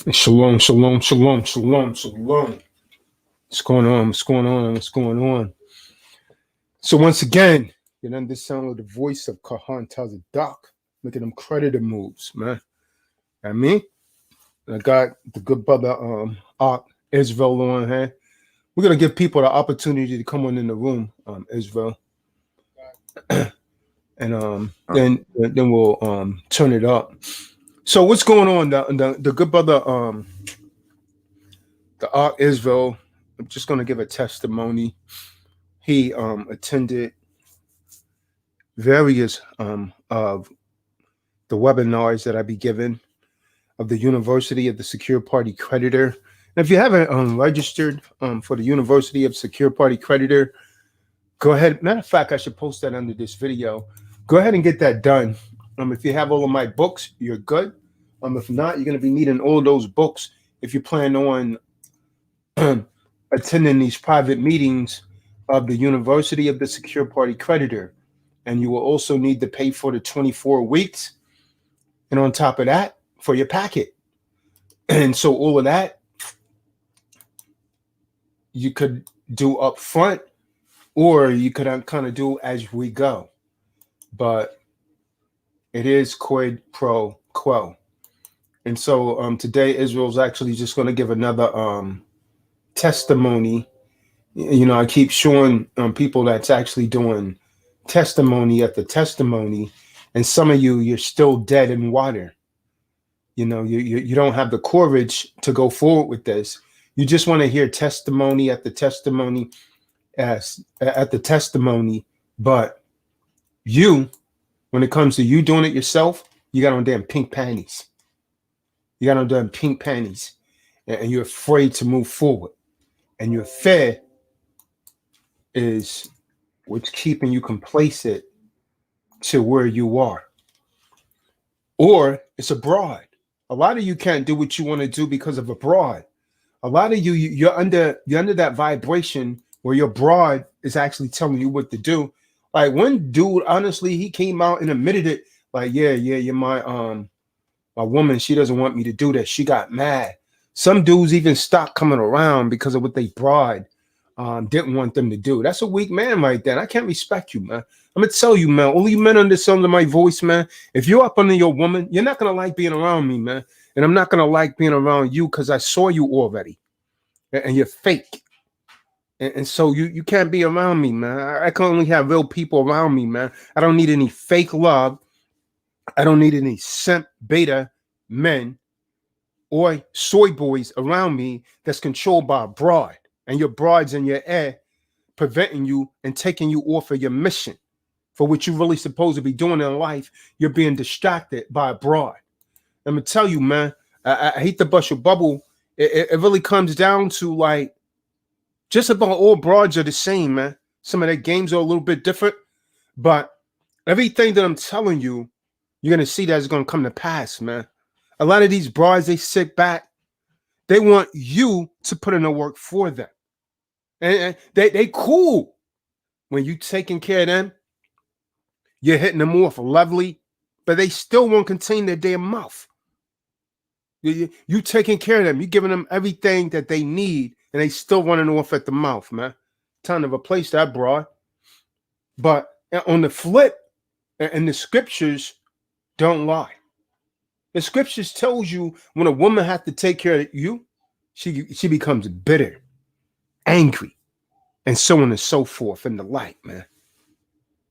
Shalom, shalom, shalom, shalom, shalom. What's going on? What's going on? What's going on? So once again, you know the sound of the voice of Kahan Tazadaq. Look at them creditor moves, man. I mean, I got the good brother Israel on here. We're gonna give people the opportunity to come on in the room, Israel. And then we'll turn it up. So what's going on? The good brother the Israel. I'm just gonna give a testimony. He attended various of the webinars that I be given of the University of the Secure Party Creditor. And if you haven't registered for the University of Secure Party Creditor, go ahead. Matter of fact, I should post that under this video. Go ahead and get that done. If you have all of my books, you're good. If not, you're going to be needing all of those books if you plan on attending these private meetings of the University of the Secure Party Creditor. And you will also need to pay for the 24 weeks. And on top of that, for your packet. And so all of that you could do up front, or you could kind of do as we go. But it is quid pro quo. And so today Israel's actually just going to give another testimony. You know, I keep showing people that's actually doing testimony at the testimony, and some of you're still dead in water. You know, you don't have the courage to go forward with this. You just want to hear testimony at the testimony, but you, when it comes to you doing it yourself, you got on damn pink panties. You got on damn pink panties, and you're afraid to move forward, and your fear is what's keeping you complacent to where you are. Or it's abroad. A lot of you can't do what you want to do because of abroad. A lot of you're under that vibration where your broad is actually telling you what to do. Like one dude, honestly, he came out and admitted it. Like, yeah, you're my woman. She doesn't want me to do that. She got mad. Some dudes even stopped coming around because of what they broad didn't want them to do. That's a weak man right there. I can't respect you, man. I'm gonna tell you, man. All you men under sound of my voice, man. If you're up under your woman, you're not gonna like being around me, man. And I'm not gonna like being around you because I saw you already, and you're fake. And so you can't be around me, man. I can only have real people around me, man. I don't need any fake love. I don't need any simp beta men or soy boys around me that's controlled by a broad. And your broads in your air preventing you and taking you off of your mission for what you're really supposed to be doing in life. You're being distracted by a broad. I'm gonna tell you, man, I hate to bust your bubble. It really comes down to like just about all broads are the same, man. Some of their games are a little bit different, but everything that I'm telling you, you're gonna see that's gonna come to pass, man. A lot of these broads, they sit back, they want you to put in the work for them. And they cool. When you taking care of them, you're hitting them off lovely, but they still won't contain their damn mouth. You taking care of them, you giving them everything that they need, and they still running off at the mouth, man. Time to replace that broad. But on the flip, and the scriptures don't lie. The scriptures tells you when a woman has to take care of you, she becomes bitter, angry, and so on and so forth in the light, man.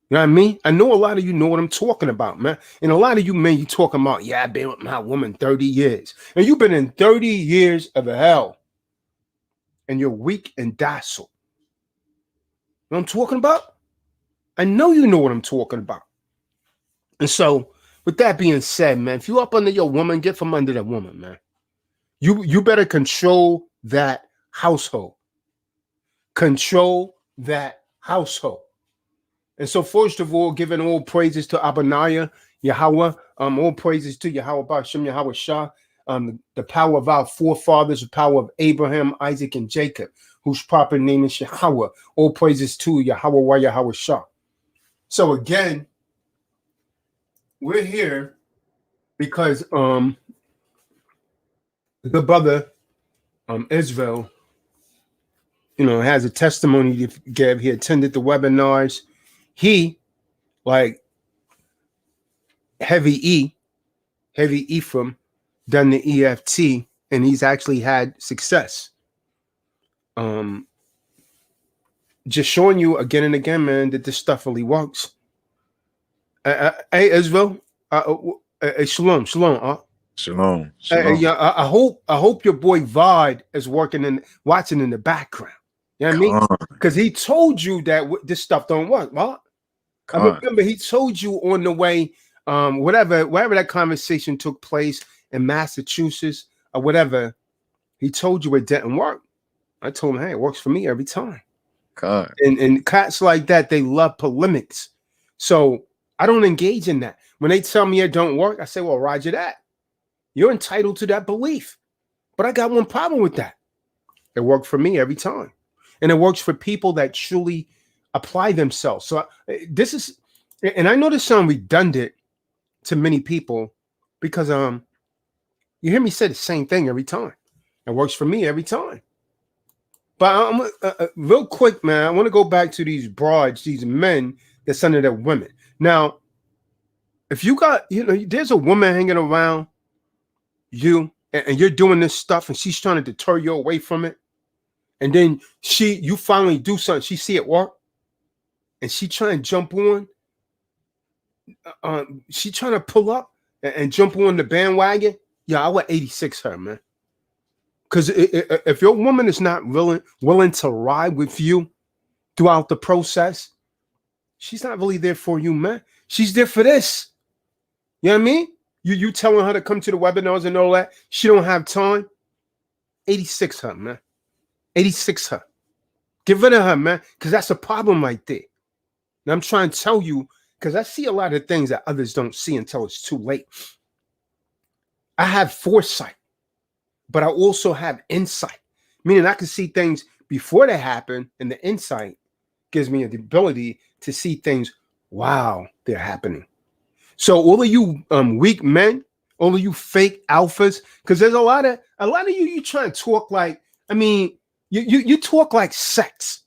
You know what I mean? I know a lot of you know what I'm talking about, man. And a lot of you men, you talking about, yeah, I've been with my woman 30 years. And you've been in 30 years of hell. And you're weak and docile. You know what I'm talking about? I know you know what I'm talking about. And so, with that being said, man, if you up under your woman, get from under that woman, man. You better control that household. Control that household. And so, first of all, giving all praises to Abaniah, Yahweh, all praises to Yahweh Bashem, Yahweh Shah, the power of our forefathers, the power of Abraham, Isaac, and Jacob, whose proper name is Yahweh. All praises to Yahweh, Yahweh Shah. So again, we're here because the brother, Israel, has a testimony to give. He attended the webinars. He, like Heavy Ephraim, done the EFT, and he's actually had success. Just showing you again and again, man, that this stuff really works. Hey, Israel, shalom. Shalom. Yeah, I hope your boy Vod is watching in the background. You know what I mean? Because he told you that this stuff don't work, right? I remember he told you on the way, wherever that conversation took place in Massachusetts or whatever, he told you it didn't work. I told him, hey, it works for me every time. And cats like that, they love polemics. So I don't engage in that. When they tell me it don't work, I say, well, roger that. You're entitled to that belief. But I got one problem with that. It worked for me every time. And it works for people that truly apply themselves. So this is, and I know this sounds redundant to many people because you hear me say the same thing every time. It works for me every time. But real quick, man, I want to go back to these broads, these men that's under their women. Now, if you got, there's a woman hanging around you and you're doing this stuff and she's trying to deter you away from it, and then you finally do something, she see it work, and she trying to jump on, she trying to pull up and jump on the bandwagon. Yeah, I would 86 her, man. Because if your woman is not willing to ride with you throughout the process, she's not really there for you, man. She's there for this. You know what I mean? You telling her to come to the webinars and all that. She don't have time. 86 her, man. 86 her. Get rid of her, man. Because that's a problem right there. And I'm trying to tell you, because I see a lot of things that others don't see until it's too late. I have foresight, but I also have insight. Meaning I can see things before they happen, and the insight gives me the ability to see things while they're happening. So all of you weak men, all of you fake alphas, because there's a lot of you trying to talk like, I mean, you talk like sex.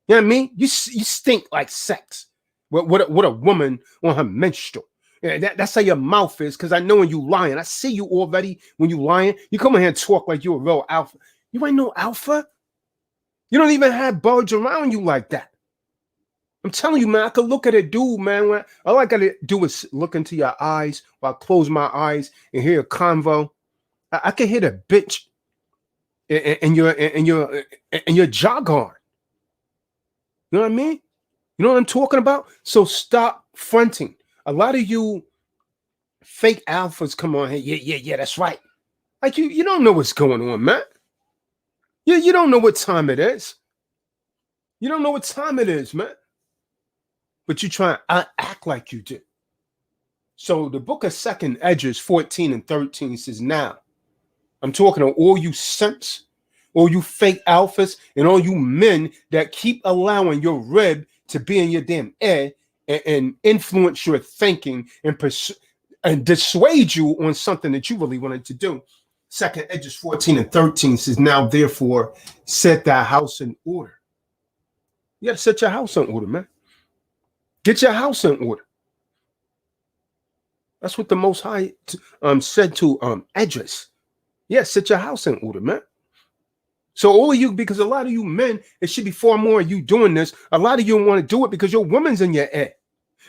You know what I mean? You stink like sex. What a woman on her menstrual. Yeah, that's how your mouth is, because I know when you lying. I see you already when you lying. You come in here and talk like you're a real alpha. You ain't no alpha. You don't even have birds around you like that. I'm telling you, man, I could look at a dude, man. All I gotta do is look into your eyes while I close my eyes and hear a convo. I can hear the bitch in your jargon. You know what I mean? You know what I'm talking about? So stop fronting. A lot of you fake alphas come on here. Yeah, that's right. Like you don't know what's going on, man. You don't know what time it is. You don't know what time it is, man. But you try to act like you do. So the book of Second Edges 14 and 13 says, now, I'm talking to all you simps, all you fake alphas, and all you men that keep allowing your rib to be in your damn head and influence your thinking and dissuade you on something that you really wanted to do. Second Edges 14 and 13 says, now therefore set thy house in order. You got to set your house in order, man. Get your house in order. That's what the Most High said to Edris. Yeah, set your house in order, man. So all of you, because a lot of you men, it should be far more of you doing this. A lot of you want to do it because your woman's in your head.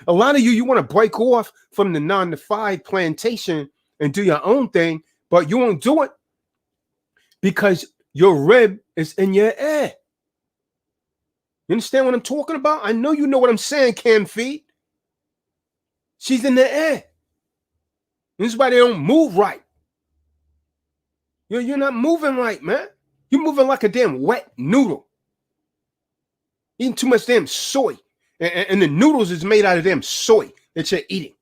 A lot of you want to break off from the 9-to-5 plantation and do your own thing, but you won't do it because your rib is in your head. You understand what I'm talking about? I know you know what I'm saying, Cam Feed. She's in the air. This is why they don't move right. You're not moving right, man. You're moving like a damn wet noodle. Eating too much damn soy. And the noodles is made out of damn soy that you're eating.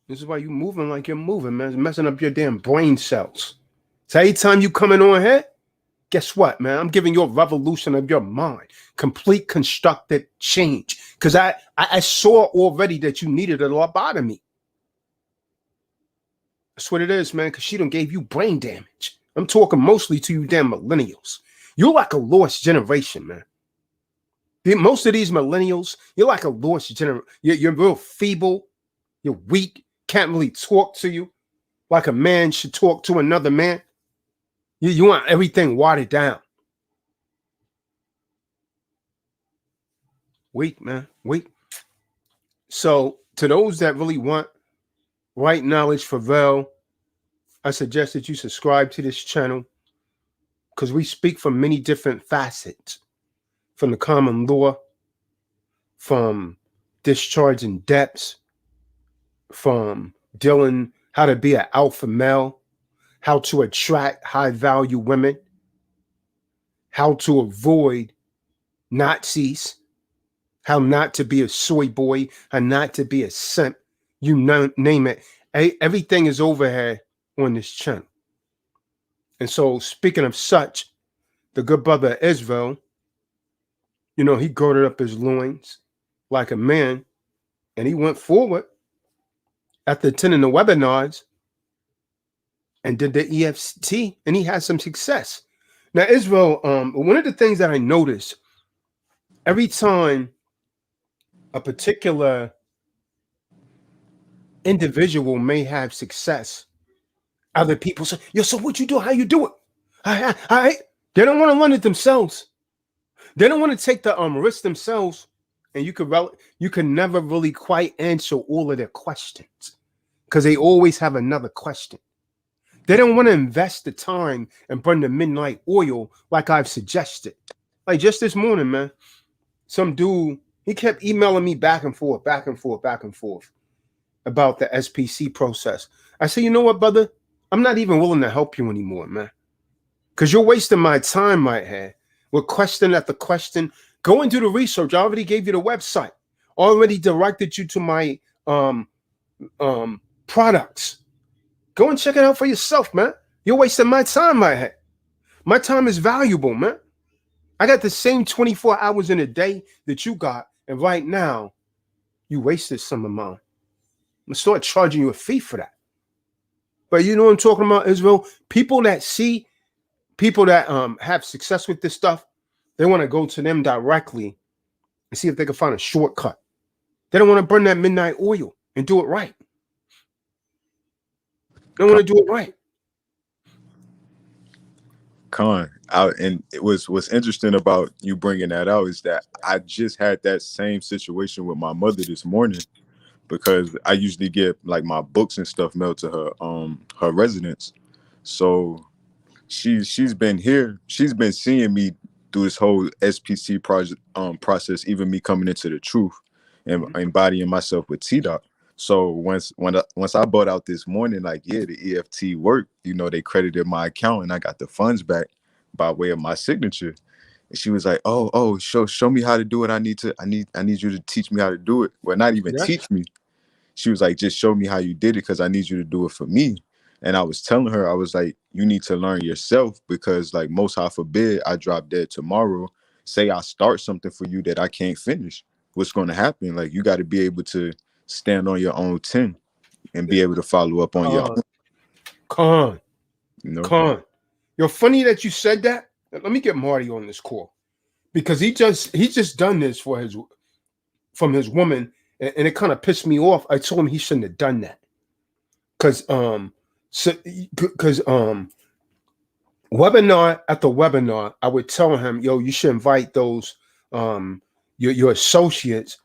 This is why you're moving like you're moving, man. It's messing up your damn brain cells. So every time you coming on here, guess what, man? I'm giving you a revolution of your mind. Complete constructive change. Because I saw already that you needed a lobotomy. I That's what it is, man, because she done gave you brain damage. I'm talking mostly to you damn millennials. You're like a lost generation, man. Most of these millennials, you're like a lost generation. You're real feeble. You're weak. Can't really talk to you like a man should talk to another man. You want everything watered down. Weak, man. Weak. So to those that really want right knowledge for real, I suggest that you subscribe to this channel because we speak from many different facets, from the common law, from discharging debts, from dealing how to be an alpha male, how to attract high value women, how to avoid Nazis, how not to be a soy boy, how not to be a simp, you name it. Everything is over here on this channel. And so speaking of such, the good brother Israel, you know, he girded up his loins like a man and he went forward after attending the webinars and did the EFT and he had some success. Now, Israel, one of the things that I noticed every time a particular individual may have success, other people say, yo, so what you do? How you do it? They don't want to learn it themselves. They don't want to take the risk themselves. And you can never really quite answer all of their questions because they always have another question. They don't want to invest the time and burn the midnight oil like I've suggested. Like just this morning, man, some dude, he kept emailing me back and forth about the SPC process. I said, you know what, brother? I'm not even willing to help you anymore, man. Because you're wasting my time right here with question after question. Go and do the research. I already gave you the website. Already directed you to my products. Go and check it out for yourself, man. You're wasting my time right here. My time is valuable, man. I got the same 24 hours in a day that you got. And right now, you wasted some of mine. I'm going to start charging you a fee for that. But you know what I'm talking about, Israel? People that have success with this stuff, they want to go to them directly and see if they can find a shortcut. They don't want to burn that midnight oil and do it right. They want to do it right. And what's interesting about you bringing that out is that I just had that same situation with my mother this morning, because I usually get like my books and stuff mailed to her residence. So she's been here. She's been seeing me through this whole SPC process, even me coming into the truth and embodying myself with Tazadaq. So once I bought out this morning, like, yeah, the EFT worked. You know, they credited my account and I got the funds back by way of my signature. And she was like, oh, show me how to do it. I need you to teach me how to do it. Well, not even teach me. She was like, just show me how you did it, because I need you to do it for me. And I was telling her, I was like, you need to learn yourself, because like most high forbid I drop dead tomorrow. Say I start something for you that I can't finish. What's going to happen? Like, you got to be able to stand on your own 10 and be able to follow up on your own. Con. You're funny that you said that. Let me get Marty on this call, because he's just done this from his woman, and it kind of pissed me off. I told him he shouldn't have done that, because webinar after webinar, I would tell him, yo, you should invite those your associates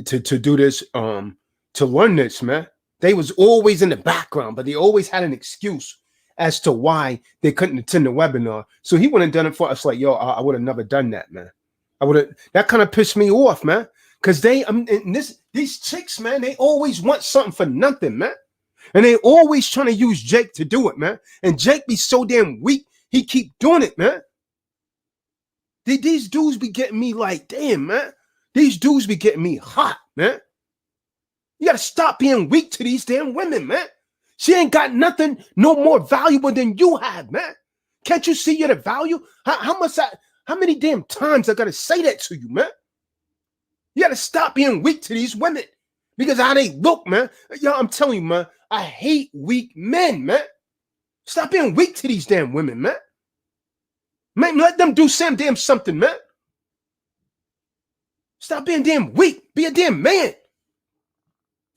to do this, to learn this, man. They was always in the background, but they always had an excuse as to why they couldn't attend the webinar. So he wouldn't have done it for us. Like, yo, I would have never done that, man. That kind of pissed me off, man. Because these chicks, man, they always want something for nothing, man. And they always trying to use Jake to do it, man. And Jake be so damn weak, he keep doing it, man. These dudes be getting me like, damn, man. These dudes be getting me hot, man. You got to stop being weak to these damn women, man. She ain't got nothing no more valuable than you have, man. Can't you see you're the value? How many damn times I got to say that to you, man? You got to stop being weak to these women, Because how they look, man. Yo, I'm telling you, man, I hate weak men, man. Stop being weak to these damn women, man. Man, let them do some damn something, man. Stop being damn weak. Be a damn man.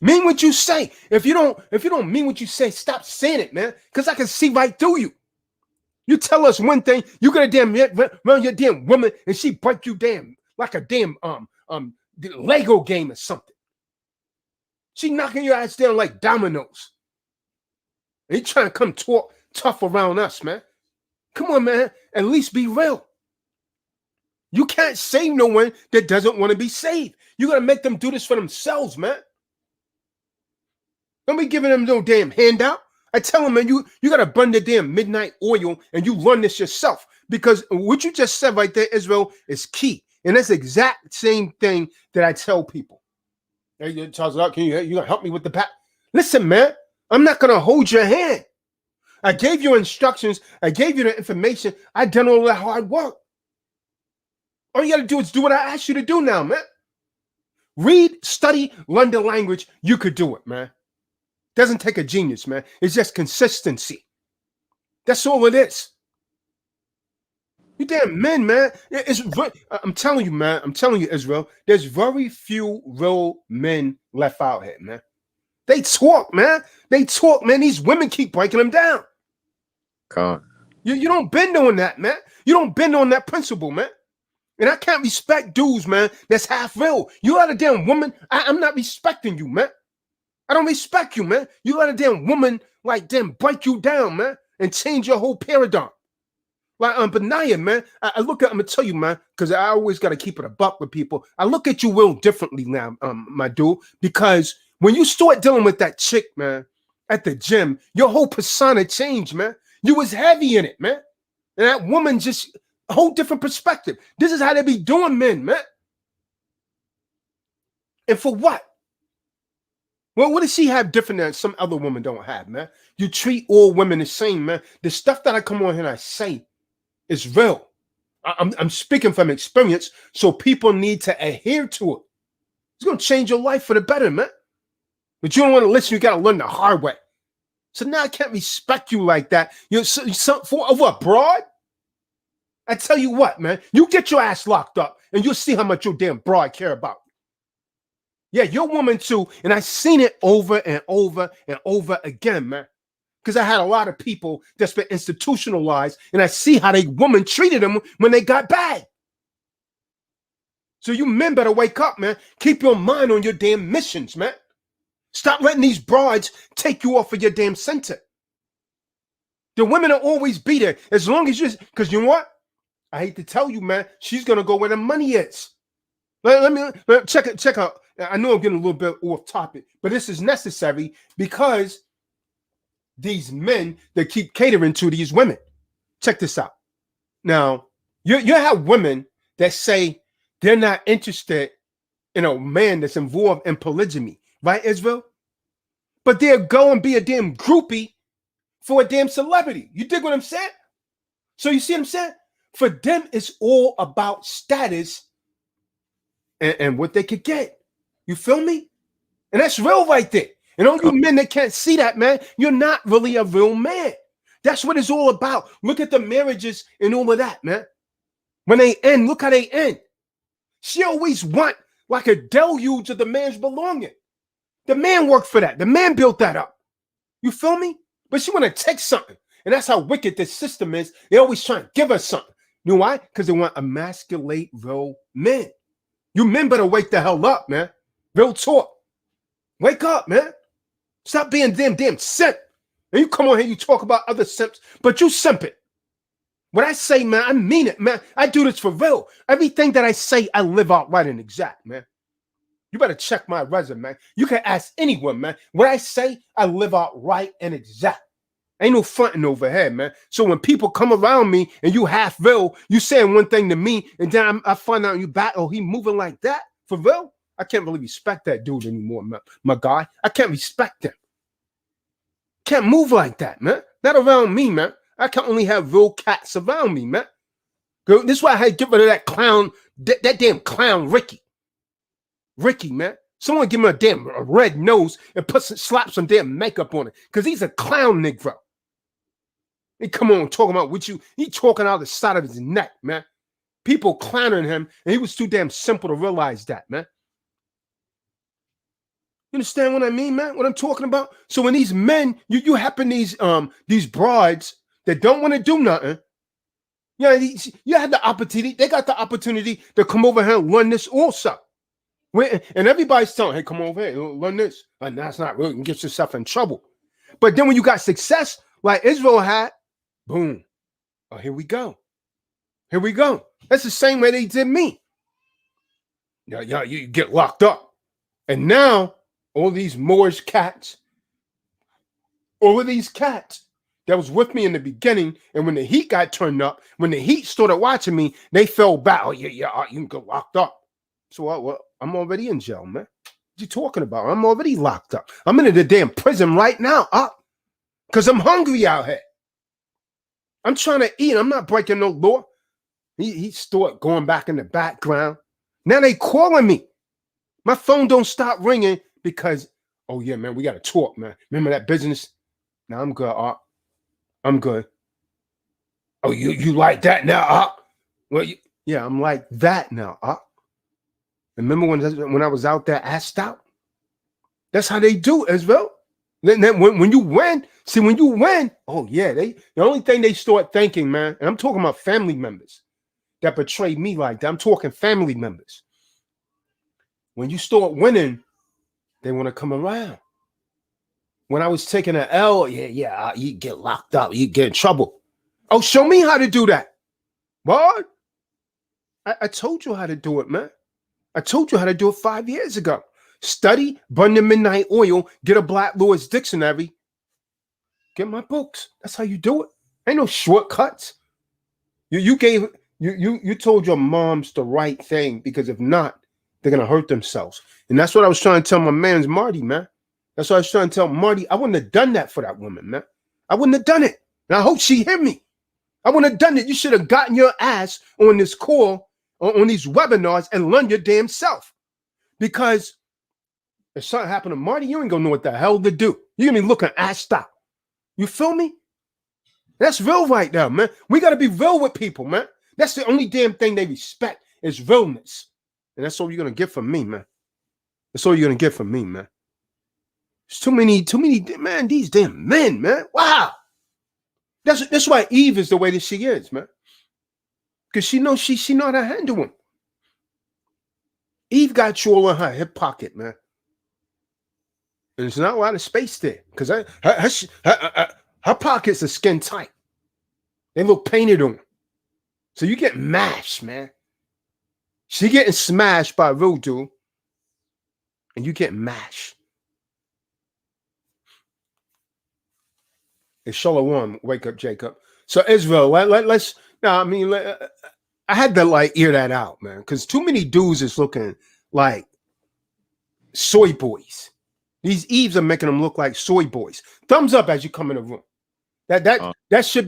Mean what you say. If you don't mean what you say, stop saying it, man. Because I can see right through you. You tell us one thing, you got a damn run your damn woman, and she break you damn like a damn Lego game or something. She knocking your ass down like dominoes. And you trying to come talk tough around us, man. Come on, man. At least be real. You can't save no one that doesn't want to be saved. You got to make them do this for themselves, man. Don't be giving them no damn handout. I tell them, man, you got to burn the damn midnight oil and you learn this yourself. Because what you just said right there, Israel, is key. And that's the exact same thing that I tell people. Hey, Tazadaq, can you gonna help me with the pack? Listen, man, I'm not going to hold your hand. I gave you instructions. I gave you the information. I done all that hard work. All you got to do is do what I asked you to do now, man. Read, study, learn the language. You could do it, man. Doesn't take a genius, man. It's just consistency. That's all it is. You damn men, man. I'm telling you, man. I'm telling you, Israel. There's very few real men left out here, man. They talk, man. They talk, man. These women keep breaking them down. Con. You don't bend on that, man. You don't bend on that principle, man. And I can't respect dudes, man, that's half real. You let a damn woman, I'm not respecting you, man. I don't respect you, man. You let a damn woman, like, damn, break you down, man, and change your whole paradigm. Like, Benaiah, man, I look at, I'm going to tell you, man, because I always got to keep it a buck with people. I look at you real differently now, my dude, because when you start dealing with that chick, man, at the gym, your whole persona changed, man. You was heavy in it, man. And that woman just... a whole different perspective. This is how they be doing men, man. And for what? Well, what does she have different than some other women don't have, man? You treat all women the same, man. The stuff that I come on here and I say is real. I'm speaking from experience, so people need to adhere to it. It's going to change your life for the better, man. But you don't want to listen. You got to learn the hard way. So now I can't respect you like that. You're for over a broad? I tell you what, man, you get your ass locked up and you'll see how much your damn broad care about you. Yeah, your woman too. And I've seen it over and over and over again, man. Because I had a lot of people that's been institutionalized and I see how they woman treated them when they got bad. So you men better wake up, man. Keep your mind on your damn missions, man. Stop letting these broads take you off of your damn center. The women will always be there as long as you, because you know what? I hate to tell you, man, she's going to go where the money is. Let me check out. I know I'm getting a little bit off topic, but this is necessary because these men that keep catering to these women. Check this out. Now, you have women that say they're not interested in a man that's involved in polygamy, right, Israel? But they'll go and be a damn groupie for a damn celebrity. You dig what I'm saying? So you see what I'm saying? For them, it's all about status and what they could get. You feel me? And that's real right there. And all you men that can't see that, man, you're not really a real man. That's what it's all about. Look at the marriages and all of that, man. When they end, look how they end. She always want like a deluge of the man's belonging. The man worked for that. The man built that up. You feel me? But she want to take something. And that's how wicked this system is. They always trying to give us something. You know why? Because they want to emasculate real men. You men better wake the hell up, man. Real talk. Wake up, man. Stop being damn simp. And you come on here, you talk about other simps, but you simp it. What I say, man, I mean it, man. I do this for real. Everything that I say, I live out right and exact, man. You better check my resume, man. You can ask anyone, man. What I say, I live out right and exact. Ain't no fronting over here, man. So when people come around me and you half real, you saying one thing to me, and then I find out you back, oh, he moving like that? For real? I can't really respect that dude anymore, my guy. I can't respect him. Can't move like that, man. Not around me, man. I can only have real cats around me, man. This is why I had to get rid of that clown, that damn clown Ricky. Ricky, man. Someone give him a red nose and slap some damn makeup on it. Because he's a clown Negro. He come on talking about what you, he talking out the side of his neck, man. People clowning him, and he was too damn simple to realize that, man. You understand what I mean, man? What I'm talking about? So when these men, you happen these brides that don't want to do nothing, yeah, you had the opportunity, they got the opportunity to come over here and learn this also. And everybody's telling, hey, come over here, learn this. And that's not really, you get yourself in trouble. But then when you got success, like Israel had, boom. Oh, here we go. Here we go. That's the same way they did me. Yeah, you get locked up. And now, all these Moorish cats, all of these cats that was with me in the beginning, and when the heat got turned up, when the heat started watching me, they fell back. Oh, yeah, you can get locked up. So well, I'm already in jail, man. What you talking about? I'm already locked up. I'm in the damn prison right now, because I'm hungry out here. I'm trying to eat. I'm not breaking no law. He started going back in the background. Now they calling me. My phone don't stop ringing because, oh yeah, man, we got to talk, man. Remember that business? Now I'm good, I'm good. Oh, you like that now, Well, yeah, I'm like that now, Remember when I was out there asked out? That's how they do, Israel. Then when you win, see, when you win, oh yeah, the only thing they start thinking, man, and I'm talking about family members that betray me like that. I'm talking family members. When you start winning, they want to come around. When I was taking an L, you get locked up, you get in trouble. Oh, show me how to do that. What? I told you how to do it, man. I told you how to do it 5 years ago. Study, burn the midnight oil, get a Black Lewis dictionary, get my books. That's how you do it. Ain't no shortcuts. You told your moms the right thing, because if not, they're gonna hurt themselves. And that's what I was trying to tell my man's Marty, man. That's what I was trying to tell Marty. I wouldn't have done that for that woman, man. I wouldn't have done it. And I hope she hear me. I wouldn't have done it. You should have gotten your ass on this call, on these webinars, and learn your damn self. Because if something happened to Marty, you ain't gonna know what the hell to do. You're gonna be looking assed out. You feel me? That's real right now, man. We gotta be real with people, man. That's the only damn thing they respect is realness. And that's all you're gonna get from me, man. That's all you're gonna get from me, man. There's too many, man, these damn men, man. Wow. That's why Eve is the way that she is, man. Because she knows she know how to handle him. Eve got you all in her hip pocket, man. And there's not a lot of space there. Because her pockets are skin tight. They look painted on. So you get mashed, man. She getting smashed by a real dude. And you get mashed. It's Shalom, wake up, Jacob. So Israel, let's. Now, I mean, I had to like ear that out, man, because too many dudes is looking like soy boys. These Eves are making them look like soy boys. Thumbs up as you come in the room. That should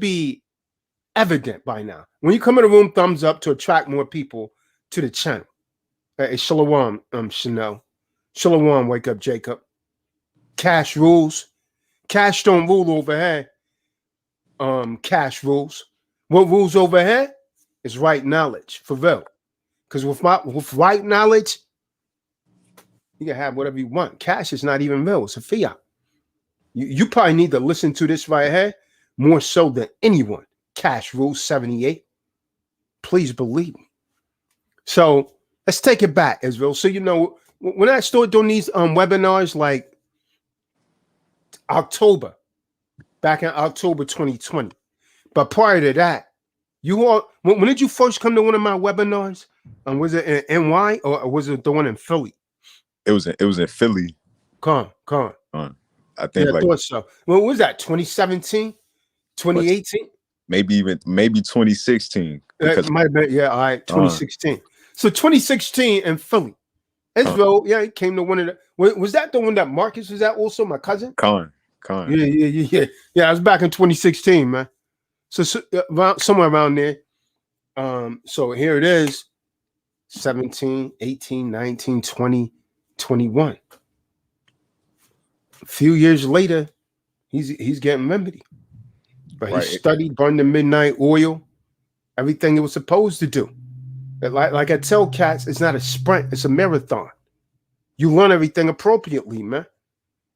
be evident by now. When you come in the room, thumbs up to attract more people to the channel. It's Shalom, Chanel. Shalom, wake up, Jacob. Cash rules. Cash don't rule over here. Cash rules. What rules over here is right knowledge, for real. Because with right knowledge, you can have whatever you want. Cash is not even real. It's a fiat. You probably need to listen to this right here more so than anyone. Cash rules 78. Please believe me. So let's take it back, Israel. So, you know, when I started doing these webinars, like October, back in October 2020. But prior to that, when did you first come to one of my webinars? Was it in NY or was it the one in Philly? It was in Philly. Come on. I think I thought so. What was that? 2017, 2018? Maybe 2016. It might have been, yeah, all right, 2016. So 2016 in Philly. Israel, yeah, he came to one of the. Was that the one that Marcus was at also, my cousin? Con. Yeah. I was back in 2016, man. So somewhere around there. So here it is. 17, 18, 19, 20. 21. A few years later, he's getting remedy. But he Right. studied, burned the midnight oil, everything it was supposed to do. Like I tell cats, it's not a sprint, it's a marathon. You run everything appropriately, man.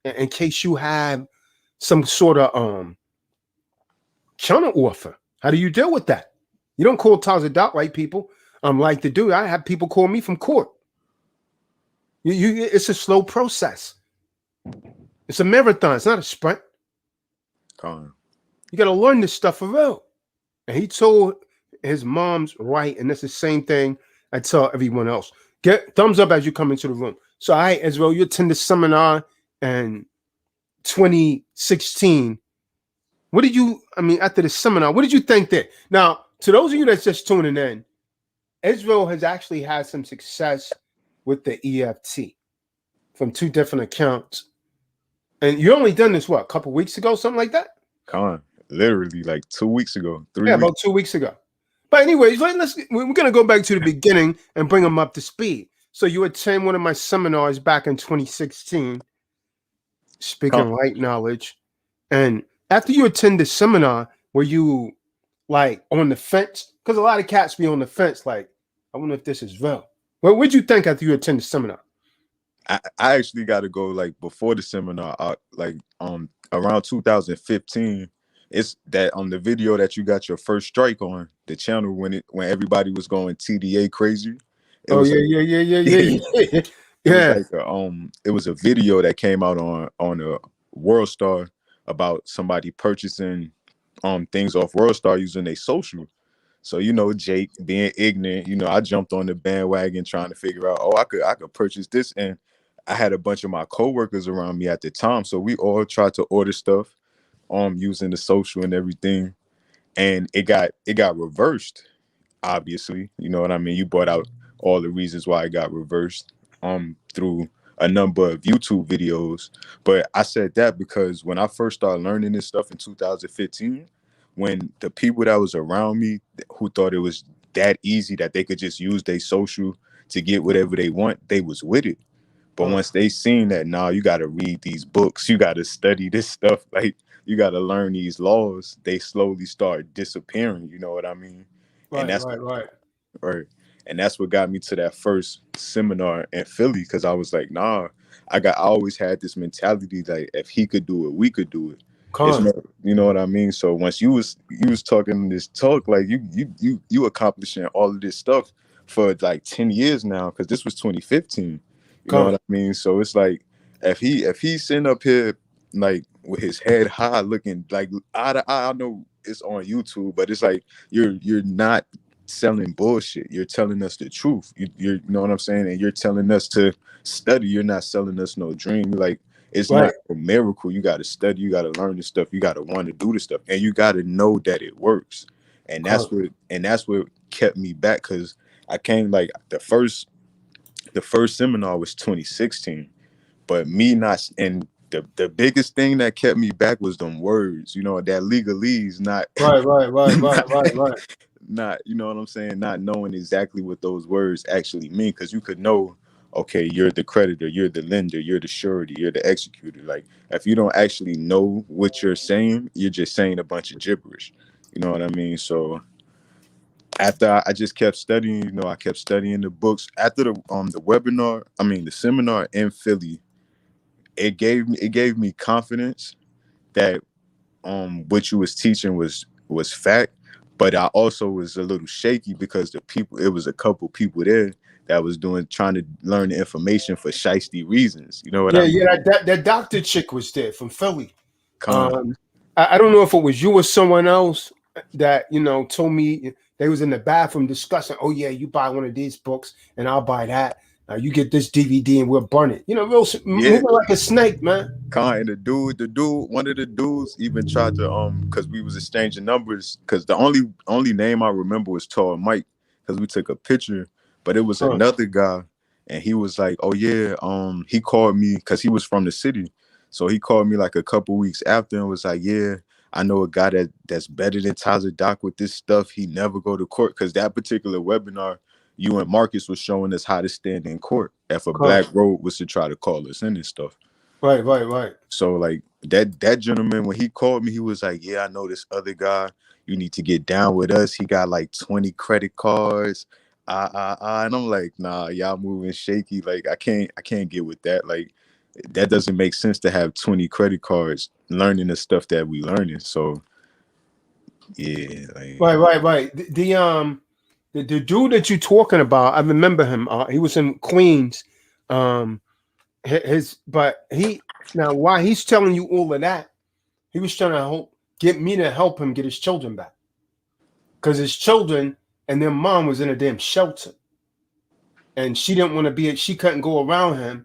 In case you have some sort of counter offer. How do you deal with that? You don't call Tazadaq like people like to do. I have people call me from court. It's a slow process. It's a marathon. It's not a sprint. You got to learn this stuff for real. And he told his mom's right, and that's the same thing I tell everyone else. Get thumbs up as you come into the room. So, all right, Israel, you attend the seminar in 2016. What did you, after the seminar, what did you think there? Now, to those of you that's just tuning in, Israel has actually had some success with the EFT from 2 different accounts. And you only done this, what, a couple weeks ago, something like that? Literally like 2 weeks ago, 3 Yeah, weeks. about 2 weeks ago. But anyways, we're going to go back to the beginning and bring them up to speed. So you attend one of my seminars back in 2016, speaking right knowledge. And after you attend the seminar, were you like on the fence? Because a lot of cats be on the fence, like, I wonder if this is real. What would you think after you attend the seminar? I actually got to go like before the seminar, around 2015. It's that on the video that you got your first strike on the channel when everybody was going TDA crazy. Yeah. It was a video that came out on a Worldstar about somebody purchasing things off Worldstar using a social. So, Jake being ignorant, I jumped on the bandwagon trying to figure out, I could purchase this. And I had a bunch of my coworkers around me at the time. So we all tried to order stuff using the social and everything. And it got reversed, obviously. You know what I mean? You brought out all the reasons why it got reversed through a number of YouTube videos. But I said that because when I first started learning this stuff in 2015, when the people that was around me who thought it was that easy that they could just use their social to get whatever they want, they was with it. But once they seen that, you got to read these books, you got to study this stuff, like you got to learn these laws, they slowly start disappearing. You know what I mean? Right. And that's what got me to that first seminar in Philly, because I was like, I always had this mentality that if he could do it, we could do it. You know what I mean? So once you was talking this talk, like you accomplishing all of this stuff for like 10 years now, because this was 2015. You know what I mean? So it's like if he's sitting up here like with his head high, looking like eye to eye, I know it's on YouTube, but it's like you're not selling bullshit. You're telling us the truth. You know what I'm saying? And you're telling us to study. You're not selling us no dream. Like, it's not a miracle. You got to study. You got to learn this stuff. You got to want to do this stuff, and you got to know that it works. And that's what kept me back, because I came like the first seminar was 2016, but me not. And the biggest thing that kept me back was them words. You know, that legalese, not not, you know what I'm saying, not knowing exactly what those words actually mean. Because you could know, okay, you're the creditor, you're the lender, you're the surety, you're the executor. Like, if you don't actually know what you're saying, you're just saying a bunch of gibberish. You know what I mean? So after I just kept studying, I kept studying the books. After the seminar in Philly, it gave me confidence that what you was teaching was fact. But I also was a little shaky because it was a couple people there that was trying to learn the information for shiesty reasons. You know what I mean? Yeah, that doctor chick was there from Philly. I don't know if it was you or someone else that, told me they was in the bathroom discussing, oh yeah, you buy one of these books and I'll buy that. You get this DVD and we'll burn it. Moving like a snake, man. And the dude, one of the dudes even tried to because we was exchanging numbers, because the only name I remember was Tall Mike, because we took a picture, but it was another guy, and he was like, oh yeah, he called me because he was from the city, so he called me like a couple weeks after and was like, yeah, I know a guy that's better than Tazadaq with this stuff. He never go to court, because that particular webinar, you and Marcus was showing us how to stand in court. if a Con. black road was to try to call us in and stuff. Right. So like that gentleman, when he called me, he was like, "Yeah, I know this other guy. You need to get down with us. He got like 20 credit cards. And I'm like, nah, y'all moving shaky. Like I can't get with that. Like that doesn't make sense to have 20 credit cards learning the stuff that we learning. So yeah, like Right. The dude that you're talking about, I remember him. He was in Queens. But now while he's telling you all of that, he was trying to get me to help him get his children back, because his children and their mom was in a damn shelter, and she didn't want to be. She couldn't go around him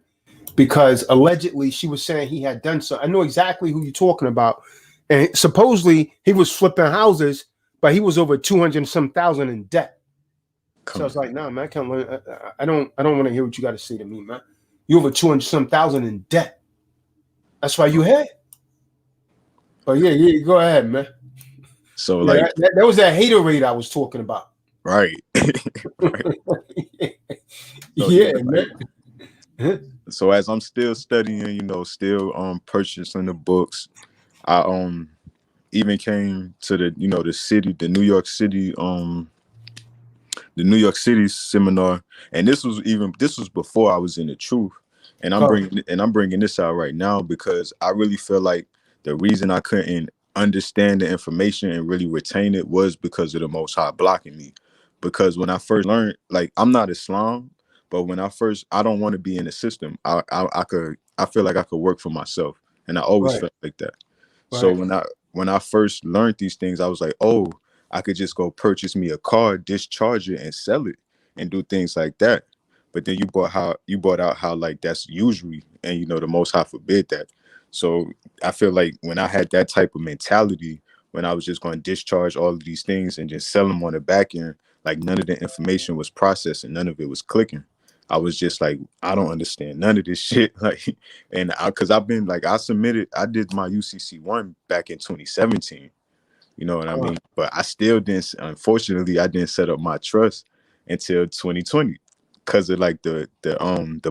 because allegedly she was saying he had done so. I know exactly who you're talking about, and supposedly he was flipping houses, but he was over 200 some thousand in debt. So I was like, nah, man, I can't. I don't want to hear what you got to say to me, man. You over 200 some thousand in debt. That's why you had. Oh yeah, go ahead, man. so Yeah, like that was that haterade I was talking about. right. Right. So Yeah, yeah, like, man. so as I'm still studying, still purchasing the books, I even came to the city, the New York City seminar, and this was before I was in the truth, and I'm bringing this out right now because I really feel like the reason I couldn't understand the information and really retain it was because of the Most High blocking me. Because when I first learned, like I'm not Islam, but I don't want to be in the system. I feel like I could work for myself, and I always Right, felt like that. So right, when I first learned these things, I was like, oh, I could just go purchase me a car, discharge it, and sell it, and do things like that. But then you brought out how like that's usury, and the Most High forbid that. So I feel like when I had that type of mentality, when I was just going to discharge all of these things and just sell them on the back end, like none of the information was processed and none of it was clicking. I was just like, I don't understand none of this shit. Like, and because I've been like, I did my UCC1 back in 2017. You know what I mean? But I still didn't, unfortunately, I didn't set up my trust until 2020 because of like the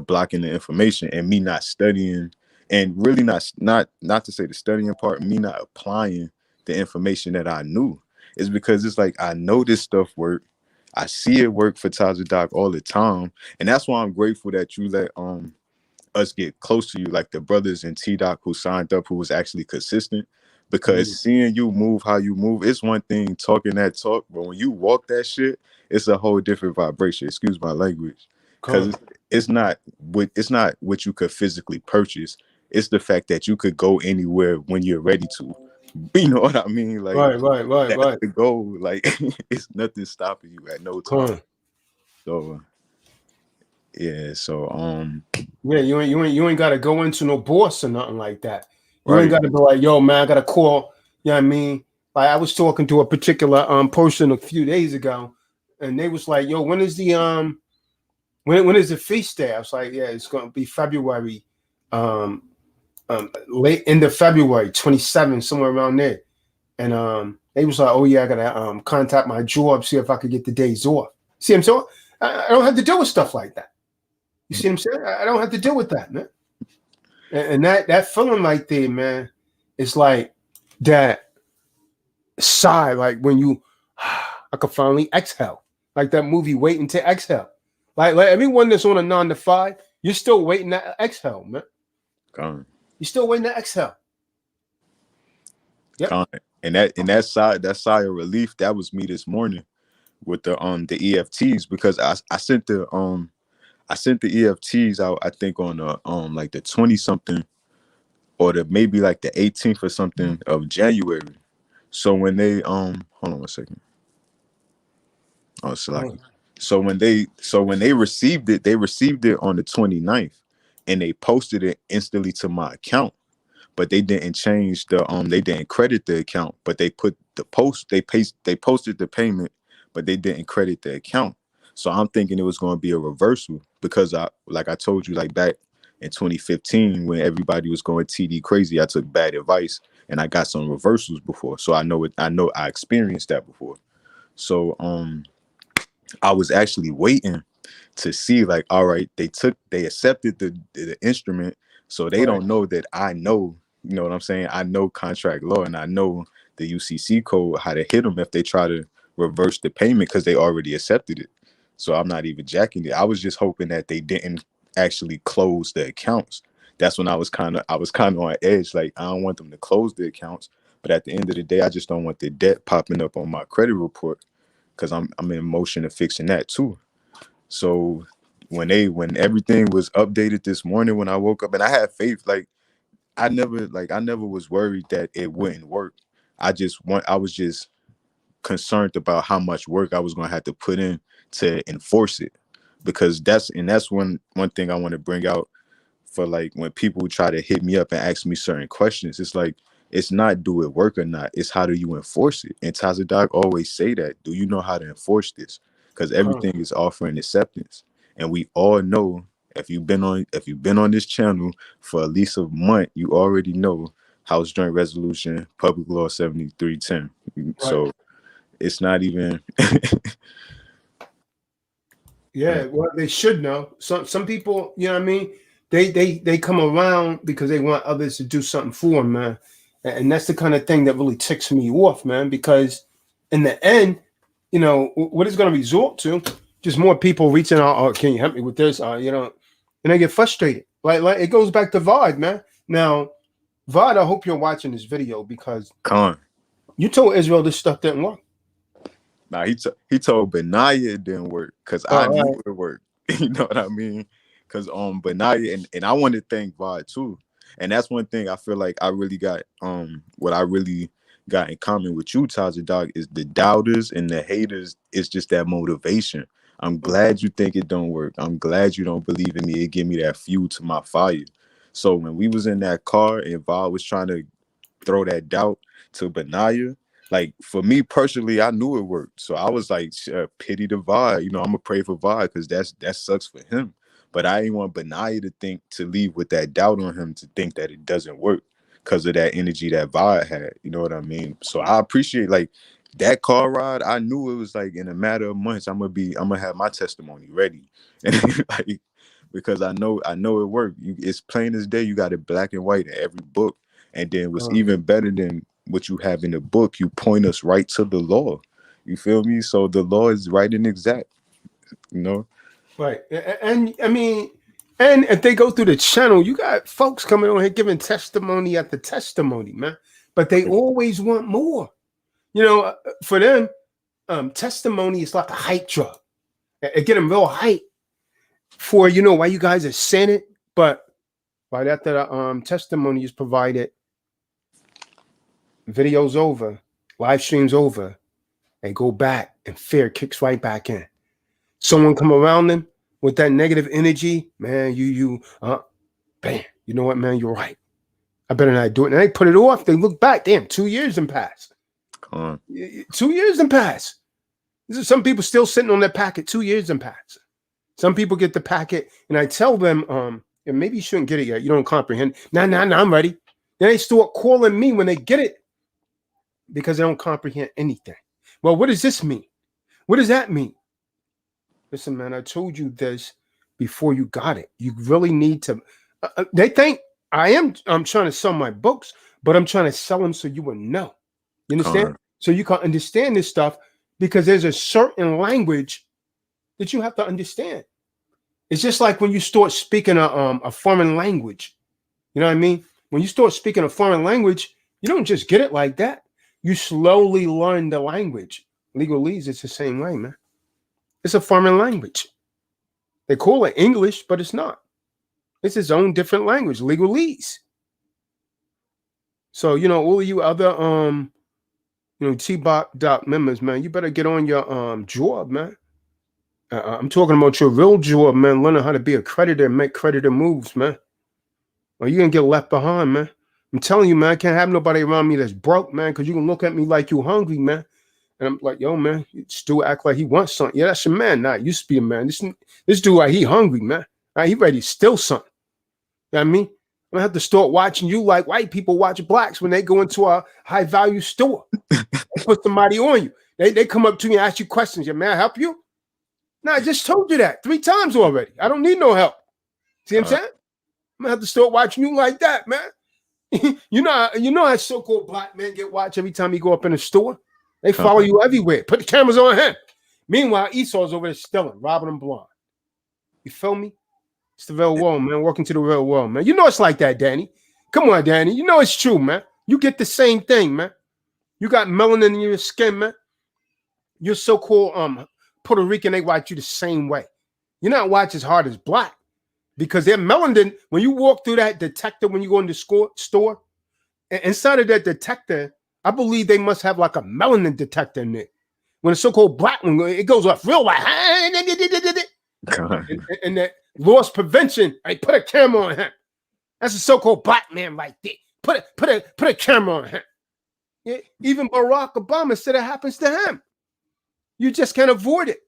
blocking the information and me not studying, and really not to say the studying part, me not applying the information that I knew. Is because it's like I know this stuff work. I see it work for Tazadaq all the time. And that's why I'm grateful that you let us get close to you, like the brothers in T-Doc who signed up, who was actually consistent. Because seeing you move how you move, it's one thing talking that talk, but when you walk that shit, it's a whole different vibration. Excuse my language, because it's not what you could physically purchase. It's the fact that you could go anywhere when you're ready to. You know what I mean? Like that's right. the goal. Like it's nothing stopping you at no time. So yeah. So Yeah, you ain't got to go into no boss or nothing like that. You ain't right. got to be like, yo, man, I got to call. You know what I mean? Like I was talking to a particular person a few days ago, and they was like, yo, when is the when is the feast day? I was like, yeah, it's gonna be February, late end of February, 27, somewhere around there. And they was like, oh yeah, I gotta contact my job, see if I could get the days off. See what I'm saying? I don't have to deal with stuff like that. You see what I'm saying? I don't have to deal with that, man. And that feeling right there, man, it's like that sigh, like when you I could finally exhale. Like that movie Waiting to Exhale. Like everyone that's on a 9 to 5, you're still waiting to exhale, man. Gone. You're still waiting to exhale. Yep. And that sigh of relief, that was me this morning with the EFTs, because I sent the EFTs out, I think on the like the 20 something or the maybe like the 18th or something of January. So when they hold on one second. Oh, Salaki. So when they received it, they received it on the 29th, and they posted it instantly to my account. But they didn't change they didn't credit the account, but they put the they posted the payment, but they didn't credit the account. So I'm thinking it was going to be a reversal, because like I told you, like back in 2015 when everybody was going TD crazy, I took bad advice and I got some reversals before. So I experienced that before. So I was actually waiting, to see like, all right, they accepted the instrument, so they Right. don't know that I know, you know what I'm saying? I know contract law, and I know the UCC code, how to hit them if they try to reverse the payment, because they already accepted it. So I'm not even jacking it. I was just hoping that they didn't actually close the accounts. That's when I was kind of on edge. Like, I don't want them to close the accounts, but at the end of the day, I just don't want the debt popping up on my credit report, because I'm in motion of fixing that too. So when everything was updated this morning, when I woke up, and I had faith, like I never was worried that it wouldn't work. I was just concerned about how much work I was going to have to put in to enforce it, because that's one thing I want to bring out for, like, when people try to hit me up and ask me certain questions. It's like, it's not do it work or not, it's how do you enforce it. And Tazadaq always say that, do you know how to enforce this? Because everything is offering acceptance, and we all know, if you've been on this channel for at least a month, you already know House Joint Resolution Public Law 7310. Right. So it's not even Yeah, well, they should know. Some people, you know what I mean? They come around because they want others to do something for them, man. And that's the kind of thing that really ticks me off, man, because in the end, you know, what it's going to resort to, just more people reaching out, oh, can you help me with this? You know, and they get frustrated. Like it goes back to Vod, man. Now, Vod, I hope you're watching this video, because you told Israel this stuff didn't work. Nah, he told Benaya it didn't work, because I knew it worked. You know what I mean? Because Benaya, and I want to thank Vod too. And that's one thing I feel like I really got what I really got in common with you, Tazadaq, is the doubters and the haters. It's just that motivation. I'm glad you think it don't work. I'm glad you don't believe in me. It give me that fuel to my fire. So when we was in that car and Vod was trying to throw that doubt to Benaya, like, for me personally, I knew it worked. So I was like, pity the Vod. You know, I'm gonna pray for Vod, because that sucks for him. But I didn't want Benaya to leave with that doubt on him, to think that it doesn't work because of that energy that Vod had. You know what I mean? So I appreciate, like, that car ride. I knew it was like, in a matter of months, I'm gonna have my testimony ready, and like, because I know it worked. It's plain as day. You got it black and white in every book. And then what's even better than what you have in the book, you point us right to the law. You feel me? So the law is right and exact, you know? Right. And I mean, and if they go through the channel, you got folks coming on here giving testimony after testimony, man. But they always want more. You know, for them, testimony is like a hype drug. It get them real hype for, you know, why you guys are saying it. But right after the testimony is provided, video's over, live stream's over, they go back and fear kicks right back in. Someone come around them with that negative energy, man, bam, you know what, man, you're right. I better not do it. And they put it off. They look back, damn, 2 years and passed. 2 years and passed. Some people still sitting on that packet, 2 years and passed. Some people get the packet, and I tell them, and maybe you shouldn't get it yet. You don't comprehend. Nah, I'm ready. Then they start calling me when they get it, because they don't comprehend anything. Well, what does this mean? What does that mean? Listen, man, I told you this before you got it. You really need to. They think I'm trying to sell my books, but I'm trying to sell them so you will know. You understand? So you can understand this stuff, because there's a certain language that you have to understand. It's just like when you start speaking a foreign language. You know what I mean? When you start speaking a foreign language, you don't just get it like that. You slowly learn the language. Legalese, it's the same way, man. It's a foreign language. They call it English, but it's not. It's its own different language, legalese. So, you know, all of you other T-Bot members, man, you better get on your job, man. I'm talking about your real job, man. Learning how to be a creditor and make creditor moves, man. Or you're gonna get left behind, man. I'm telling you, man, I can't have nobody around me that's broke, man, because you can look at me like you hungry, man. And I'm like, yo, man, Stu act like he wants something. Yeah, that's a man. Nah, used to be a man. This dude, like, he hungry, man. He ready to steal something. You know what I mean? I'm gonna have to start watching you like white people watch blacks when they go into a high-value store. They put somebody on you. They come up to you and ask you questions. Yeah, man, I help you? No, I just told you that 3 times already. I don't need no help. See what I'm saying? I'm gonna have to start watching you like that, man. you know how so-called black men get watched every time you go up in a store? They follow you everywhere. Put the cameras on him. Meanwhile, Esau's over there stealing, robbing them blind. You feel me? It's the real world, man. Welcome to the real world, man. You know it's like that, Danny. Come on, Danny. You know it's true, man. You get the same thing, man. You got melanin in your skin, man. You're so-called Puerto Rican, they watch you the same way. You're not watched as hard as black because their melanin, when you walk through that detector, when you go in the store, inside of that detector, I believe they must have like a melanin detector in there. When a so-called black one, it goes off real like, and that loss prevention, I put a camera on him. That's a so-called black man right there. Put a camera on him. Yeah, even Barack Obama said it happens to him. You just can't avoid it.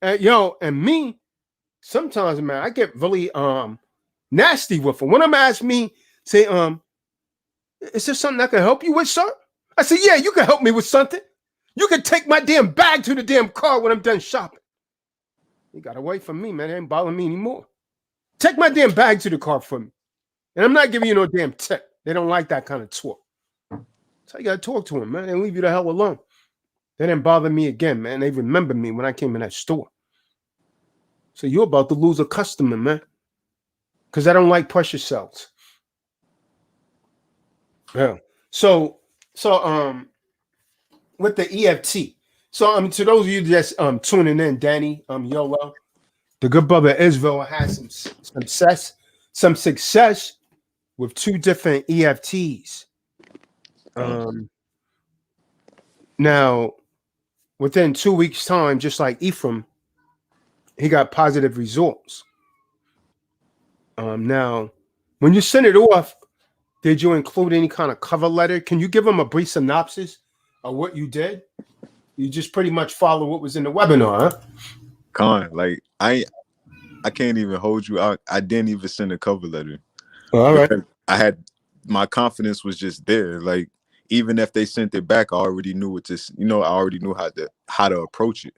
And me, sometimes, man, I get really nasty with them. When I'm asked me, say, is there something I can help you with, sir? I say, yeah, you can help me with something. You can take my damn bag to the damn car when I'm done shopping. You got away from me, man. It ain't bothering me anymore. Take my damn bag to the car for me. And I'm not giving you no damn tip. They don't like that kind of talk. So you got to talk to them, man. They leave you the hell alone. They didn't bother me again, man. They remember me when I came in that store. So you're about to lose a customer, man. Because I don't like pressure cells. Yeah. So with the EFT. So to those of you just tuning in, Danny, Youre, the good brother Israel has some success with 2 different EFTs. Now, within 2 weeks' time, just like Ephraim, he got positive results. Now, when you sent it off, did you include any kind of cover letter? Can you give them a brief synopsis of what you did? You just pretty much follow what was in the webinar, huh? Like I can't even hold you out. I didn't even send a cover letter. All right. I had my confidence was just there. Like even if they sent it back, I already knew what this. I already knew how to approach it.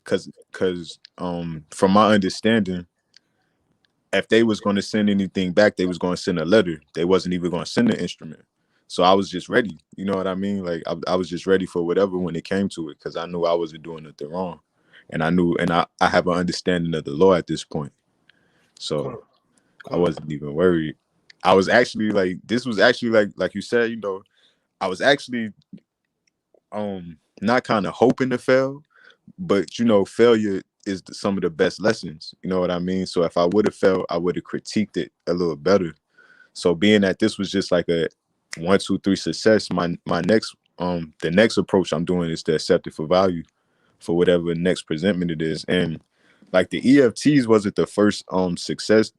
Cause from my understanding, if they was going to send anything back, they was going to send a letter. They wasn't even going to send an instrument. So I was just ready. You know what I mean? Like I was just ready for whatever when it came to it, because I knew I wasn't doing nothing wrong. And I have an understanding of the law at this point. So I wasn't even worried. I was actually like, this was actually like you said, I was actually not kind of hoping to fail, but failure is some of the best lessons. You know what I mean? So if I would have failed, I would have critiqued it a little better. So being that this was just like a 1, 2, 3 success, my next the next approach I'm doing is to accept it for value for whatever next presentment it is. And like the EFTs wasn't the first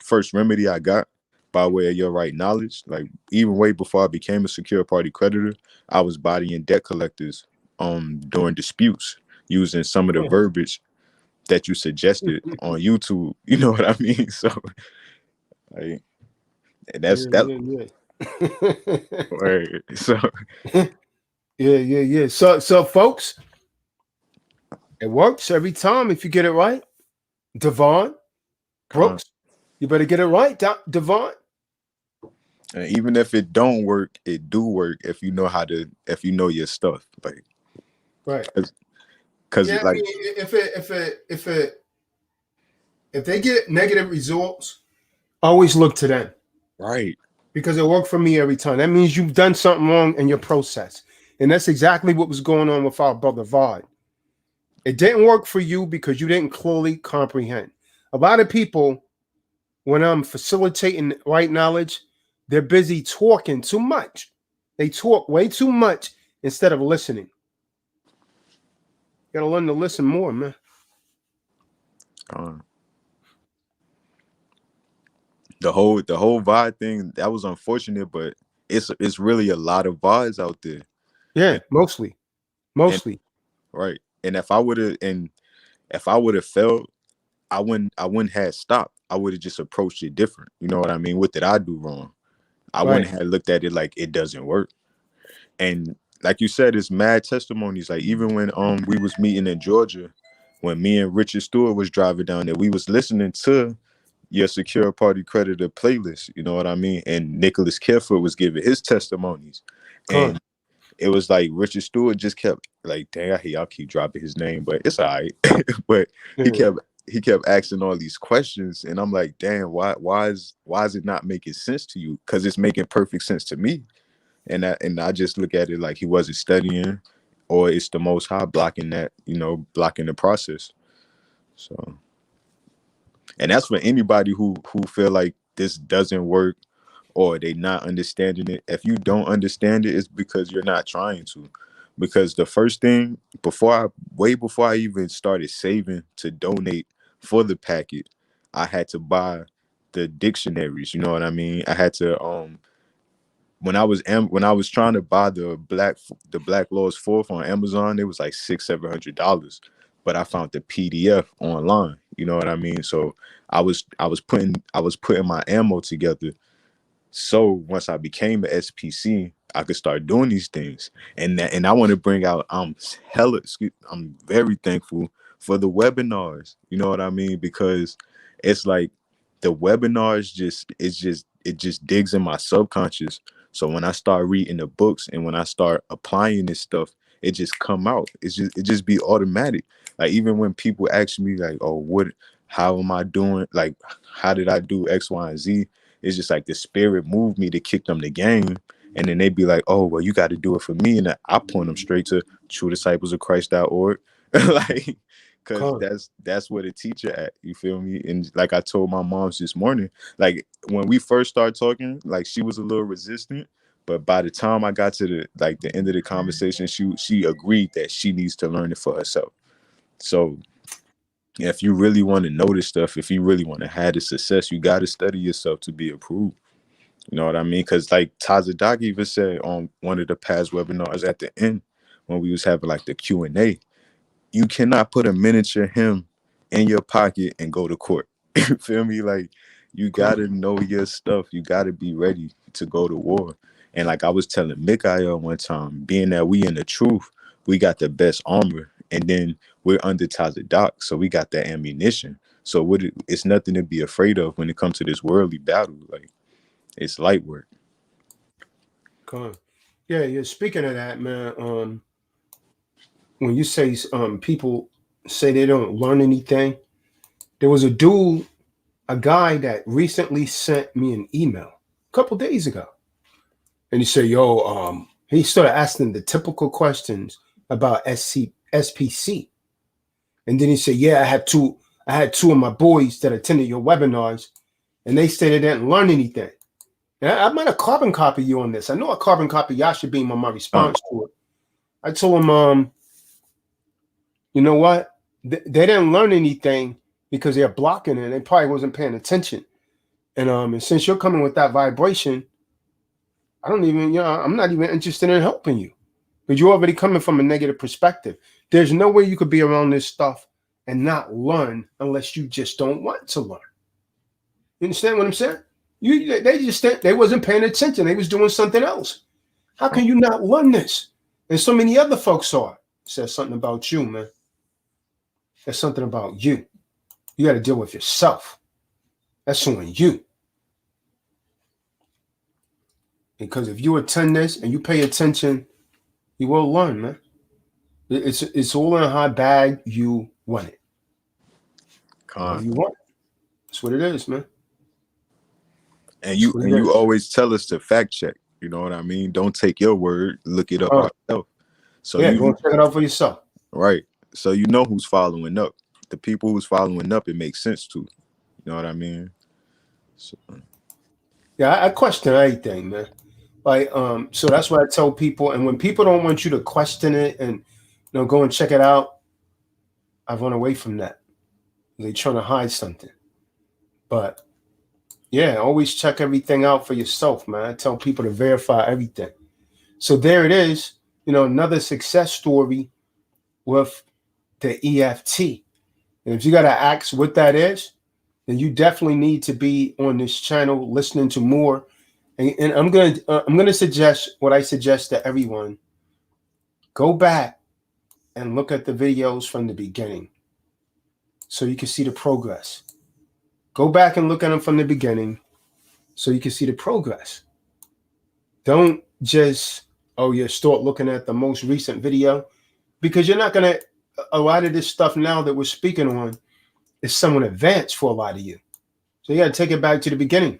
first remedy I got by way of your right knowledge. Like even way before I became a secure party creditor, I was bodying debt collectors during disputes using some of the verbiage that you suggested on YouTube. You know what I mean? So like that's that. Right. So yeah. So folks, it works every time if you get it right. Devon Brooks, you better get it right, Devon. And even if it don't work, it do work if you know your stuff. Like right. Because like, I mean, if they get negative results, always look to them. Right. Because it worked for me every time. That means you've done something wrong in your process. And that's exactly what was going on with our brother Vod. It didn't work for you because you didn't clearly comprehend. A lot of people, when I'm facilitating right knowledge, they're busy talking too much. They talk way too much instead of listening. You gotta learn to listen more, man. The whole VOD thing, that was unfortunate, but it's really a lot of VODs out there. Yeah, mostly. Right. And if I would have failed, I wouldn't have stopped. I would have just approached it different. You know what I mean? What did I do wrong? I wouldn't have looked at it like it doesn't work. And like you said, it's mad testimonies. Like even when we was meeting in Georgia, when me and Richard Stewart was driving down there, we was listening to your secure party creditor playlist. You know what I mean? And Nicholas Careford was giving his testimonies, Con. and it was like Richard Stewart just kept like, dang, I hate y'all keep dropping his name, but it's all right. But he Yeah. kept asking all these questions, and I'm like, damn, why is it not making sense to you? Because it's making perfect sense to me. And I just look at it like he wasn't studying, or it's the Most High blocking that, blocking the process. So, and that's for anybody who feel like this doesn't work or they not understanding it. If you don't understand it, it's because you're not trying to. Because the first thing way before I even started saving to donate for the packet, I had to buy the dictionaries. You know what I mean? I had to when I was trying to buy the Black Laws Fourth on Amazon, it was like $600-700. But I found the PDF online. You know what I mean? So I was putting my ammo together. So once I became an SPC, I could start doing these things. And I want to bring out, I'm very thankful for the webinars. You know what I mean? Because it's like the webinars it just digs in my subconscious. So when I start reading the books and when I start applying this stuff, it just come out. It just be automatic. Like even when people ask me like, oh, how am I doing? Like, how did I do X, Y, and Z? It's just like the spirit moved me to kick them the game. And then they'd be like, oh, well, you got to do it for me. And I point them straight to truedisciplesofchrist.org. Like, because Con. that's where the teacher at. You feel me? And like I told my moms this morning, like when we first started talking, like she was a little resistant. But by the time I got to the end of the conversation, she agreed that she needs to learn it for herself. So if you really want to know this stuff, if you really want to have the success, you got to study yourself to be approved. You know what I mean? Because like Tazadaq even said on one of the past webinars at the end when we was having like the Q&A, you cannot put a miniature him in your pocket and go to court. You feel me? Like you got to know your stuff. You got to be ready to go to war. And like I was telling Mikael one time, being that we in the truth, we got the best armor. And then we're under Tazadaq, so we got that ammunition. So it's nothing to be afraid of when it comes to this worldly battle. Like it's light work. Con. Yeah, yeah. Speaking of that, man, when you say people say they don't learn anything, there was a guy that recently sent me an email a couple days ago, and he said, "Yo, he started asking the typical questions about SPC, and then he said, yeah, I had two of my boys that attended your webinars, and they said they didn't learn anything." And I might have carbon copy you on this. I know I carbon copy Yasha Beam on my response to it. I told him, you know what? They didn't learn anything because they're blocking it. And they probably wasn't paying attention. And since you're coming with that vibration, I don't even, I'm not even interested in helping you because you're already coming from a negative perspective. There's no way you could be around this stuff and not learn unless you just don't want to learn. You understand what I'm saying? They wasn't paying attention. They was doing something else. How can you not learn this? And so many other folks are. It says something about you, man. There's something about you. You got to deal with yourself. That's on you. Because if you attend this and you pay attention, you will learn, man. It's all in how bad you want it. However you want it. That's what it is, man. And you always tell us to fact check. You know what I mean? Don't take your word. Look it up yourself. So yeah, go check it out for yourself. Right. So you know who's following up. The people who's following up, it makes sense to. You know what I mean? So. Yeah, I question everything, man. Like, so that's why I tell people. And when people don't want you to question it and go and check it out, I run away from that. They're trying to hide something. But yeah, always check everything out for yourself, man. I tell people to verify everything. So there it is. Another success story with the EFT. And if you got to ask what that is, then you definitely need to be on this channel listening to more. And I'm gonna suggest what I suggest to everyone. Go back and look at the videos from the beginning. so you can see the progress. Go back and look at them from the beginning so you can see the progress. Don't just, oh, you start looking at the most recent video, because you're not going to, a lot of this stuff now that we're speaking on is somewhat advanced for a lot of you. So you got to take it back to the beginning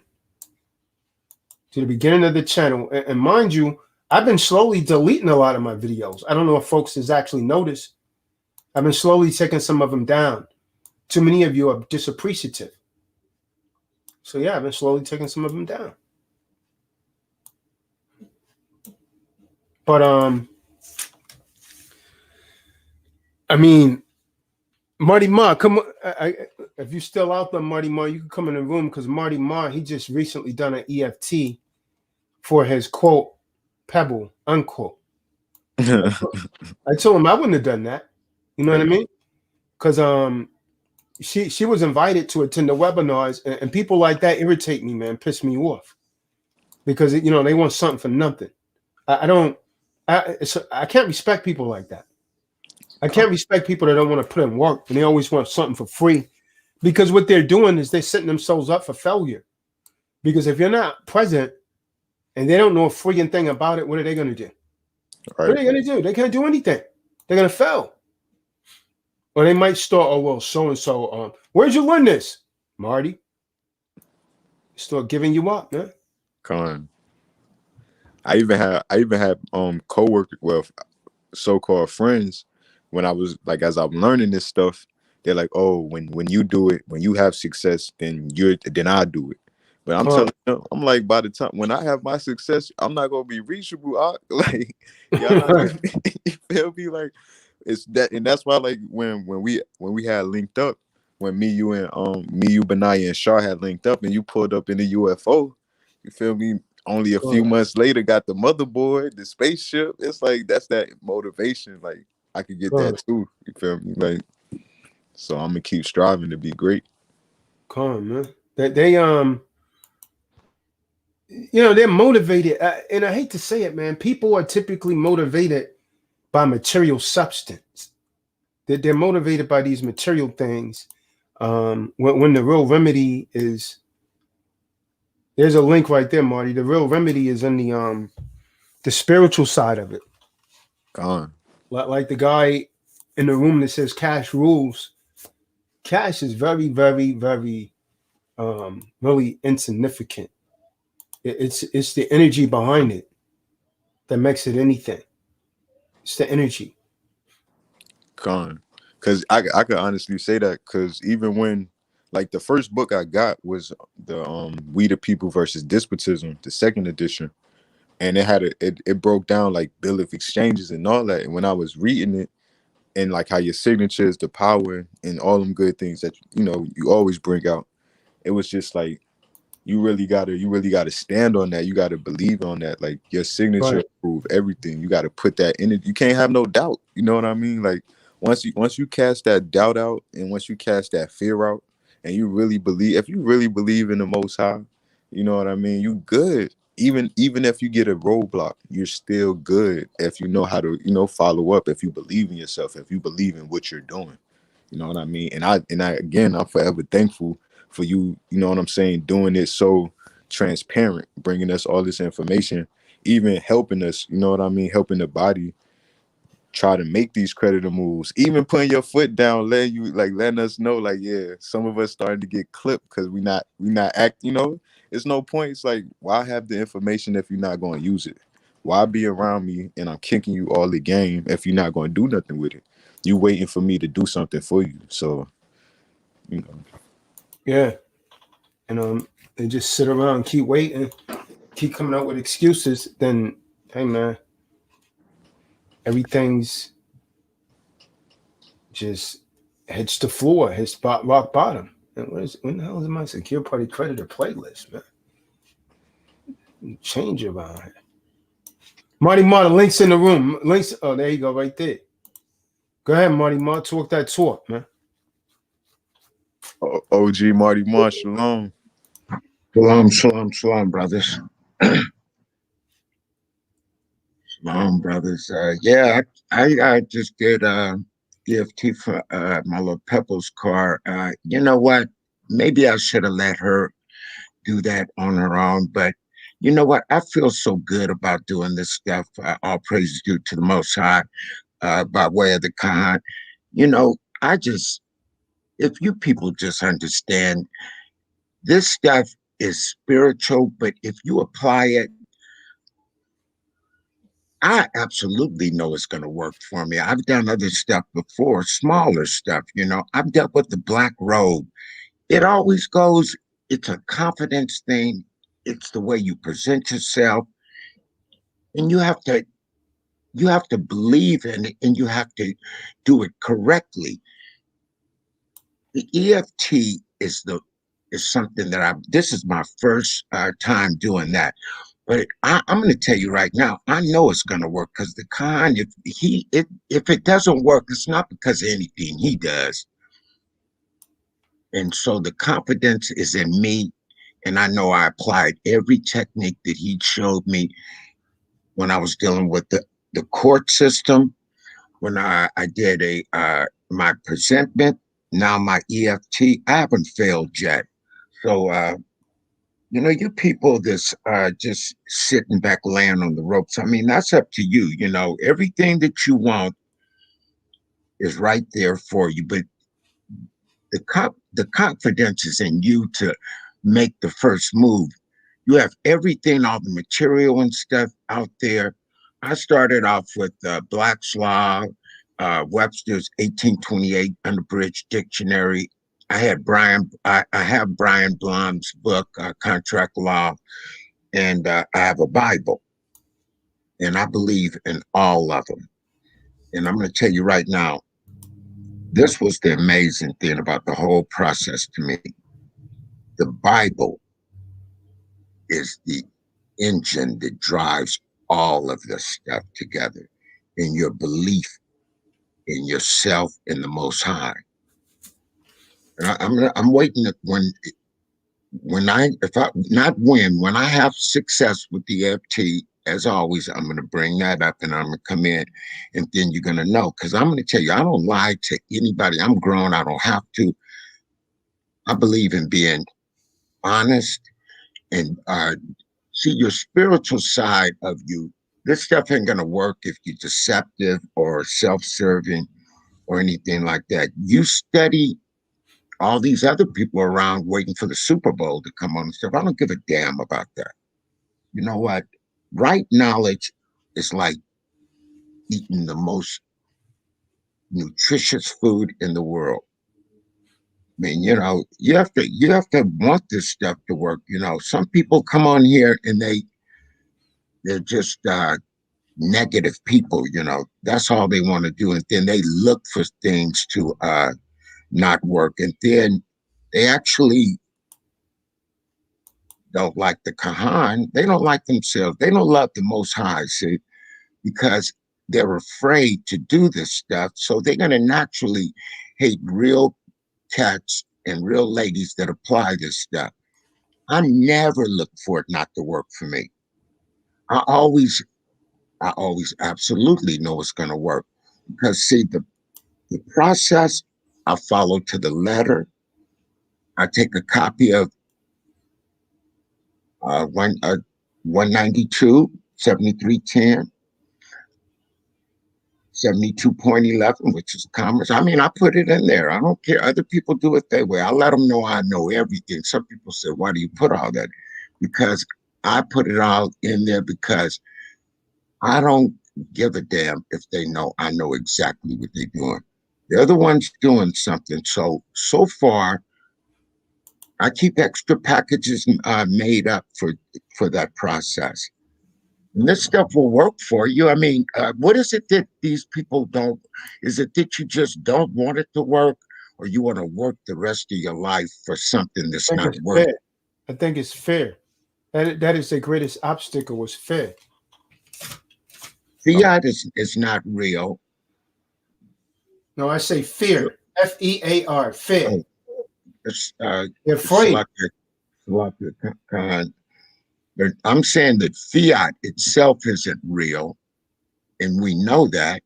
of the channel. And mind you, I've been slowly deleting a lot of my videos. I don't know if folks has actually noticed. I've been slowly taking some of them down. Too many of you are disappreciative. So yeah, I've been slowly taking some of them down. But I mean, Marty Ma, come on. If you're still out there, Marty Ma, you can come in the room, because Marty Ma, he just recently done an EFT for his quote, pebble, unquote. I told him I wouldn't have done that. You know what I mean? Because she was invited to attend the webinars, and people like that irritate me, man, piss me off, because they want something for nothing. I can't respect people like that. I can't respect people that don't want to put in work and they always want something for free, because what they're doing is they're setting themselves up for failure. Because if you're not present and they don't know a freaking thing about it, what are they going to do? Right. What are they going to do? They can't do anything. They're going to fail. Or they might start, oh, well, so-and-so, where'd you learn this? Marty. Start giving you up, man. Con. I even had co-workers, well, so-called friends, when I was like, as I'm learning this stuff, they're like, oh, when you do it, when you have success, then I'll do it. But I'm telling you, I'm like, by the time when I have my success, I'm not gonna be reachable. Like, y'all not gonna, you feel me? Like, it's that, and that's why, like, when we had linked up, when me, you, Benaya, and Shar had linked up, and you pulled up in the UFO, you feel me? Only a few months later, got the motherboard, the spaceship. It's like, that's that motivation. Like, I could get that too. You feel me? Like, so I'm gonna keep striving to be great. Come on, man. They're motivated, and I hate to say it, man. People are typically motivated by material substance. They're motivated by these material things. When the real remedy is, there's a link right there, Marty. The real remedy is in the spiritual side of it. Gone. Like the guy in the room that says cash rules. Cash is very, very, very, really insignificant. It's the energy behind it that makes it anything. It's the energy. Gone. Because I could honestly say that, because even when, like, the first book I got was the We the People versus Despotism, the second edition, and it broke down like bill of exchanges and all that. And when I was reading it, and like how your signatures, the power, and all them good things that you always bring out, it was just like, you really gotta stand on that. You gotta believe on that. Like, your signature prove everything. You gotta put that in it. You can't have no doubt. You know what I mean? Like, once you cast that doubt out, and once you cast that fear out, and you really believe, if you really believe in the Most High, you know what I mean? You good. Even if you get a roadblock, you're still good if you know how to follow up. If you believe in yourself, if you believe in what you're doing, you know what I mean? And I again, I'm forever thankful for you, you know what I'm saying, doing it so transparent, bringing us all this information, even helping us, you know what I mean, helping the body try to make these creditor moves, even putting your foot down, letting us know, like, yeah, some of us starting to get clipped because we not act, it's no point. It's like, why have the information if you're not going to use it? Why be around me and I'm kicking you all the game if you're not going to do nothing with it? You waiting for me to do something for you. So, Yeah. And they just sit around and keep waiting, keep coming up with excuses, then, hey, man, everything's just hits the floor, hits rock bottom. And when the hell is my secure party creditor playlist, man? Change around here. Marty Ma, the link's in the room. Links. Oh, there you go, right there. Go ahead, Marty Ma. Talk that talk, man. OG Marty Ma, shalom. Shalom, brothers. Shalom, brothers. Yeah, I just did EFT for my little Pebbles car. You know what? Maybe I should have let her do that on her own, but you know what? I feel so good about doing this stuff. All praise due to the Most High by way of the Khan. You know, if you people just understand, this stuff is spiritual, but if you apply it, I absolutely know it's going to work for me. I've done other stuff before, smaller stuff, you know. I've dealt with the black robe. It always goes, it's a confidence thing. It's the way you present yourself. And you have to believe in it, and you have to do it correctly. The EFT is something that this is my first time doing that. But I'm going to tell you right now, I know it's going to work because the Khan, if it doesn't work, it's not because of anything he does. And so the confidence is in me, and I know I applied every technique that he showed me when I was dealing with the court system, when I did my presentment, now my EFT. I haven't failed yet. So you know, you people that's just sitting back laying on the ropes, I mean, that's up to you. You know, everything that you want is right there for you. But the confidence is in you to make the first move. You have everything, all the material and stuff out there. I started off with Black's Law, Webster's 1828 Unabridged Dictionary. I have Brian Blum's book, Contract Law, and I have a Bible. And I believe in all of them. And I'm going to tell you right now, this was the amazing thing about the whole process to me. The Bible is the engine that drives all of this stuff together, in your belief in yourself and the Most High. And I'm waiting when I have success with the EFT. As always, I'm going to bring that up, and I'm going to come in, and then you're going to know. Because I'm going to tell you, I don't lie to anybody. I'm grown. I don't have to. I believe in being honest and see your spiritual side of you. This stuff ain't going to work if you're deceptive or self-serving or anything like that. You study all these other people around waiting for the Super Bowl to come on and stuff. I don't give a damn about that. You know what? Right knowledge is like eating the most nutritious food in the world. I mean, you know, you have to want this stuff to work. You know, some people come on here and they're just negative people. You know, that's all they want to do, and then they look for things to not work, and then they actually don't like the Kahan. They don't like themselves. They don't love the Most High, see, because they're afraid to do this stuff. So they're going to naturally hate real cats and real ladies that apply this stuff. I never look for it not to work for me. I always absolutely know it's going to work, because see, the process I follow to the letter. I take a copy of 192, 7310, 72.11, which is commerce. I mean, I put it in there. I don't care. Other people do it their way. I let them know I know everything. Some people say, why do you put all that? Because I put it all in there because I don't give a damn if they know I know exactly what they're doing. They're the ones doing something. So far, I keep extra packages made up for that process. And this stuff will work for you. I mean, what is it that these people don't? Is it that you just don't want it to work, or you want to work the rest of your life for something that's not working? I think it's fear. That is the greatest obstacle, was fear. Fiat is not real. No, I say fear. F-E-A-R, fear. Oh, They're afraid. But I'm saying that fiat itself isn't real, and we know that.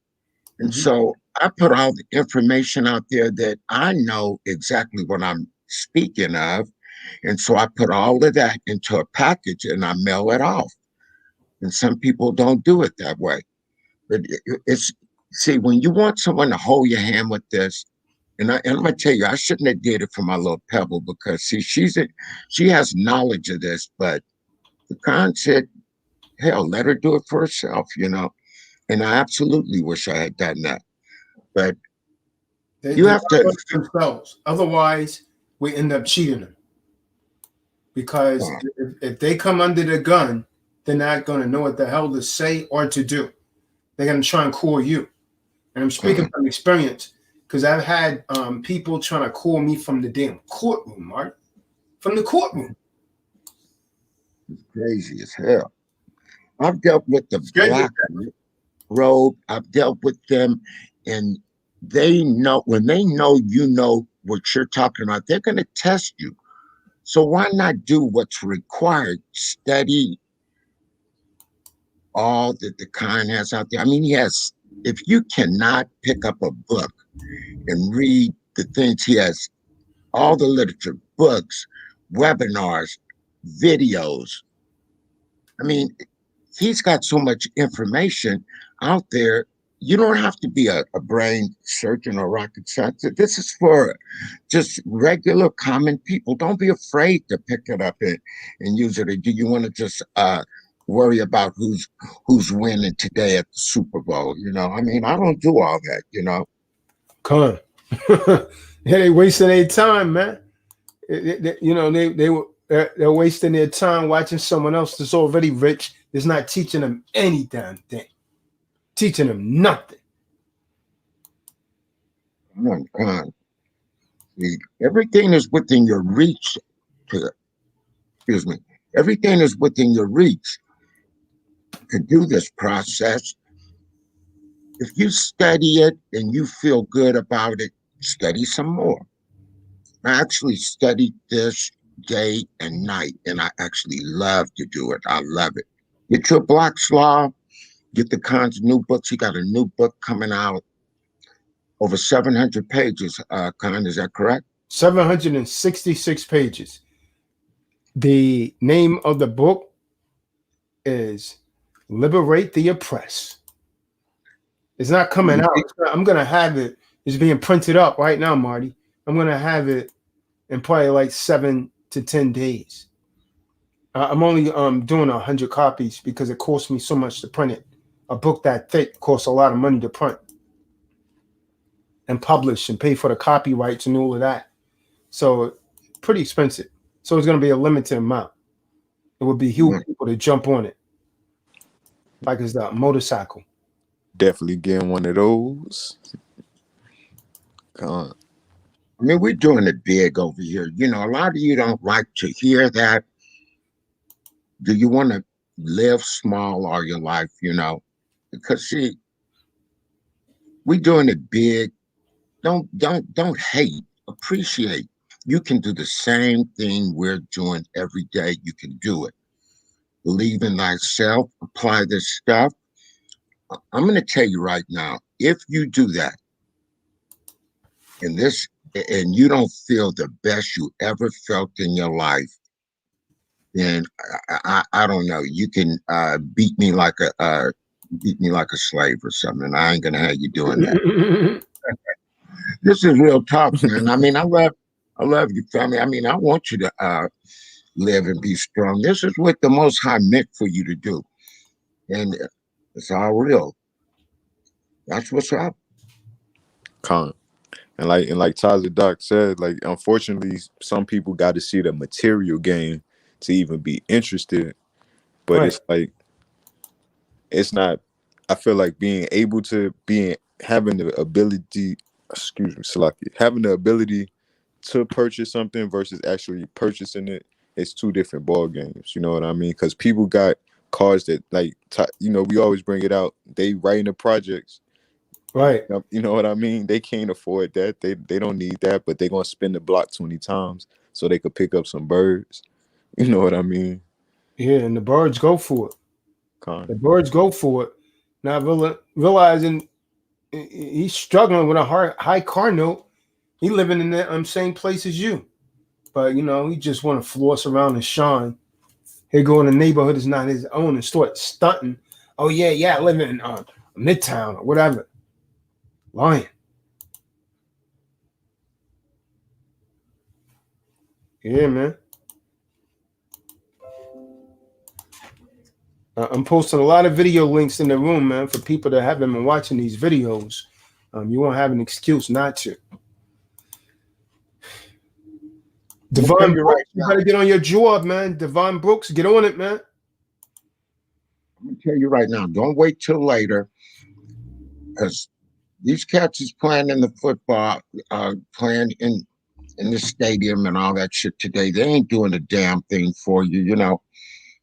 And so I put all the information out there that I know exactly what I'm speaking of. And so I put all of that into a package and I mail it off. And some people don't do it that way. But it's, see, when you want someone to hold your hand with this, and I'm gonna tell you, I shouldn't have did it for my little pebble because see, she has knowledge of this, but the con said, hell, let her do it for herself, you know. And I absolutely wish I had done that. But you They have to themselves. Otherwise, we end up cheating them. Because if they come under the gun, they're not going to know what the hell to say or to do. They're going to try and call you. And I'm speaking from experience because I've had people trying to call me from the damn courtroom, Mark. From the courtroom. It's crazy as hell. I've dealt with the black robe. I've dealt with them, and they know when they know you know what you're talking about, they're going to test you. So why not do what's required? Study all that the kind has out there. I mean, yes, if you cannot pick up a book and read the things he has, all the literature, books, webinars, videos. I mean, he's got so much information out there. You don't have to be a brain surgeon or rocket scientist. This is for just regular common people. Don't be afraid to pick it up and use it. Or do you want to just worry about who's winning today at the Super Bowl? You know, I mean, I don't do all that, you know. Con. Yeah, they wasting their time, man. You know, they're wasting their time watching someone else that's already rich. That's not teaching them any damn thing. Teaching them nothing. Come on. See, everything is within your reach. Excuse me. Everything is within your reach to do this process. If you study it and you feel good about it, study some more. I actually studied this day and night, and I actually love to do it. I love it. Get your Black's Law, get the Khan's new books. He got a new book coming out, over 700 pages. Khan, is that correct? 766 pages. The name of the book is Liberate the Oppressed. It's not coming out. I'm going to have it. It's being printed up right now, Marty. I'm going to have it in probably like 7 to 10 days. I'm only doing 100 copies because it costs me so much to print it. A book that thick costs a lot of money to print and publish and pay for the copyrights and all of that. So pretty expensive. So it's going to be a limited amount. It would be huge people to jump on it. Like it's a motorcycle. Definitely getting one of those. Come on. I mean, we're doing it big over here. You know, a lot of you don't like to hear that. Do you want to live small all your life, you know? Because see, we're doing it big. Don't hate, appreciate. You can do the same thing we're doing every day. You can do it. Believe in thyself, apply this stuff. I'm going to tell you right now, if you do that, and you don't feel the best you ever felt in your life, then I don't know. You can beat me like a slave or something. I ain't gonna have you doing that. This is real talk, man. I mean, I love you, family. I mean, I want you to live and be strong. This is what the Most High meant for you to do, and it's all real. That's what's up. Con. And like Tazadaq said, like unfortunately, some people got to see the material gain to even be interested. But Right. it's like it's not. I feel like having the ability, excuse me, Salaki, having the ability to purchase something versus actually purchasing it, it's two different ball games. You know what I mean? Because people got cars that we always bring it out. They writing the projects. Right. You know what I mean? They can't afford that. They don't need that, but they're gonna spin the block 20 times so they could pick up some birds. You know what I mean? Yeah, and the birds go for it. Con. The birds go for it. Not realizing He's struggling with a high car note. He living in the same place as you, but he just want to floss around and shine. Here go in the neighborhood is not his own and start stunting. Oh yeah, I live in Midtown or whatever. Lying. Yeah, man. I'm posting a lot of video links in the room, man, for people that haven't been watching these videos. You won't have an excuse not to. Devon Brooks, you better get on your job, man. Devon Brooks, get on it, man. I'm gonna tell you right now, don't wait till later, because these cats is playing in the football, playing in the stadium and all that shit today. They ain't doing a damn thing for you.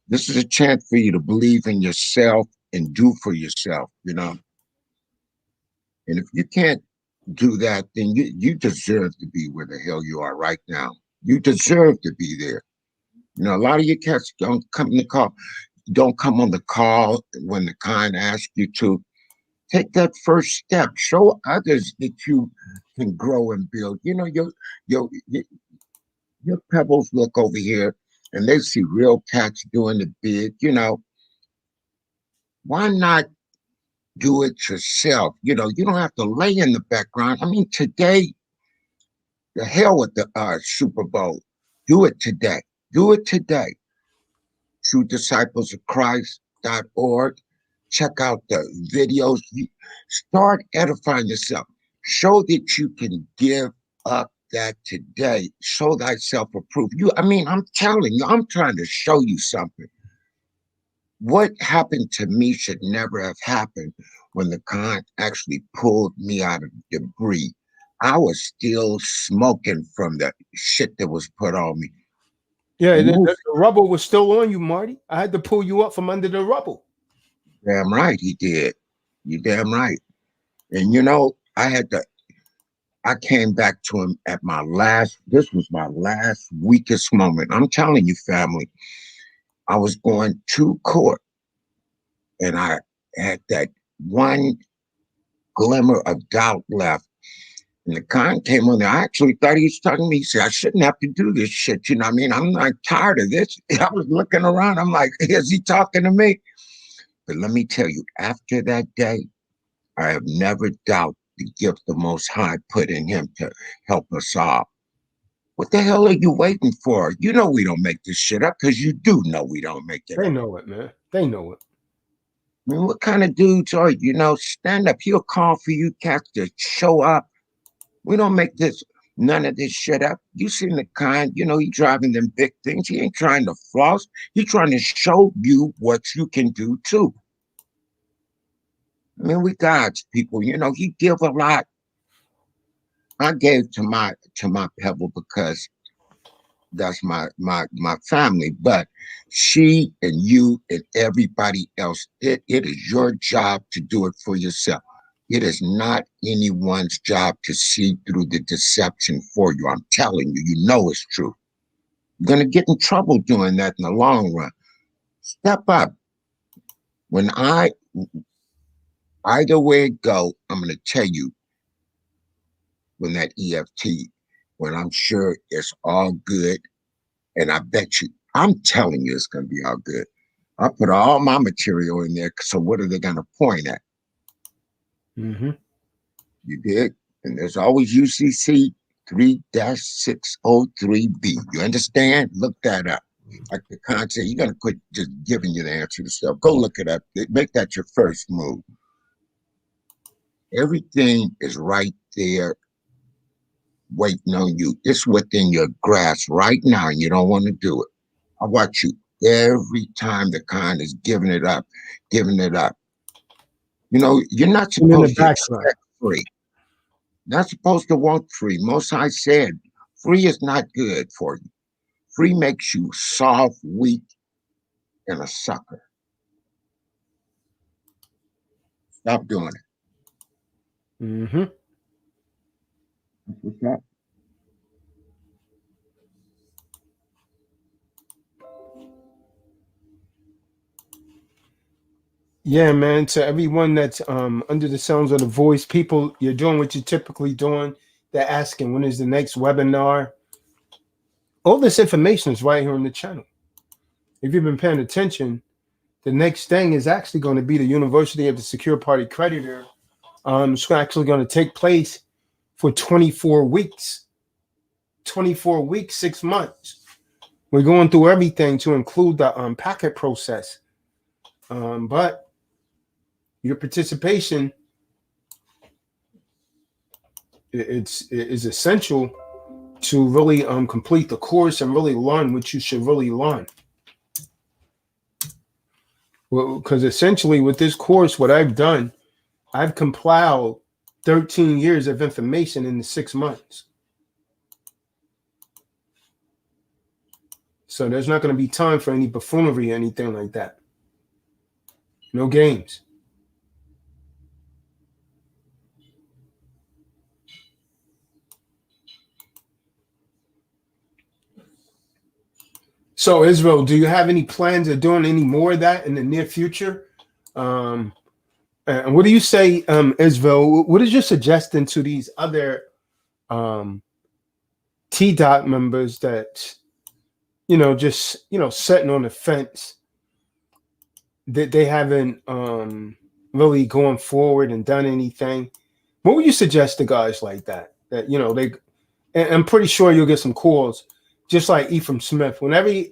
This is a chance for you to believe in yourself and do for yourself. And if you can't do that, then you deserve to be where the hell you are right now. You deserve to be there. A lot of you cats don't come on the call when the kind asks you to. Take that first step. Show others that you can grow and build. Your pebbles look over here and they see real cats doing the big. Why not do it yourself? You don't have to lay in the background. I mean, today, the hell with the Super Bowl. Do it today. Do it today. True Disciples of Christ.org. Check out the videos. Start edifying yourself. Show that you can give up that today. Show thyself approved. I'm telling you, I'm trying to show you something. What happened to me should never have happened when the con actually pulled me out of debris. I was still smoking from the shit that was put on me. Yeah, the rubble was still on you, Marty. I had to pull you up from under the rubble. Damn right he did. You damn right. And I came back to him at this was my last weakest moment. I'm telling you, family, I was going to court and I had that one glimmer of doubt left. And the con came on there. I actually thought he was talking to me. He said, I shouldn't have to do this shit. You know what I mean? I'm not tired of this. I was looking around. I'm like, is he talking to me? But let me tell you, after that day, I have never doubted the gift the Most High put in him to help us all. What the hell are you waiting for? You know we don't make this shit up, because you do know we don't make it up. They know it, man. They know it. I mean, what kind of dudes are you? Stand up. He'll call for you cats to show up. We don't make none of this shit up. You seen the kind, he driving them big things. He ain't trying to floss. He's trying to show you what you can do too. I mean, we God's people. He give a lot. I gave to my pebble because that's my family. But she and you and everybody else, it is your job to do it for yourself. It is not anyone's job to see through the deception for you. I'm telling you, it's true. You're going to get in trouble doing that in the long run. Step up. Either way it go, I'm going to tell you when that EFT, when I'm sure it's all good. And I bet you, I'm telling you, it's going to be all good. I put all my material in there. So what are they going to point at? Mm-hmm. You did? And there's always UCC 3-603B. You understand? Look that up. Like the content, you're going to quit just giving you the answer yourself. Go look it up. Make that your first move. Everything is right there waiting on you. It's within your grasp right now, and you don't want to do it. I watch you every time the con is giving it up. You're not supposed to expect free. Not supposed to want free. Most High said, free is not good for you. Free makes you soft, weak, and a sucker. Stop doing it. Mm-hmm. What's that? Yeah, man. To everyone that's under the sounds of the voice, people, you're doing what you're typically doing. They're asking when is the next webinar. All this information is right here on the channel. If you've been paying attention, the next thing is actually going to be the University of the Secure Party Creditor. It's actually going to take place for 24 weeks. 24 weeks, 6 months. We're going through everything to include the packet process. But your participation is essential to really complete the course and really learn what you should really learn. Well, because essentially with this course, what I've done, I've compiled 13 years of information in the 6 months. So there's not going to be time for any buffoonery or anything like that. No games. So Israel, do you have any plans of doing any more of that in the near future? And what do you say, Israel? What is your suggestion to these other T-Dot members that, just, sitting on the fence, that they haven't really gone forward and done anything? What would you suggest to guys like that? That, and I'm pretty sure you'll get some calls, just like Ephraim Smith. Whenever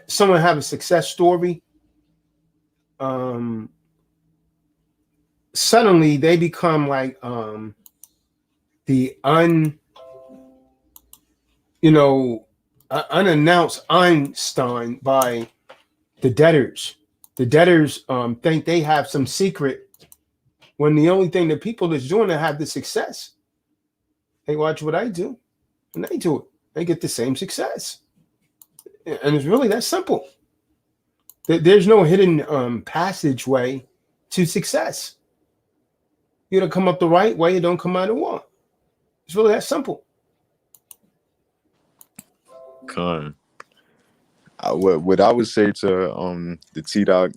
someone have a success story, suddenly they become like the unannounced Einstein by the debtors. The debtors think they have some secret when the only thing that people is doing to have the success. Hey, watch what I do, and they do it. They get the same success, and it's really that simple. There's no hidden passageway to success. You don't come up the right way, you don't come out the wrong. It's really that simple. What I would say to the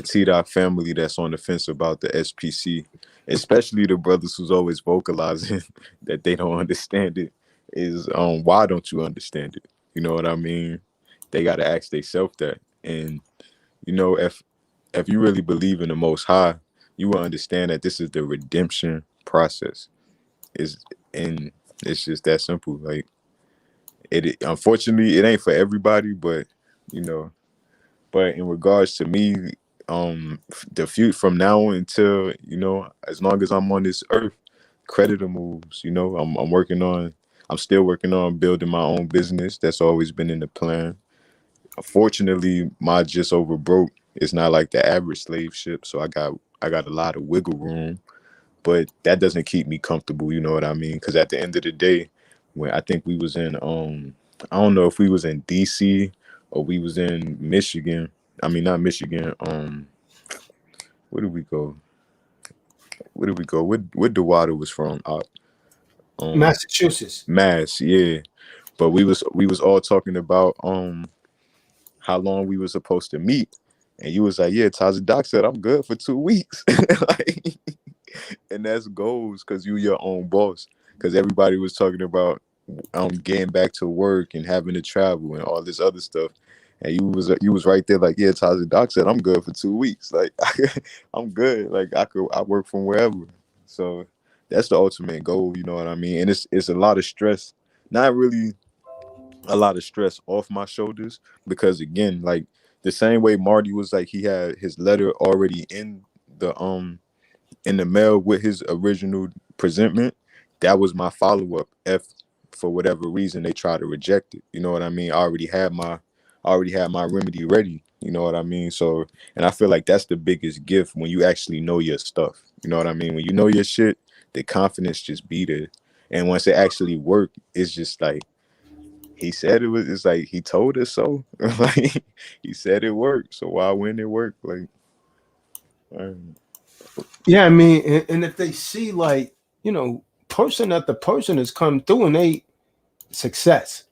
T-Dot family that's on the fence about the SPC, especially the brothers who's always vocalizing that they don't understand it, is why don't you understand it? You know what I mean? They got to ask themselves that. And if you really believe in the Most High, you will understand that this is the redemption process. And it's just that simple. Like, unfortunately, it ain't for everybody, but but in regards to me, the few from now on until as long as I'm on this earth, creditor moves. I'm still working on building my own business. That's always been in the plan. Unfortunately, my just over broke is not like the average slave ship, so I got a lot of wiggle room, but that doesn't keep me comfortable. You know what I mean? Because at the end of the day, when I think we was in I don't know if we was in DC or we was in Michigan. I mean, not Michigan. Where did we go? Where the water was from? Massachusetts. Mass, yeah. But we was all talking about how long we were supposed to meet, and you was like, yeah, Tazadaq said I'm good for 2 weeks. Like, and that's goals because you your own boss. Because everybody was talking about getting back to work and having to travel and all this other stuff. And you was right there like, yeah, Tazadaq said I'm good for 2 weeks. Like, I'm good. Like, I work from wherever. So that's the ultimate goal, you know what I mean? And it's a lot of stress. Not really a lot of stress off my shoulders, because again, like the same way Marty was like, he had his letter already in the mail with his original presentment. That was my follow-up if for whatever reason they try to reject it. You know what I mean? I already had my remedy ready. You know what I mean? So, and I feel like that's the biggest gift when you actually know your stuff. You know what I mean? When you know your shit, the confidence just be there. And once it actually worked, it's just like, he said it was, it's like he told us so. Like, he said it worked. So why wouldn't it work? Like, Yeah, I mean, and if they see like, person after person has come through and they success.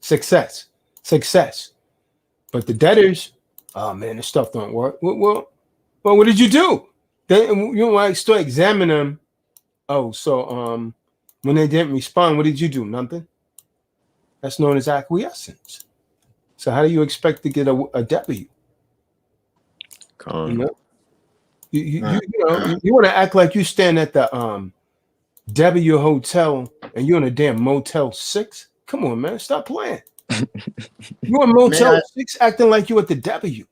But the debtors, oh man, this stuff don't work. Well, Well, what did you do? Then you want to start examining them. Oh, so when they didn't respond, what did you do? Nothing. That's known as acquiescence. So how do you expect to get a W? You know, you want to act like you stand at the W Hotel and you're in a damn Motel 6. Come on, man, stop playing. You're in Motel 6 acting like you at the W.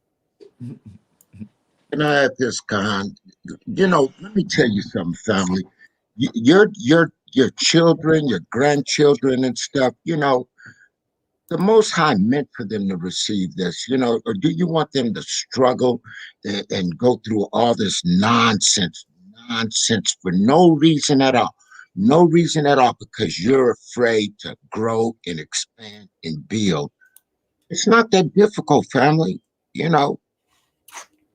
Can I add this, Khan? You know, let me tell you something, family. Your children, your grandchildren, and stuff. You know, the Most High meant for them to receive this. You know, or do you want them to struggle and go through all this nonsense for no reason at all? No reason at all, because you're afraid to grow and expand and build. It's not that difficult, family. You know,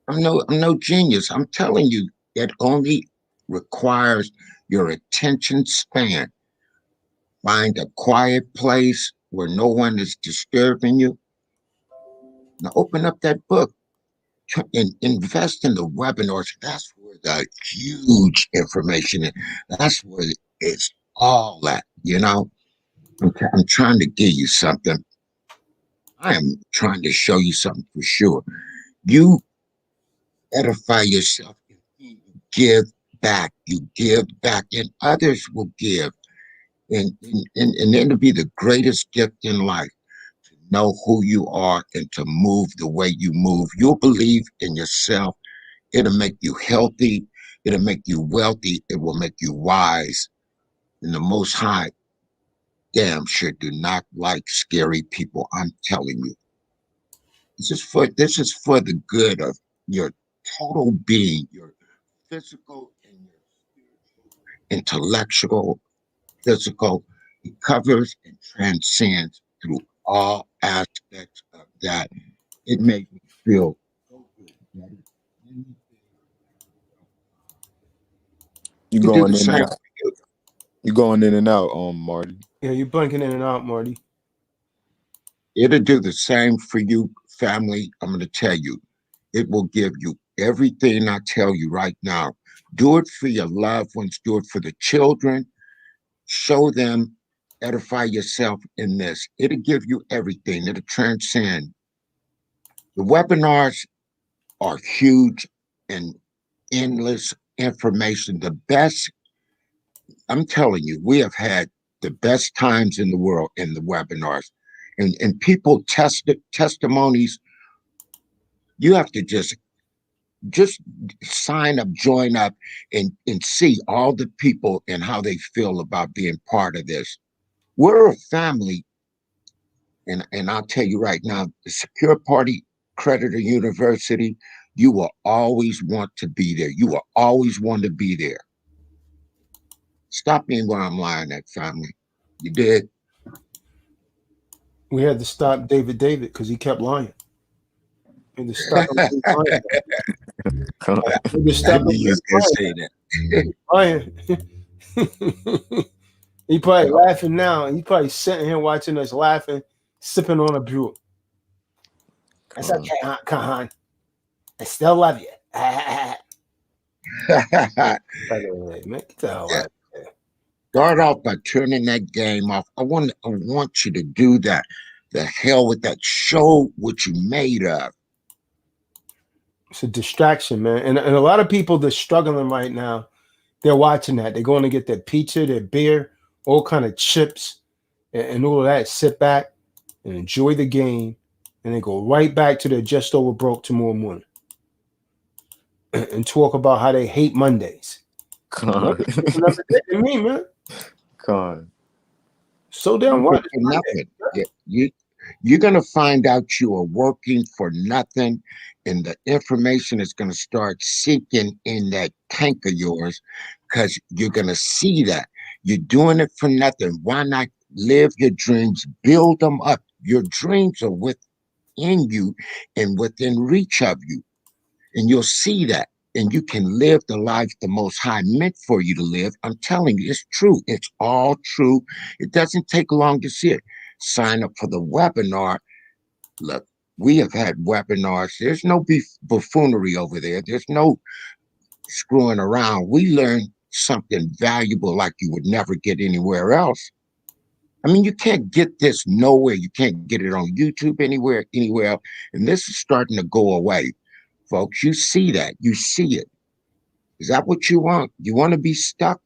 I'm no genius. I'm telling you, it only requires your attention span. Find a quiet place where no one is disturbing you. Now open up that book and invest in the webinars. That's where the huge information is. That's where it's all at, you know? I'm trying to give you something. I am trying to show you something for sure. You edify yourself. You give back. You give back, and others will give. And it'll be the greatest gift in life to know who you are and to move the way you move. You'll believe in yourself. It'll make you healthy. It'll make you wealthy. It will make you wise. And the Most High damn sure do not like scary people. I'm telling you. This is for the good of your total being, your physical and your spiritual, intellectual, physical. It covers and transcends through all aspects of that. It made me feel so good. You You do going the in and same. out. You going in and out, Marty. Yeah, you're blinking in and out, Marty. It'll do the same for you, family. I'm going to tell you, it will give you everything I tell you right now. Do it for your loved ones. Do it for the children. Show them, edify yourself in this. It'll give you everything. It'll transcend. The webinars are huge and endless information. The best, I'm telling you, we have had the best times in the world in the webinars. And people testimonies. You have to just sign up, join up, and see all the people and how they feel about being part of this. We're a family, and I'll tell you right now, the Secure Party Creditor University, you will always want to be there. You will always want to be there. Stop me where I'm lying at, family. You did. We had to stop David because he kept lying. We had to stop him from lying. We had to stop him I knew you was from gonna say that. lying. He probably laughing now. He probably sitting here watching us laughing, sipping on a brew. That's okay, Kahan. I still love you. By the way, man, get the hell out of here. Start off by turning that game off. I want you to do that. The hell with that. Show what you made of. It's a distraction, man. And a lot of people that's struggling right now, they're watching that. They're going to get their pizza, their beer, all kind of chips, and all of that. Sit back and enjoy the game, and they go right back to their just over broke tomorrow morning and talk about how they hate Mondays. Con. Another day to me, man. Con. So damn what? Nothing. You're gonna find out you are working for nothing, and the information is gonna start seeking in that tank of yours, because you're gonna see that you're doing it for nothing. Why not live your dreams, build them up? Your dreams are within you and within reach of you, and you'll see that. And you can live the life the Most High meant for you to live. I'm telling you, it's true. It's all true. It doesn't take long to see it. Sign up for the webinar. Look, We have had webinars. There's no buffoonery over there. There's no screwing around. We learn something valuable like you would never get anywhere else. I mean, you can't get this nowhere. You can't get it on YouTube anywhere else. And this is starting to go away, folks. You see that. You see it. Is that what you want? You want to be stuck?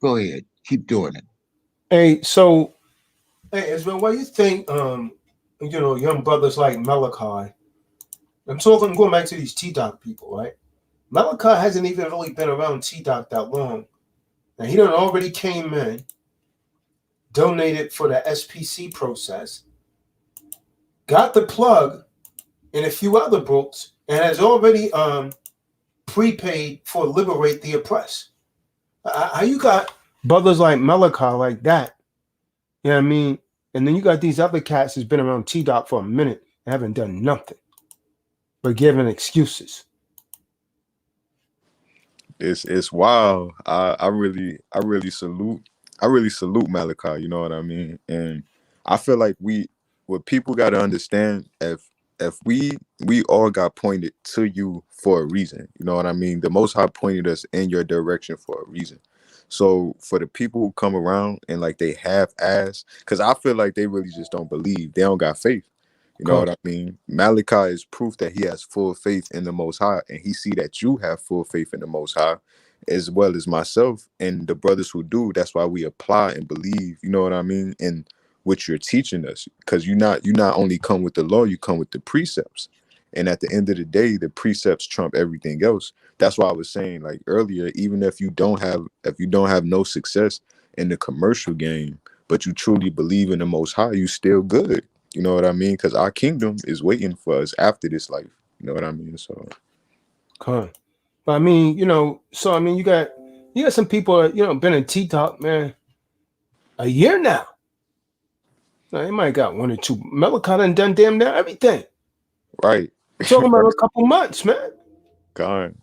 Go ahead. Keep doing it. Hey, so, hey, Israel, what do you think, young brothers like Malachi, I'm going back to these T-Doc people, right? Malachi hasn't even really been around T-Doc that long. And he done already came in, donated for the SPC process, got the plug in a few other books, and has already prepaid for Liberate the Oppressed. How you got brothers like Malachi like that? You know what I mean? And then you got these other cats that's been around T-Doc for a minute and haven't done nothing but giving excuses. It's wild. I really salute Malachi, you know what I mean? And I feel like what people got to understand, if we all got pointed to you for a reason, you know what I mean? The Most High pointed us in your direction for a reason. So for the people who come around and like they have ass, because I feel like they really just don't believe, they don't got faith. You know what I mean? Malachi is proof that he has full faith in the Most High, and he see that you have full faith in the Most High, as well as myself and the brothers who do. That's why we apply and believe, you know what I mean, and what you're teaching us. Because you not only come with the law, you come with the precepts. And at the end of the day, the precepts trump everything else. That's why I was saying, like earlier, even if you don't have no success in the commercial game, but you truly believe in the Most High, you still good. You know what I mean? Because our kingdom is waiting for us after this life. You know what I mean? So, But I mean, you got some people that, been in T-Talk, man, a year now. Now, they might got one or two. Malachi done damn near everything. Right. We're talking about a couple months, man. God.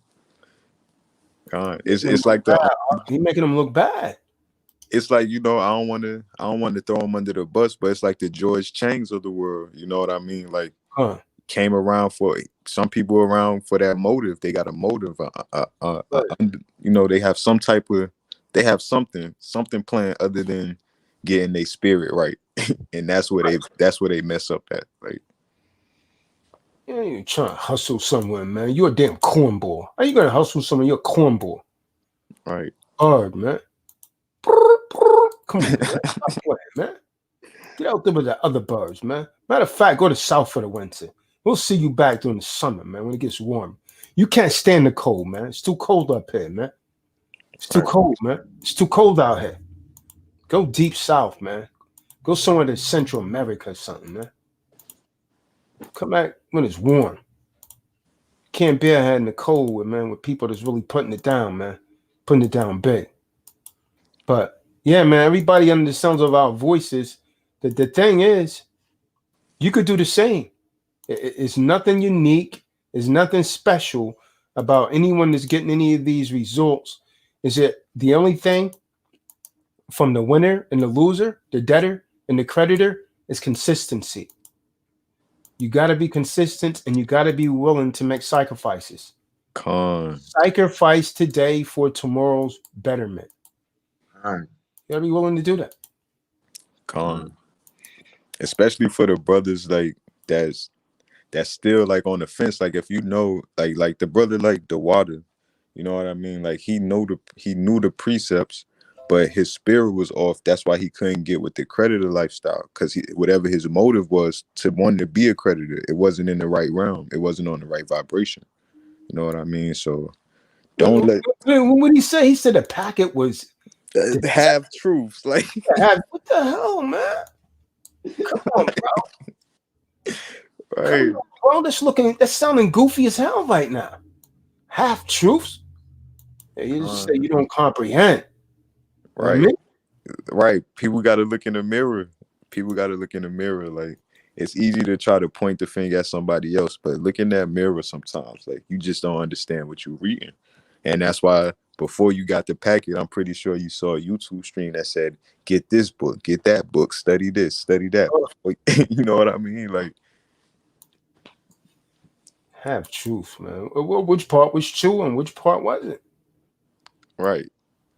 It's like he making them look bad. It's like, I don't want to throw him under the bus, but it's like the George Changs of the world. You know what I mean? Like, came around for some people around for that motive. They got a motive. They have they have something planned other than getting their spirit right, and that's where they mess up at. Like, yeah, you trying to hustle somewhere, man. You're a damn cornball. How you gonna hustle somewhere? You're a cornball. Right. Hard, man. Come on, man. Stop playing, man. Get out there with the other birds, man. Matter of fact, go to South for the winter. We'll see you back during the summer, man, when it gets warm. You can't stand the cold, man. It's too cold up here, man. It's too cold, man. It's too cold out here. Go deep south, man. Go somewhere to Central America or something, man. Come back when it's warm. Can't bear having the cold, man, with people that's really putting it down, man. Putting it down big. But yeah, man, everybody under the sounds of our voices, the thing is, you could do the same. It's nothing unique. It's nothing special about anyone that's getting any of these results. Is it the only thing from the winner and the loser, the debtor and the creditor, is consistency. You got to be consistent and you got to be willing to make sacrifices. Sacrifice today for tomorrow's betterment. All right. You got to be willing to do that. Especially for the brothers like that's still like on the fence. Like, if like the brother like the water, you know what I mean? Like, he knew the precepts, but his spirit was off. That's why he couldn't get with the creditor lifestyle, because whatever his motive was to want to be a creditor, it wasn't in the right realm. It wasn't on the right vibration. You know what I mean? So don't let. What did he say? He said the packet was half truths. Like, what the hell, man? Come on, bro. Right. Bro, that's sounding goofy as hell right now. Half truths. You just say you don't comprehend. Right. You know right. People got to look in the mirror. Like, it's easy to try to point the finger at somebody else, but look in that mirror sometimes. Like, you just don't understand what you're reading. And that's why before you got the packet, I'm pretty sure you saw a YouTube stream that said, get this book, get that book, study this, study that. You know what I mean? Like, Have truth, man. Which part was true and which part wasn't? Right.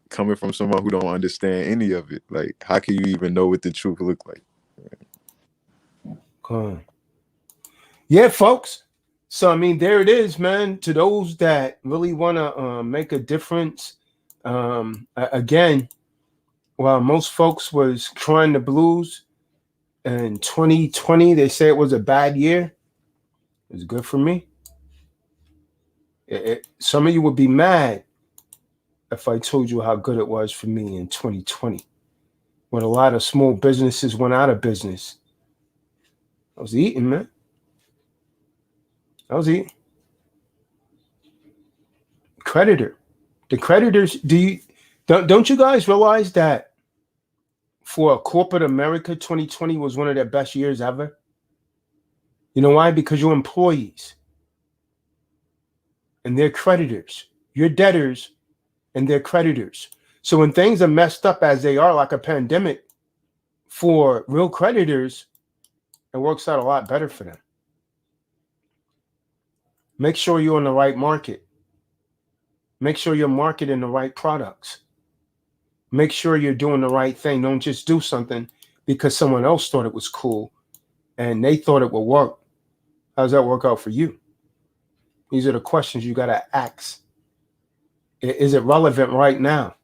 Coming from someone who don't understand any of it. Like, how can you even know what the truth look like? Come on. Yeah, folks. So I mean, there it is, man. To those that really want to make a difference, again, while most folks was crying the blues in 2020, they say it was a bad year. It was good for me. Some of you would be mad if I told you how good it was for me in 2020, when a lot of small businesses went out of business. I was eating, man. I was eating. Creditor. The creditors, don't you guys realize that for corporate America, 2020 was one of their best years ever? You know why? Because you're employees and they're creditors. You're debtors and they're creditors. So when things are messed up as they are, like a pandemic, for real creditors, it works out a lot better for them. Make sure you're in the right market. Make sure you're marketing the right products. Make sure you're doing the right thing. Don't just do something because someone else thought it was cool and they thought it would work. How does that work out for you? These are the questions you got to ask. Is it relevant right now?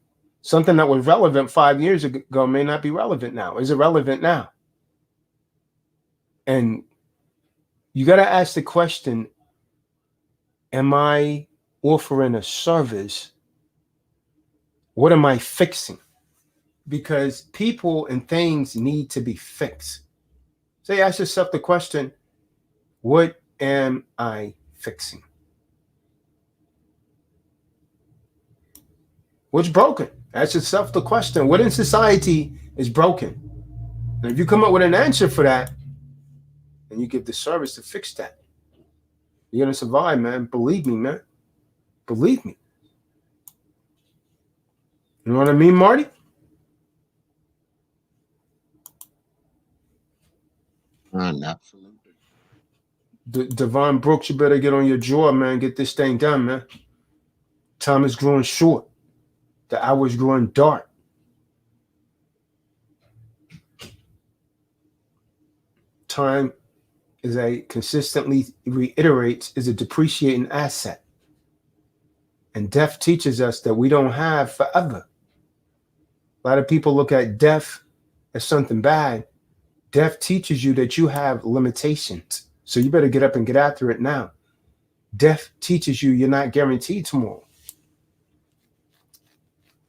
Something that was relevant 5 years ago may not be relevant now. Is it relevant now? And you got to ask the question, am I offering a service? What am I fixing? Because people and things need to be fixed. So you ask yourself the question, what am I fixing? What's broken? Ask yourself the question, what in society is broken? And if you come up with an answer for that, and you give the service to fix that, you're going to survive, man. Believe me, man. Believe me. You know what I mean, Marty? Absolutely. Devon Brooks, you better get on your jaw, man. Get this thing done, man. Time is growing short. The hour is growing dark. Time, as I consistently reiterates, is a depreciating asset. And death teaches us that we don't have forever. A lot of people look at death as something bad. Death teaches you that you have limitations. So you better get up and get after it now. Death teaches you you're not guaranteed tomorrow.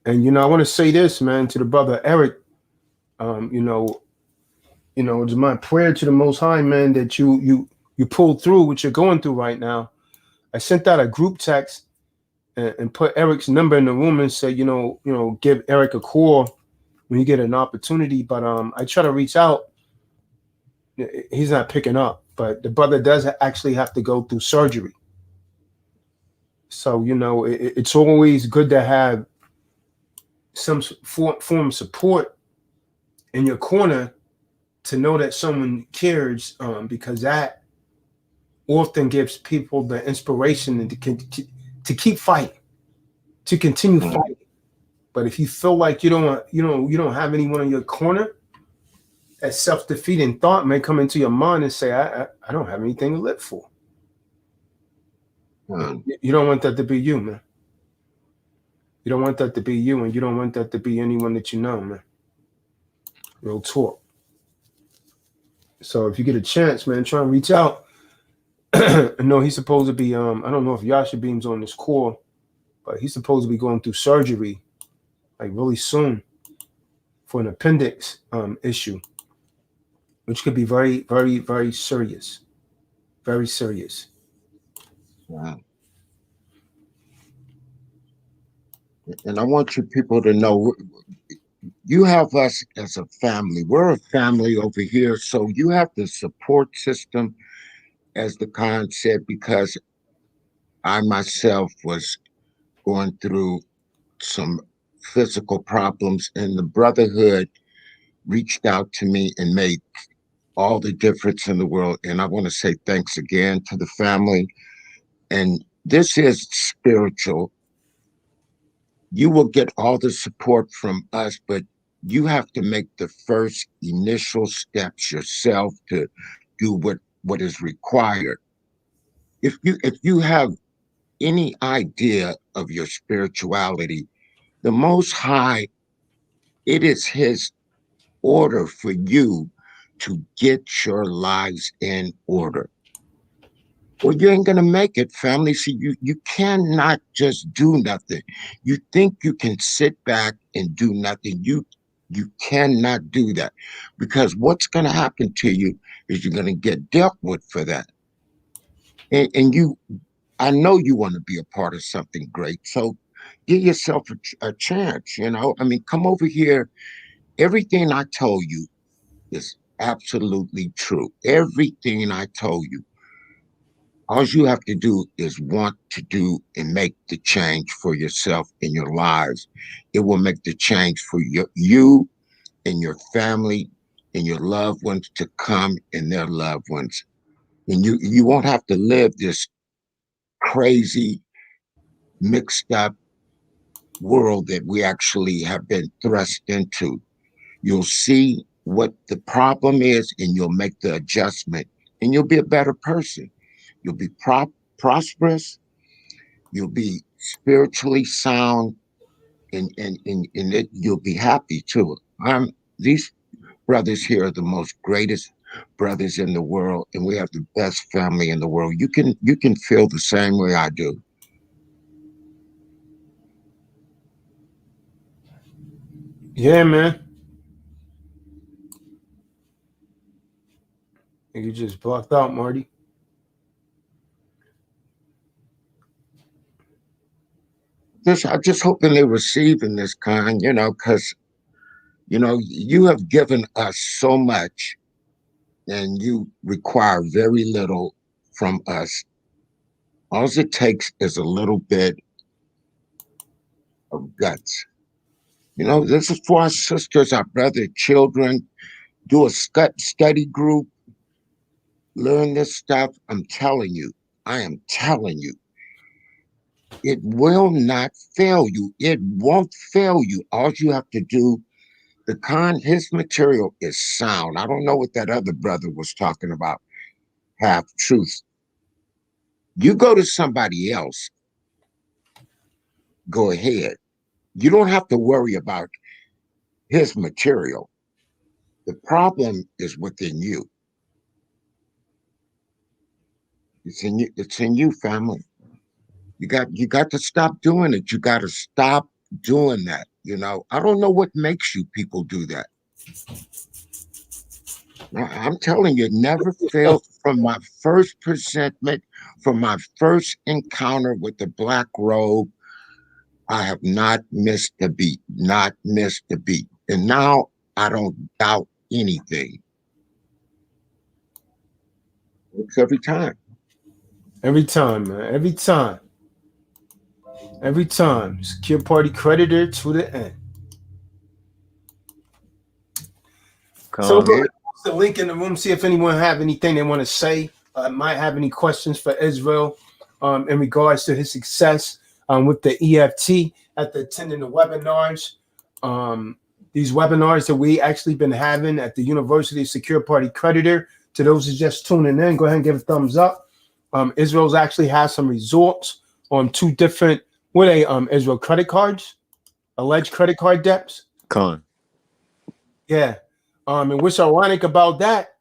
And, I want to say this, man, to the brother Eric. It's my prayer to the Most High, man, that you pull through what you're going through right now. I sent out a group text and put Eric's number in the room and said, give Eric a call when you get an opportunity. But I try to reach out. He's not picking up. But the brother does actually have to go through surgery. So, it's always good to have some form of support in your corner to know that someone cares, because that often gives people the inspiration to keep fighting, to continue fighting. But if you feel like you don't have anyone in your corner, that self-defeating thought may come into your mind and say, I don't have anything to live for. You don't want that to be you, man. You don't want that to be you, and you don't want that to be anyone that you know, man. Real talk. So if you get a chance, man, try and reach out. I know he's supposed to be, I don't know if Yasha Beam's on this call, but he's supposed to be going through surgery like really soon for an appendix issue, which could be very, very, very serious. Very serious. Wow. And I want you people to know, you have us as a family. We're a family over here. So you have the support system, as the Khan said, because I myself was going through some physical problems, and the Brotherhood reached out to me and made all the difference in the world. And I want to say thanks again to the family. and this is spiritual. You will get all the support from us, but you have to make the first initial steps yourself to do what is required. If you have any idea of your spirituality, the Most High, it is His order for you to get your lives in order. Well, you ain't gonna make it, family. See, you cannot just do nothing. You think you can sit back and do nothing. You cannot do that, because what's gonna happen to you is you're gonna get dealt with for that. And I know you want to be a part of something great, so give yourself a chance. I mean, come over here. Everything I told you is absolutely true. Everything I told you. All you have to do is want to do and make the change for yourself in your lives. It will make the change for you and your family and your loved ones to come and their loved ones. And you won't have to live this crazy, mixed up world that we actually have been thrust into. You'll see what the problem is and you'll make the adjustment and you'll be a better person. You'll be prosperous. You'll be spiritually sound, and you'll be happy too. These brothers here are the most greatest brothers in the world, and we have the best family in the world. You can feel the same way I do. Yeah, man. You just blocked out, Marty. I just hoping they're receiving this kind, because you have given us so much, and you require very little from us. All it takes is a little bit of guts. This is for our sisters, our brother, children. Do a study group, learn this stuff. I'm telling you, I am telling you, it will not fail you. It won't fail you. All you have to do, his material is sound. I don't know what that other brother was talking about, half truth. You go to somebody else, go ahead. You don't have to worry about his material. The problem is within you. It's in you, family. You got to stop doing it. You got to stop doing that. I don't know what makes you people do that. I'm telling you, it never failed. From my first presentment, from my first encounter with the black robe, I have not missed a beat, not missed a beat. And now I don't doubt anything. Works every time. Every time, man. Every time. Every time. Secure party creditor to the end. So we'll go ahead and post the link in the room, see if anyone have anything they want to say. Might have any questions for Israel in regards to his success with the EFT at the attending the webinars. These webinars that we actually been having at the University of Secure Party Creditor. To those who just tuning in, go ahead and give a thumbs up. Israel's actually has some results on two different, Israel credit cards, alleged credit card debts. Con. Yeah. And what's ironic about that,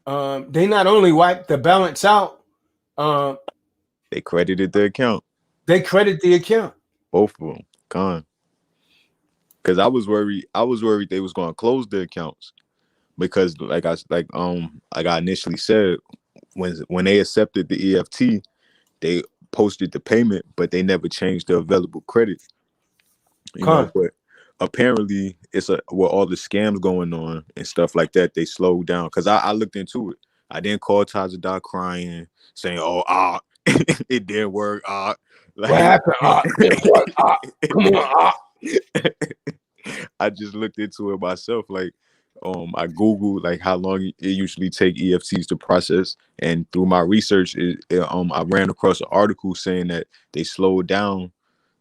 they not only wiped the balance out, They credited the account. they credit the account. Both of them. Con. Because I was worried they was going to close the accounts. Because like I initially said, when they accepted the EFT, they posted the payment, but they never changed the available credit. But apparently it's with all the scams going on and stuff like that, they slowed down. Because I looked into it. I didn't call Tazadaq crying, saying, "Oh, it didn't work." Like, what happened? Come on, I just looked into it myself, like, I Googled like how long it usually take EFTs to process, and through my research, I ran across an article saying that they slowed down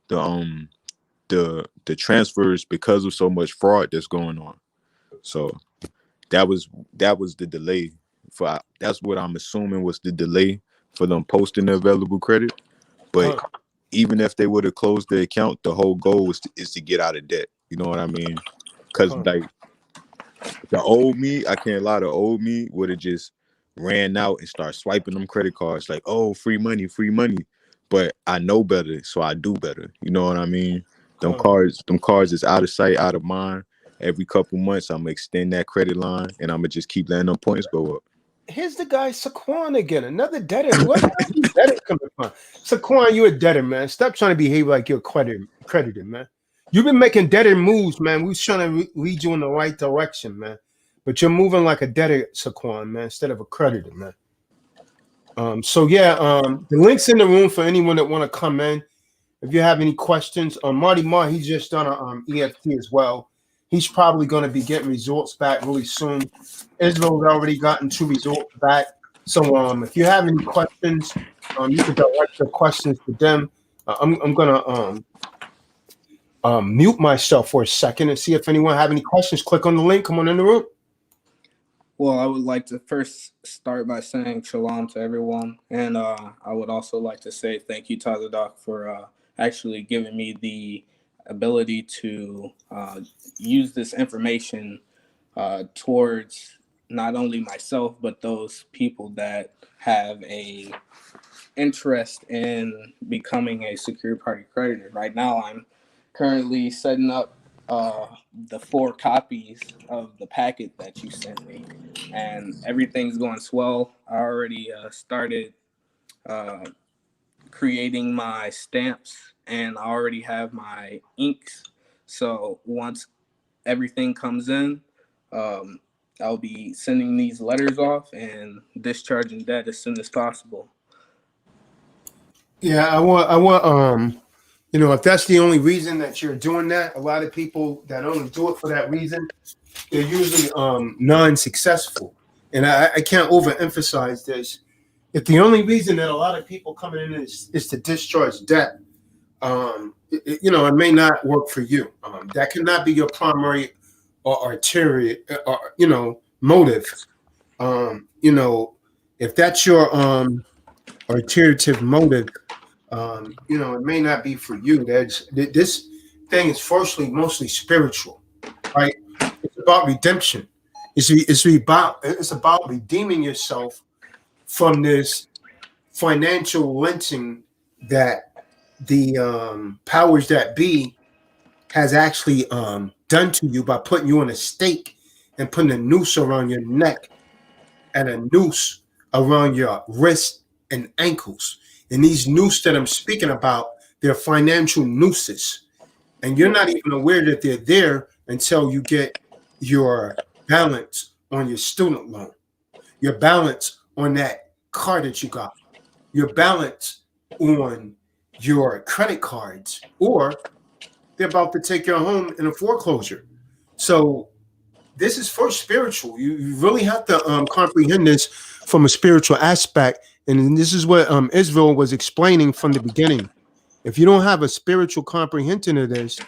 the the transfers because of so much fraud that's going on. So that was the delay for, that's what I'm assuming was the delay for them posting the available credit. But even if they would have closed the account, the whole goal is to get out of debt. You know what I mean? Because like the old me, I can't lie, the old me would have just ran out and start swiping them credit cards like, oh, free money, free money. But I know better, so I do better. You know what I mean? Them cards is out of sight, out of mind. Every couple months, I'm gonna extend that credit line, and I'm gonna just keep letting them points go up. Here's the guy Saquon again, another debtor. Where the hell is debtor coming from? Saquon, you a debtor, man. Stop trying to behave like you're a creditor, man. You've been making debtor moves, man. We was trying to lead you in the right direction, man. But you're moving like a debtor, Saquon, man, instead of a creditor, man. So yeah, the link's in the room for anyone that want to come in. If you have any questions, Marty Marr, he's just done a EFT as well. He's probably going to be getting results back really soon. Israel's already gotten 2 results back. So if you have any questions, you can direct your questions to them. I'm going to mute myself for a second and see if anyone have any questions. Click on the link. Come on in the room. Well, I would like to first start by saying shalom to everyone. And I would also like to say thank you, Tazadaq, for actually giving me the ability to use this information towards not only myself, but those people that have a interest in becoming a secured party creditor. Right now, I'm currently setting up the 4 copies of the packet that you sent me, and everything's going swell. I already started creating my stamps, and I already have my inks. So once everything comes in, I'll be sending these letters off and discharging debt as soon as possible. Yeah, I want you know, if that's the only reason that you're doing that, a lot of people that only do it for that reason, they're usually non-successful. And I can't overemphasize this. If the only reason that a lot of people coming in is to discharge debt, you know, it may not work for you. That cannot be your primary or arterial, or, you know, motive. You know, if that's your arterial motive, you know, it may not be for you. This thing is firstly mostly spiritual, right? It's about redemption. It's about redeeming yourself from this financial lynching that the powers that be has actually done to you by putting you on a stake and putting a noose around your neck and a noose around your wrists and ankles. And these nooses that I'm speaking about, they're financial nooses. And you're not even aware that they're there until you get your balance on your student loan, your balance on that car that you got, your balance on your credit cards, or they're about to take your home in a foreclosure. So this is first spiritual. You really have to comprehend this from a spiritual aspect. And this is what Israel was explaining from the beginning. If you don't have a spiritual comprehension of this,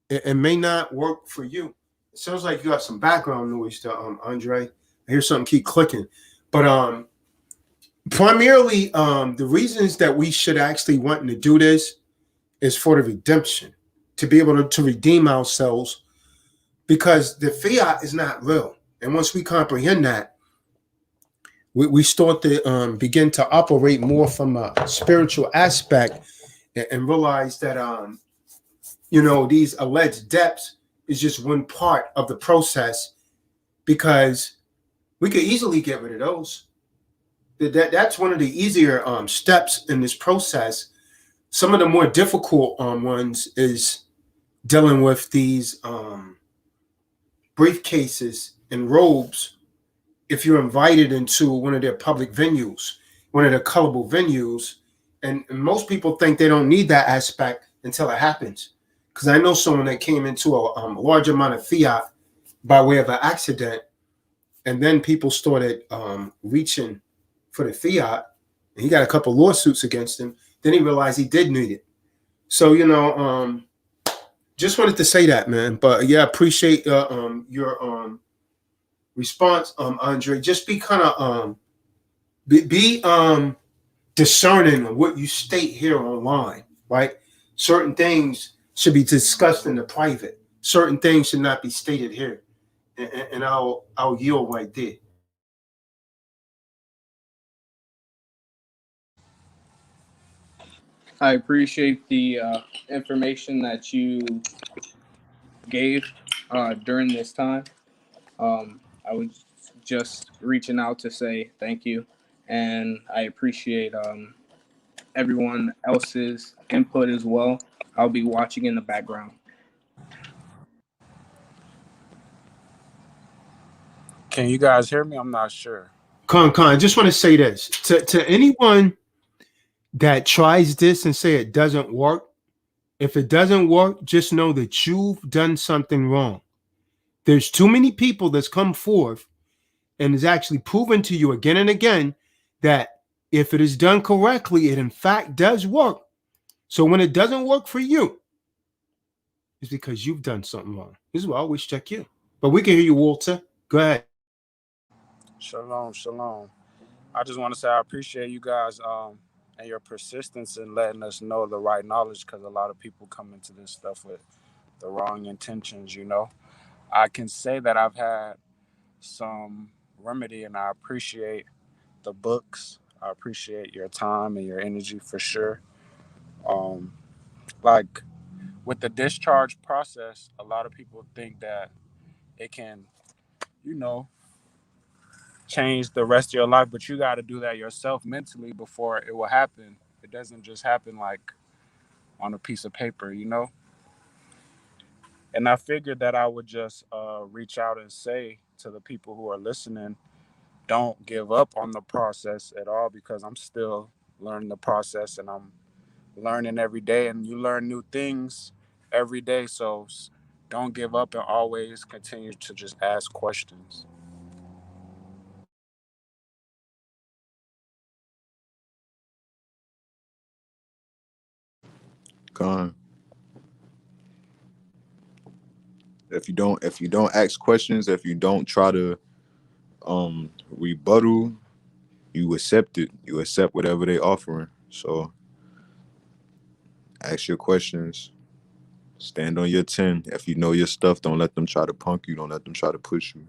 it may not work for you. It sounds like you got some background noise to Andre. I hear something keep clicking. But primarily, the reasons that we should actually want to do this is for the redemption, to be able to redeem ourselves, because the fiat is not real. And once we comprehend that, we start to begin to operate more from a spiritual aspect and realize that, you know, these alleged debts is just one part of the process, because we could easily get rid of those. That's one of the easier steps in this process. Some of the more difficult ones is dealing with these briefcases and robes. If you're invited into one of their public venues, one of their colorful venues, and most people think they don't need that aspect until it happens. Because I know someone that came into a large amount of fiat by way of an accident, and then people started reaching for the fiat, and he got a couple lawsuits against him. Then he realized he did need it. So just wanted to say that, man. But yeah, appreciate your response, Andre. Just be kind of be discerning of what you state here online, right? Certain things should be discussed in the private. Certain things should not be stated here. And I'll yield right there. I appreciate the information that you gave during this time. I was just reaching out to say thank you, and I appreciate everyone else's input as well. I'll be watching in the background. Can you guys hear me? I'm not sure. Con, I just want to say this to anyone that tries this and say it doesn't work. If it doesn't work, just know that you've done something wrong. There's too many people that's come forth and has actually proven to you again and again that if it is done correctly, it in fact does work. So when it doesn't work for you, it's because you've done something wrong. This is why I always check you. But we can hear you, Walter. Go ahead. Shalom, shalom. I just want to say I appreciate you guys and your persistence in letting us know the right knowledge, because a lot of people come into this stuff with the wrong intentions, I can say that I've had some remedy, and I appreciate the books. I appreciate your time and your energy for sure. Like with the discharge process, a lot of people think that it can, you know, change the rest of your life, but you got to do that yourself mentally before it will happen. It doesn't just happen like on a piece of paper. And I figured that I would just reach out and say to the people who are listening, don't give up on the process at all, because I'm still learning the process and I'm learning every day, and you learn new things every day. So don't give up and always continue to just ask questions. Gone. If you don't ask questions, if you don't try to rebuttal, you accept it. You accept whatever they offering. So ask your questions. Stand on your 10. If you know your stuff, don't let them try to punk you. Don't let them try to push you.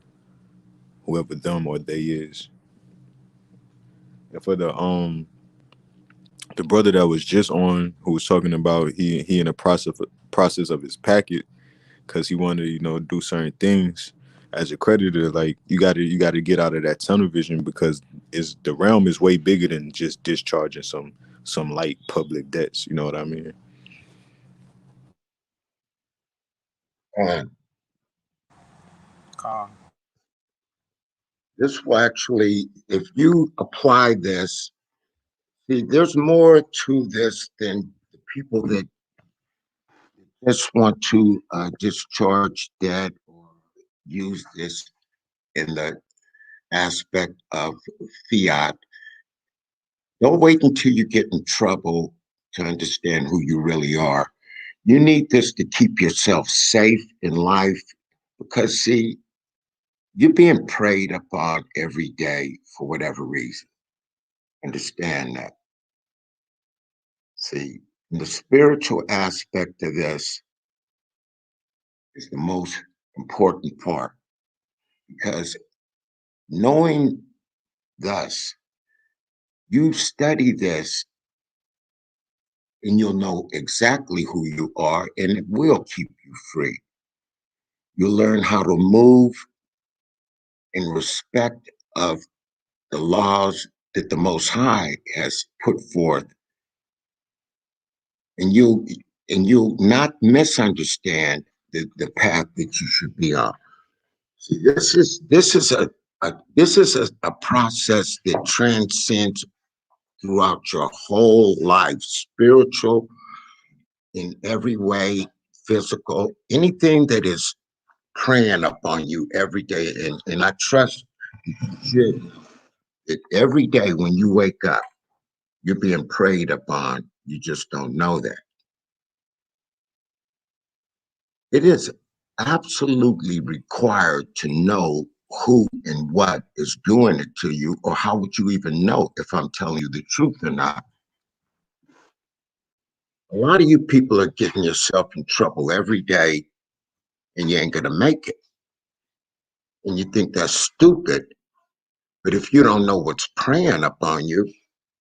Whoever them or they is. And for the brother that was just on, who was talking about he in the process of his packet, because he wanted to, do certain things as a creditor. Like you gotta get out of that tunnel vision, because the realm is way bigger than just discharging some light public debts. You know what I mean? And Uh, this will actually, if you apply this, see, there's more to this than the people that just want to discharge debt or use this in the aspect of fiat. Don't wait until you get in trouble to understand who you really are. You need this to keep yourself safe in life, because, see, you're being preyed upon every day for whatever reason. Understand that. See, the spiritual aspect of this is the most important part, because knowing thus, you study this and you'll know exactly who you are, and it will keep you free. You'll learn how to move in respect of the laws that the Most High has put forth, and you'll not misunderstand the path that you should be on. See, this is a process that transcends throughout your whole life, spiritual in every way, physical, anything that is preying upon you every day. And I trust you should, that every day when you wake up, you're being preyed upon. You just don't know that. It is absolutely required to know who and what is doing it to you, or how would you even know if I'm telling you the truth or not? A lot of you people are getting yourself in trouble every day, and you ain't gonna make it. And you think that's stupid, but if you don't know what's preying upon you,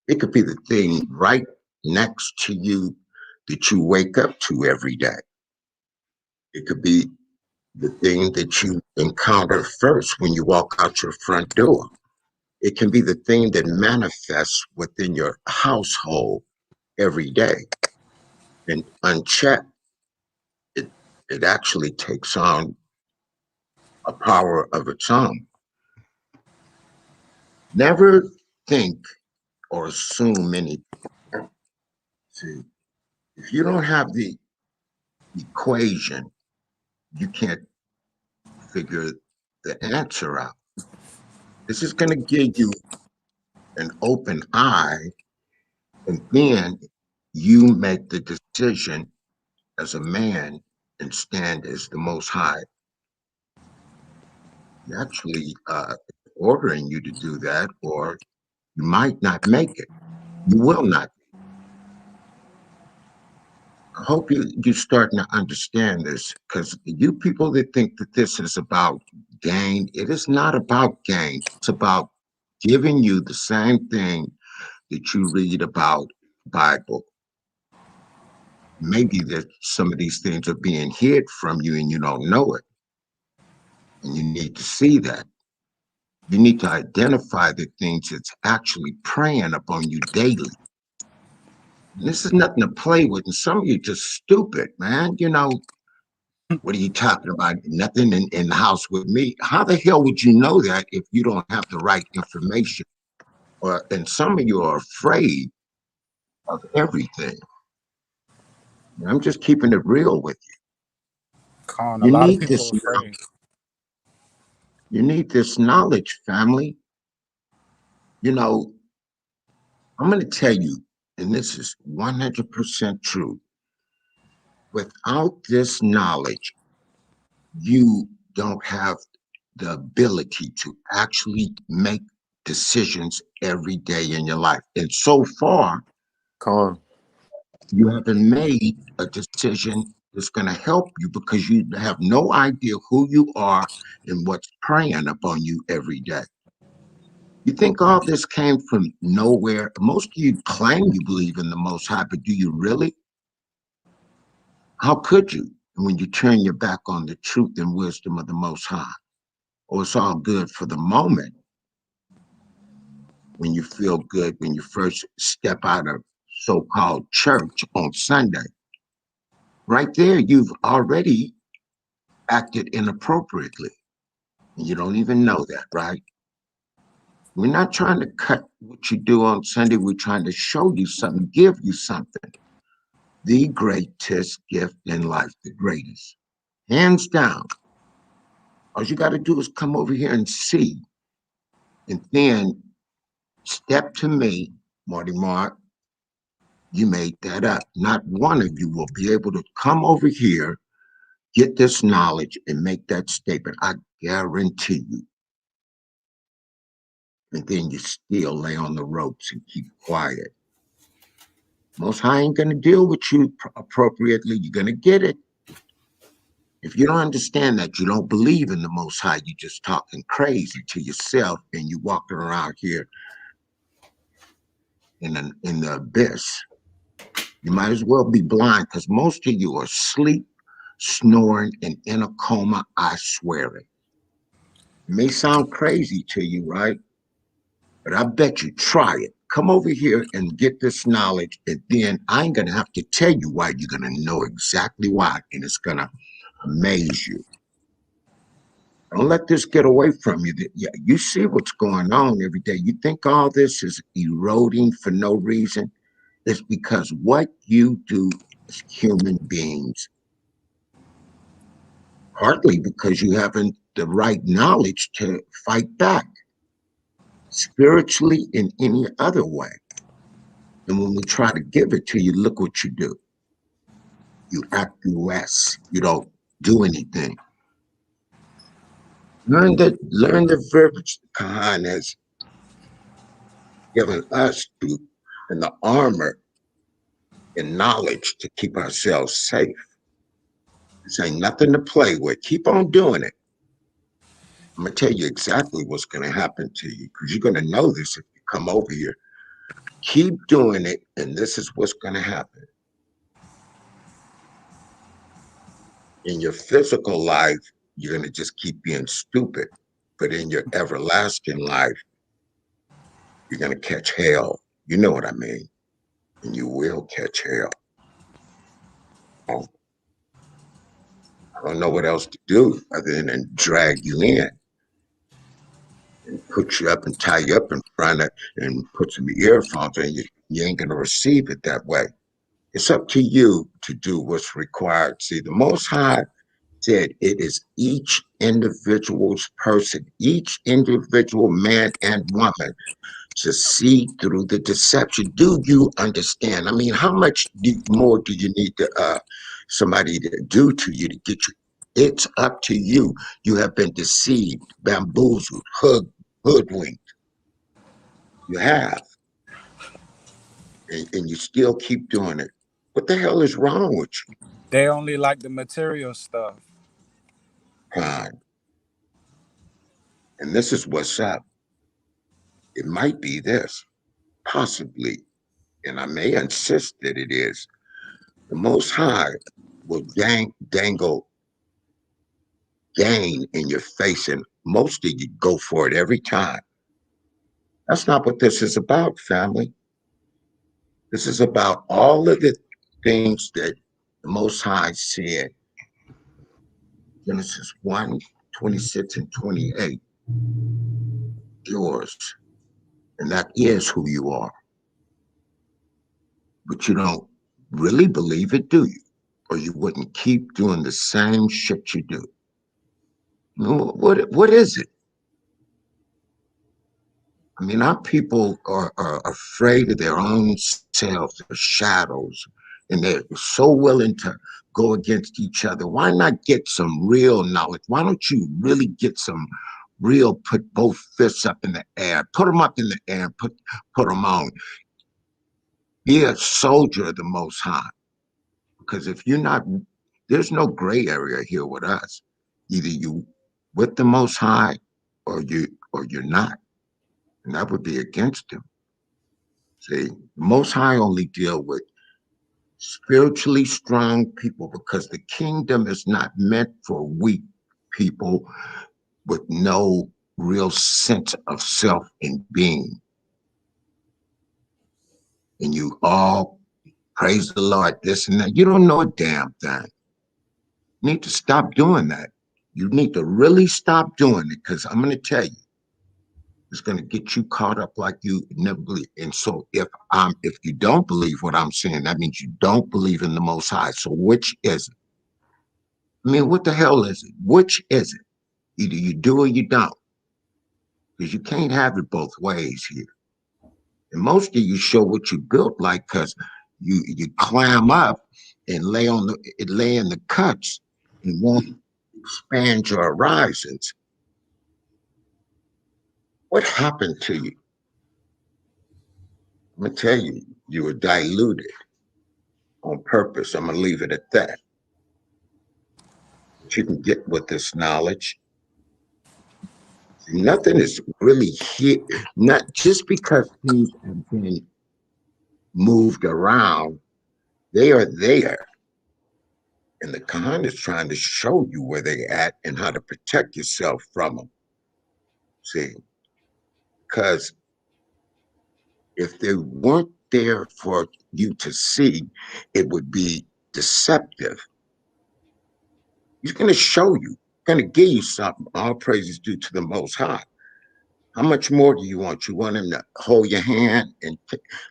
it could be the thing right next to you that you wake up to every day. It could be the thing that you encounter first when you walk out your front door. It can be the thing that manifests within your household every day. And unchecked, it actually takes on a power of its own. Never think or assume anything. See, if you don't have the equation, you can't figure the answer out. This is going to give you an open eye, and then you make the decision as a man and stand as the Most High. Actually ordering you to do that, or you might not make it. You will not. I hope you're starting to understand this, because you people that think that this is about gain, it is not about gain. It's about giving you the same thing that you read about Bible. Maybe that some of these things are being hid from you and you don't know it. And you need to see that. You need to identify the things that's actually preying upon you daily. And this is nothing to play with. And some of you just stupid, man. You know, what are you talking about? Nothing in the house with me. How the hell would you know that if you don't have the right information? And some of you are afraid of everything. And I'm just keeping it real with you. Con, a You lot of need people this. are afraid. You need this knowledge, family. You know, I'm going to tell you, and this is 100% true. Without this knowledge, you don't have the ability to actually make decisions every day in your life. And so far, Con. you haven't made a decision that's going to help you, because you have no idea who you are and what's preying upon you every day. You think all this came from nowhere? Most of you claim you believe in the Most High, but do you really? How could you when you turn your back on the truth and wisdom of the Most High? Or it's all good for the moment, when you feel good, when you first step out of so-called church on Sunday. Right there, you've already acted inappropriately. And you don't even know that, right? We're not trying to cut what you do on Sunday. We're trying to show you something, give you something. The greatest gift in life, the greatest. Hands down. All you got to do is come over here and see. And then step to me, Marty Mark. You made that up. Not one of you will be able to come over here, get this knowledge, and make that statement. I guarantee you. And then you still lay on the ropes and keep quiet. Most High ain't going to deal with you appropriately. You're going to get it. If you don't understand that, you don't believe in the Most High, you just talking crazy to yourself, and you walking around here in the abyss. You might as well be blind, because most of you are asleep, snoring, and in a coma. I swear it. It may sound crazy to you, right? But I bet you try it. Come over here and get this knowledge, and then I ain't gonna have to tell you why. You're gonna know exactly why, and it's gonna amaze you. Don't let this get away from you. Yeah, you see what's going on every day. You think all this is eroding for no reason? It's because what you do as human beings Partly because you haven't the right knowledge to fight back spiritually in any other way. And when we try to give it to you, look what you do. You acquiesce. You don't do anything. Learn the verbiage Kahan has given us to, and the armor and knowledge to keep ourselves safe. This ain't nothing to play with. Keep on doing it. I'm gonna tell you exactly what's gonna happen to you, because you're gonna know this if you come over here. Keep doing it, and this is what's gonna happen. In your physical life, you're gonna just keep being stupid. But in your everlasting life, you're gonna catch hell. You know what I mean? And you will catch hell. I don't know what else to do other than drag you in and put you up and tie you up in front of and put some earphones in you. You ain't gonna receive it that way. It's up to you to do what's required. See, the Most High said it is each individual's person, each individual man and woman to see through the deception. Do you understand? I mean, how much more do you need to somebody to do to you to get you? It's up to you. You have been deceived, bamboozled, hoodwinked. You have, and you still keep doing it. What the hell is wrong with you? They only like the material stuff. Fine. And this is what's up. It might be this, possibly, and I may insist that it is. The Most High will dangle gain in your face, and most of you go for it every time. That's not what this is about, family. This is about all of the things that the Most High said. Genesis 1, 26 and 28. Yours. And that is who you are. But you don't really believe it, do you? Or you wouldn't keep doing the same shit you do. What is it? I mean, our people are afraid of their own selves, their shadows, and they're so willing to go against each other. Why not get some real knowledge? Why don't you really get some real, put both fists up in the air, put them up in the air, and put them on. Be a soldier of the Most High. Because if you're not, there's no gray area here with us. Either you with the Most High or you're not. And that would be against him. See, the Most High only deal with spiritually strong people, because the kingdom is not meant for weak people with no real sense of self and being. And you all praise the Lord, this and that. You don't know a damn thing. You need to stop doing that. You need to really stop doing it, because I'm going to tell you, it's going to get you caught up like you never believe. And so if you don't believe what I'm saying, that means you don't believe in the Most High. So which is it? I mean, what the hell is it? Which is it? Either you do or you don't, because you can't have it both ways here. And most of you show what you built like, because you clam up and lay in the cuts and won't expand your horizons. What happened to you? I'm gonna tell you, you were diluted on purpose. I'm gonna leave it at that. But you can get with this knowledge. Nothing is really here. Not just because things have been moved around, they are there. And the Khan is trying to show you where they're at and how to protect yourself from them. See, because if they weren't there for you to see, it would be deceptive. He's going to show you, going to give you something. All praises due to the Most High. How much more do you want? You want him to hold your hand and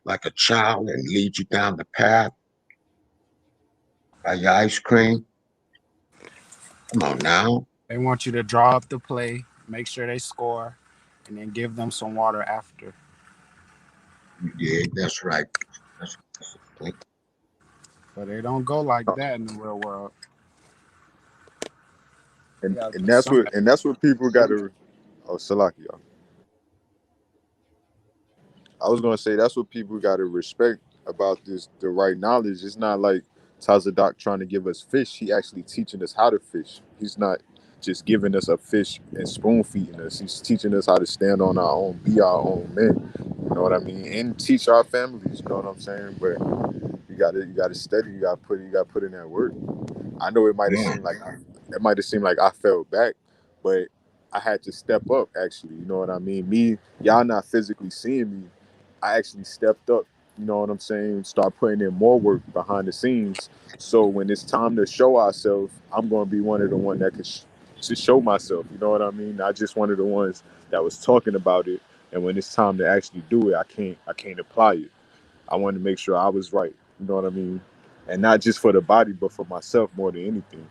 like a child and lead you down the path, buy your ice cream? Come on now. They want you to draw up the play, make sure they score, and then give them some water after. You did. That's right. That's right. But they don't go like that in the real world. And Yeah, and that's what people got to. Oh, Salaki, y'all. I was gonna say that's what people got to respect about this. The right knowledge. It's not like Tazadaq trying to give us fish. He actually teaching us how to fish. He's not just giving us a fish and spoon feeding us. He's teaching us how to stand on our own, be our own men. You know what I mean? And teach our families. You know what I'm saying? But you gotta study. You gotta put in that work. I know it might have seemed like I fell back, but I had to step up. Actually, you know what I mean? Y'all not physically seeing me. I actually stepped up. You know what I'm saying? Start putting in more work behind the scenes. So when it's time to show ourselves, I'm going to be one of the ones that can to show myself. You know what I mean? Not just one of the ones that was talking about it. And when it's time to actually do it, I can't apply it. I wanted to make sure I was right. You know what I mean? And not just for the body, but for myself more than anything.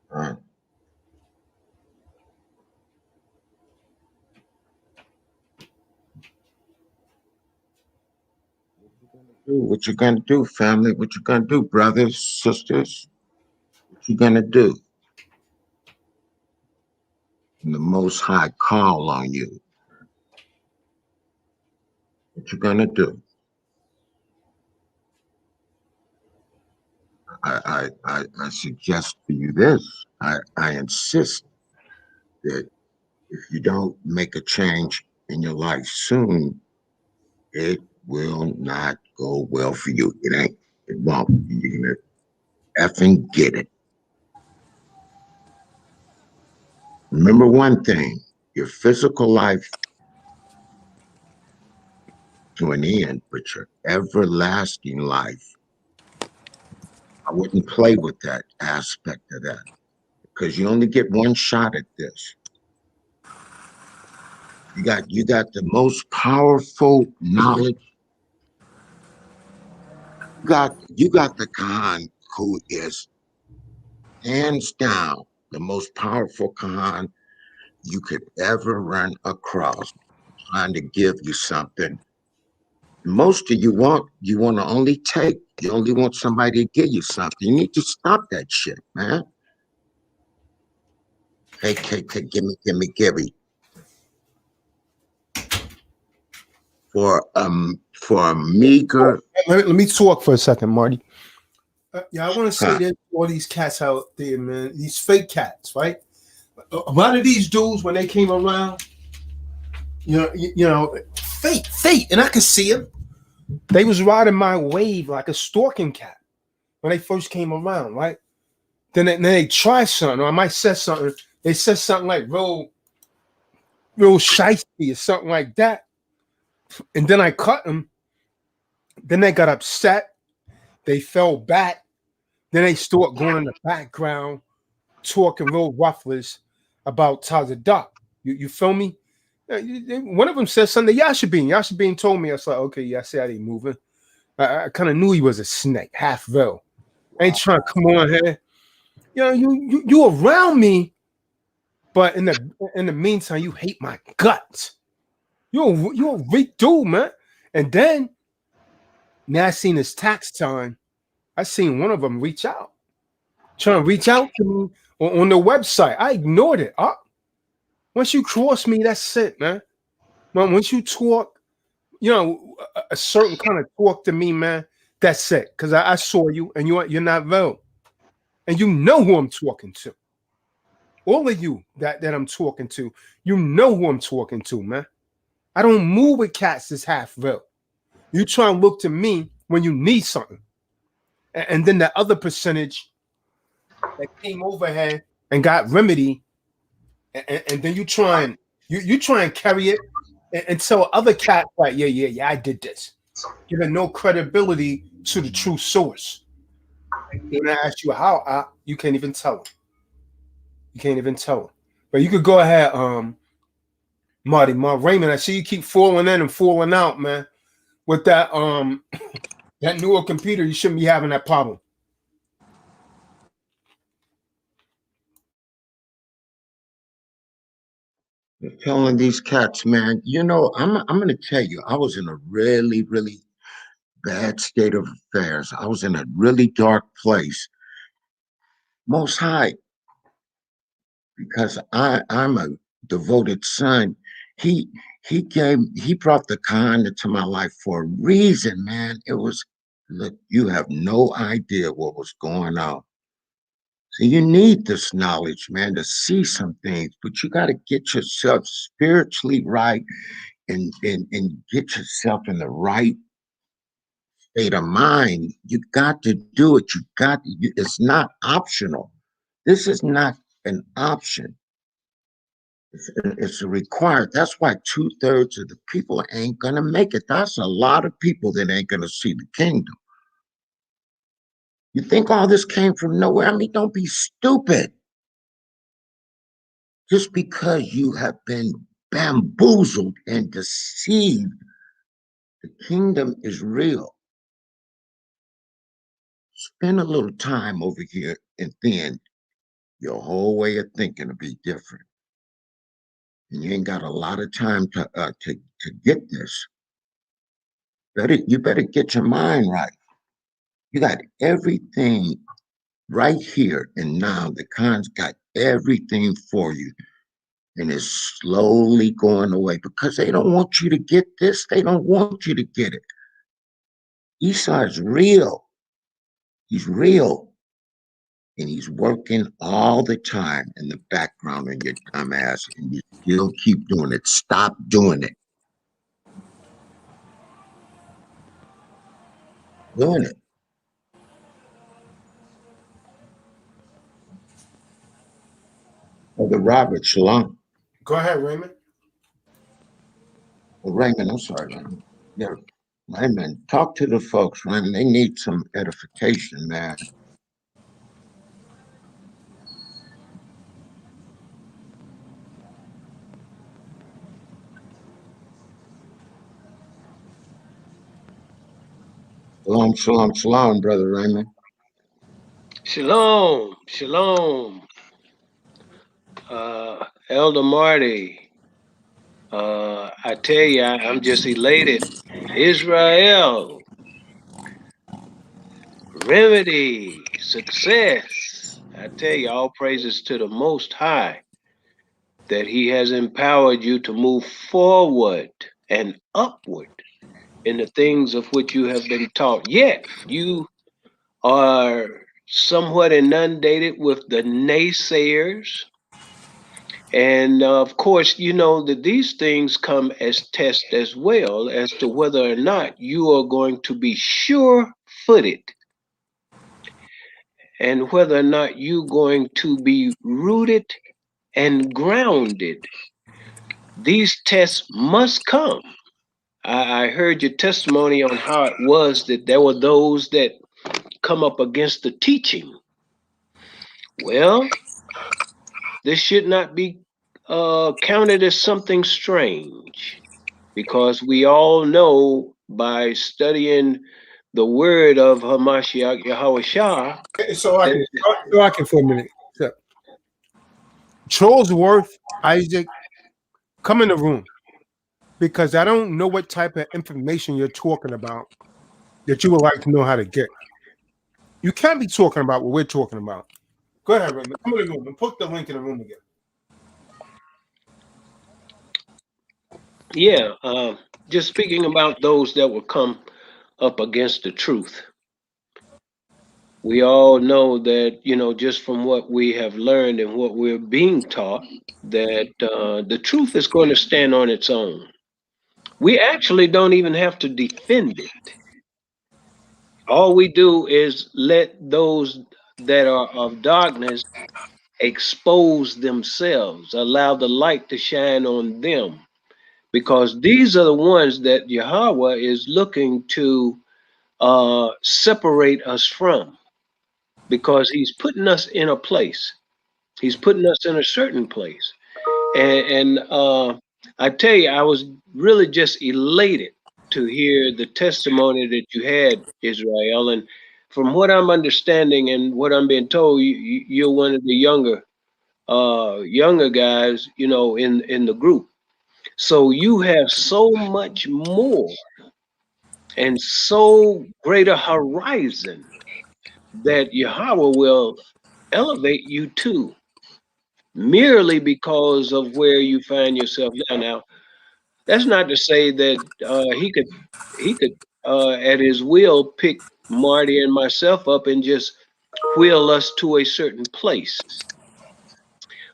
Right. What you gonna do, family? What you gonna do, brothers, sisters? What you gonna do? And the Most High call on you. What you gonna do? I suggest for you this. I insist that if you don't make a change in your life soon, it will not go well for you. It won't. You're gonna effing get it. Remember one thing, your physical life to an end, but your everlasting life, I wouldn't play with that aspect of that because you only get one shot at this. You got the most powerful knowledge. You got the Khan who is hands down the most powerful Khan you could ever run across, trying to give you something. Most of you want to only take. You only want somebody to give you something. You need to stop that shit, man. Hey, give me. For a meager. Let me talk for a second, Marty. Yeah, I want to say that all these cats out there, man, these fake cats, right? A lot of these dudes, when they came around, you know, fake, and I could see them. They was riding my wave like a stalking cat when they first came around, right? Then they try something, or I might say something. They said something like real shiesty or something like that, and then I cut them. Then they got upset. They fell back. Then they start going in the background, talking real roughless about Tazadaq. You feel me? One of them said something to Yashabin told me. I was like, okay, yeah, I see how they moving. I kind of knew he was a snake, half veil. I ain't trying to come on here. You know, you around me, but in the meantime, you hate my guts. You're a weak dude, man. And then now I seen his tax time. I seen one of them trying to reach out to me on the website. I ignored it. Once you cross me, that's it, man. Once you talk, you know, a certain kind of talk to me, man, that's it. Because I saw you, and you're not veiled. And you know who I'm talking to. All of you that I'm talking to, you know who I'm talking to, man. I don't move with cats that's half veiled. You try and look to me when you need something. And then the other percentage that came over here and got remedy, and then you try and carry it and tell other cats like, yeah, I did this, giving no credibility to the true source. When I ask you how, you can't even tell them. You can't even tell them. But you could go ahead, Marty, Raymond. I see you keep falling in and falling out, man. With that, That newer computer, you shouldn't be having that problem. You're telling these cats, man, you know, I'm gonna tell you, I was in a really, really bad state of affairs. I was in a really dark place. Most High, because I'm a devoted son. He he brought the Khan into my life for a reason, man. It was, look, you have no idea what was going on. So you need this knowledge, man, to see some things, but you got to get yourself spiritually right and get yourself in the right state of mind. You got to do it. You got to, it's not optional. This is not an option. It's a required. That's why 2/3 of the people ain't gonna make it. That's a lot of people that ain't gonna see the kingdom. You think all this came from nowhere? I mean, don't be stupid. Just because you have been bamboozled and deceived, the kingdom is real. Spend a little time over here, and then your whole way of thinking will be different. And you ain't got a lot of time to get this. You better get your mind right. You got everything right here and now. The Khan's got everything for you, and it's slowly going away because they don't want you to get this. They don't want you to get it. Esau is real. He's real. And he's working all the time in the background on your dumb ass, and you still keep doing it. Stop doing it. Doing it. Brother Robert, shalom. Go ahead, Raymond. Well, Raymond, I'm sorry, Raymond. Yeah, Raymond, talk to the folks, Raymond. They need some edification, man. Shalom, shalom, shalom, Brother Raymond. Shalom, shalom. Elder Marty, I tell you, I'm just elated. Israel, remedy, success. I tell you, all praises to the Most High that He has empowered you to move forward and upward in the things of which you have been taught. Yet, you are somewhat inundated with the naysayers. And of course, you know that these things come as tests as well as to whether or not you are going to be sure footed and whether or not you're going to be rooted and grounded. These tests must come. I heard your testimony on how it was that there were those that come up against the teaching. Well, this should not be counted as something strange, because we all know by studying the word of Hamashiach Yahweh Shah. So I can for a minute. So, Charlesworth, Isaac, come in the room, because I don't know what type of information you're talking about that you would like to know how to get. You can't be talking about what we're talking about. Go ahead, Raymond. Come in the room and put the link in the room again. Yeah, just speaking about those that will come up against the truth. We all know that, you know, just from what we have learned and what we're being taught, that the truth is going to stand on its own. We actually don't even have to defend it. All we do is let those that are of darkness expose themselves, allow the light to shine on them, because these are the ones that Yahweh is looking to separate us from, because He's putting us in a place. He's putting us in a certain place. And I tell you, I was really just elated to hear the testimony that you had, Israel. And from what I'm understanding and what I'm being told, you're one of the younger guys, you know, in the group. So you have so much more and so greater horizon that Yahweh will elevate you to, merely because of where you find yourself now. Now, that's not to say that he could at his will pick Marty and myself up and just wheel us to a certain place.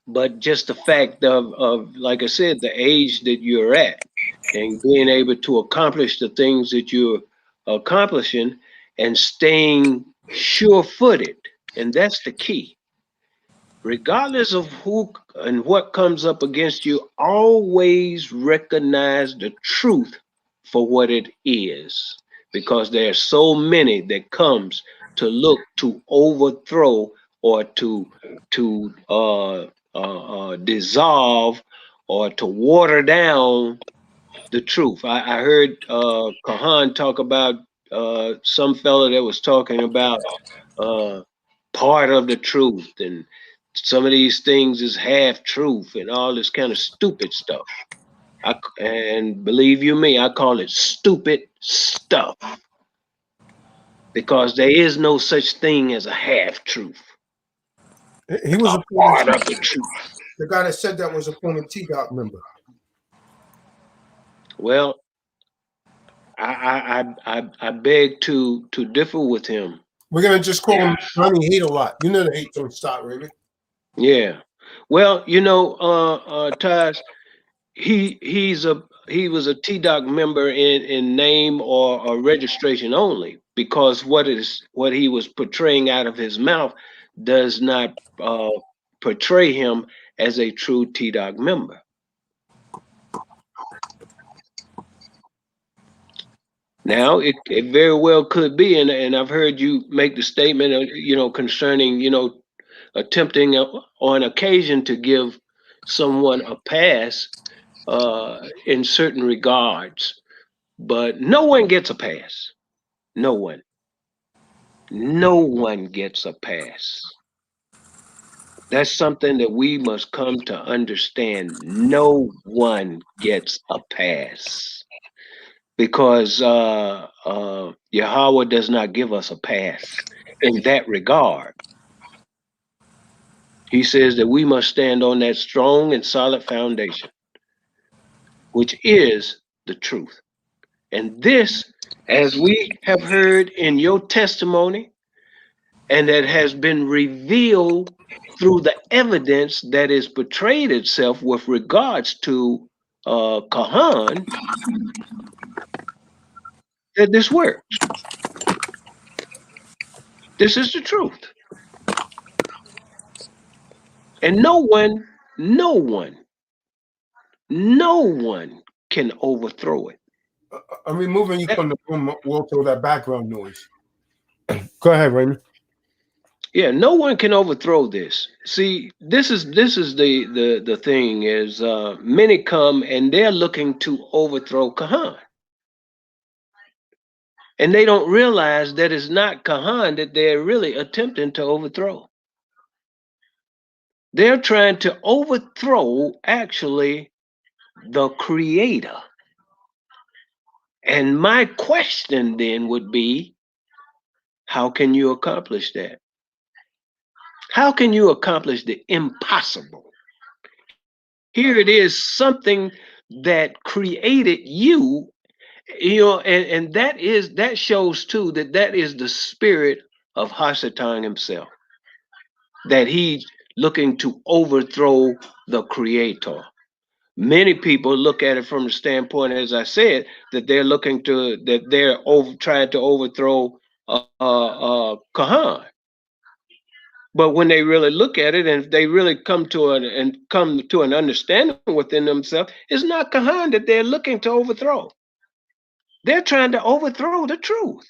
But just the fact of like I said, the age that you're at and being able to accomplish the things that you're accomplishing and staying sure-footed, and that's the key. Regardless of who and what comes up against you, always recognize the truth for what it is, because there are so many that comes to look to overthrow or to dissolve or to water down the truth. I heard Kahan talk about some fellow that was talking about uh, part of the truth, and some of these things is half truth and all this kind of stupid stuff. And believe you me, I call it stupid stuff, because there is no such thing as a half truth. He was A a part of the truth. the guy that said that was a former T-Dot member. Well, I beg to differ with him. We're gonna just call him Johnny Hate a Lot. You know the hate don't stop, really. Yeah. Well, you know, Taz, he was a T-Doc member in name or registration only, because what he was portraying out of his mouth does not portray him as a true T-Doc member. Now, it very well could be, and I've heard you make the statement, you know, concerning, you know, attempting on occasion to give someone a pass in certain regards, but no one gets a pass. No one. No one gets a pass. That's something that we must come to understand. No one gets a pass, because Yahweh does not give us a pass in that regard. He says that we must stand on that strong and solid foundation, which is the truth. And this, as we have heard in your testimony, and that has been revealed through the evidence that is portrayed itself with regards to Kahan, that this works. This is the truth. And no one, no one can overthrow it. I'm removing you from the room, Walter, with that background noise. Go ahead, Raymond. Yeah, no one can overthrow this. See, this is the thing is many come and they're looking to overthrow Kahan. And they don't realize that it's not Kahan that they're really attempting to overthrow. They're trying to overthrow actually the creator. And my question then would be, how can you accomplish that? How can you accomplish the impossible? Here it is, something that created you, you know, and that shows too that is the spirit of Hasatan himself, that he's looking to overthrow the creator. Many people look at it from the standpoint, as I said, that they're trying to overthrow Kahan. But when they really look at it, and if they really come to an understanding within themselves, it's not Kahan that they're looking to overthrow. They're trying to overthrow the truth.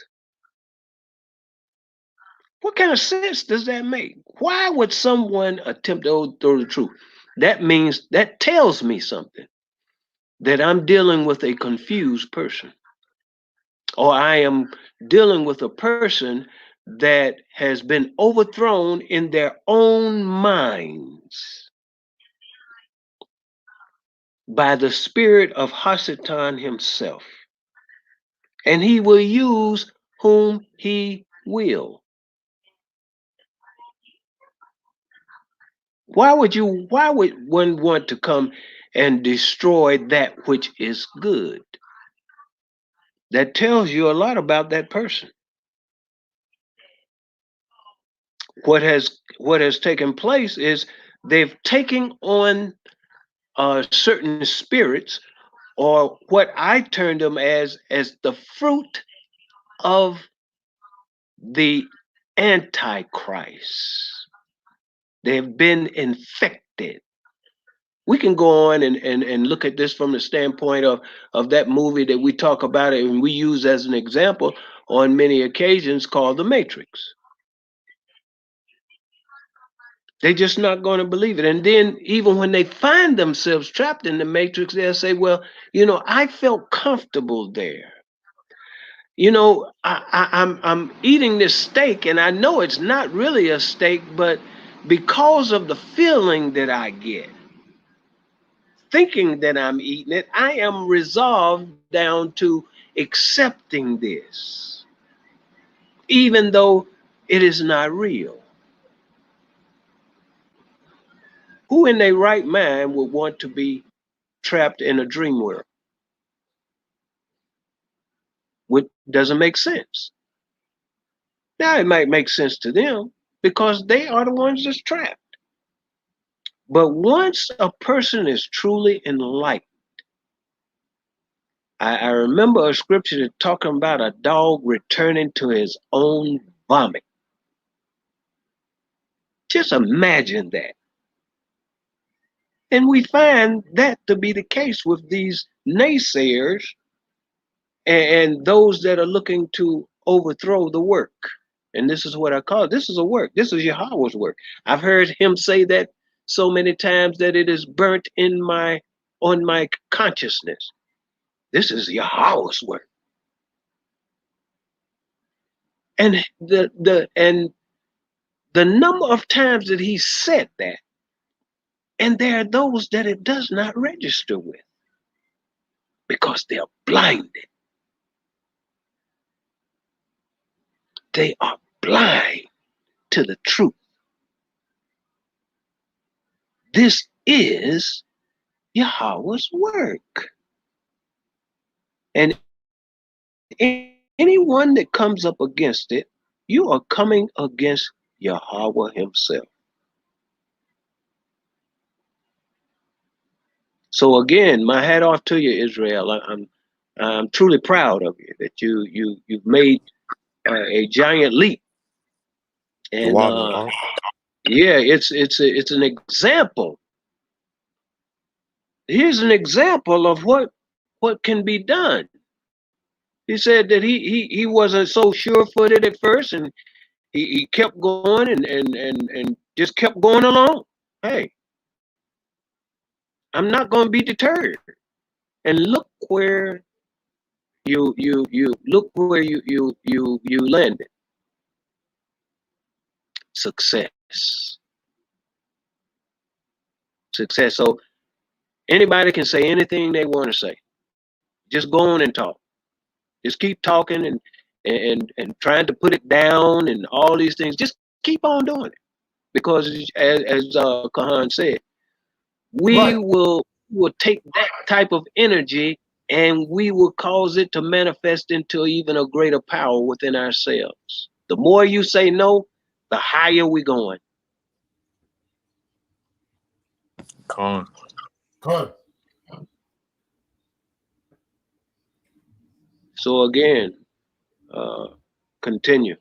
What kind of sense does that make? Why would someone attempt to overthrow the truth? That tells me something, that I'm dealing with a confused person. or I am dealing with a person that has been overthrown in their own minds by the spirit of Hasatan himself. And he will use whom he will. Why would one want to come and destroy that which is good? That tells you a lot about that person. What has taken place is they've taken on certain spirits, or what I term them as the fruit of the Antichrist. They've been infected. We can go on and look at this from the standpoint of that movie that we talk about it and we use as an example on many occasions, called The Matrix. They're just not going to believe it. And then even when they find themselves trapped in the Matrix, they'll say, well, I felt comfortable there. I'm eating this steak and I know it's not really a steak, but because of the feeling that I get, thinking that I'm eating it, I am resolved down to accepting this, even though it is not real. Who in their right mind would want to be trapped in a dream world? Which doesn't make sense. Now, it might make sense to them because they are the ones that's trapped. But once a person is truly enlightened, I remember a scripture that talking about a dog returning to his own vomit. Just imagine that. And we find that to be the case with these naysayers and those that are looking to overthrow the work. And this is what I call it. This is a work. This is Yahweh's work. I've heard him say that so many times that it is burnt on my consciousness. This is Yahweh's work. And the number of times that he said that, and there are those that it does not register with because they're blinded. They are blind to the truth. This is Yahweh's work. And anyone that comes up against it, you are coming against Yahweh himself. So again, my hat off to you, Israel. I'm truly proud of you that you've made a giant leap. And yeah, it's an example. Here's an example of what can be done. He said that he wasn't so sure-footed at first, and he kept going and just kept going along. Hey, I'm not going to be deterred. And look where you landed. Success. So anybody can say anything they want to say. Just go on and talk. Just keep talking and trying to put it down and all these things. Just keep on doing it, because as Kahan said, we will take that type of energy and we will cause it to manifest into even a greater power within ourselves. The more you say no, the higher we're going. Con. So again, continue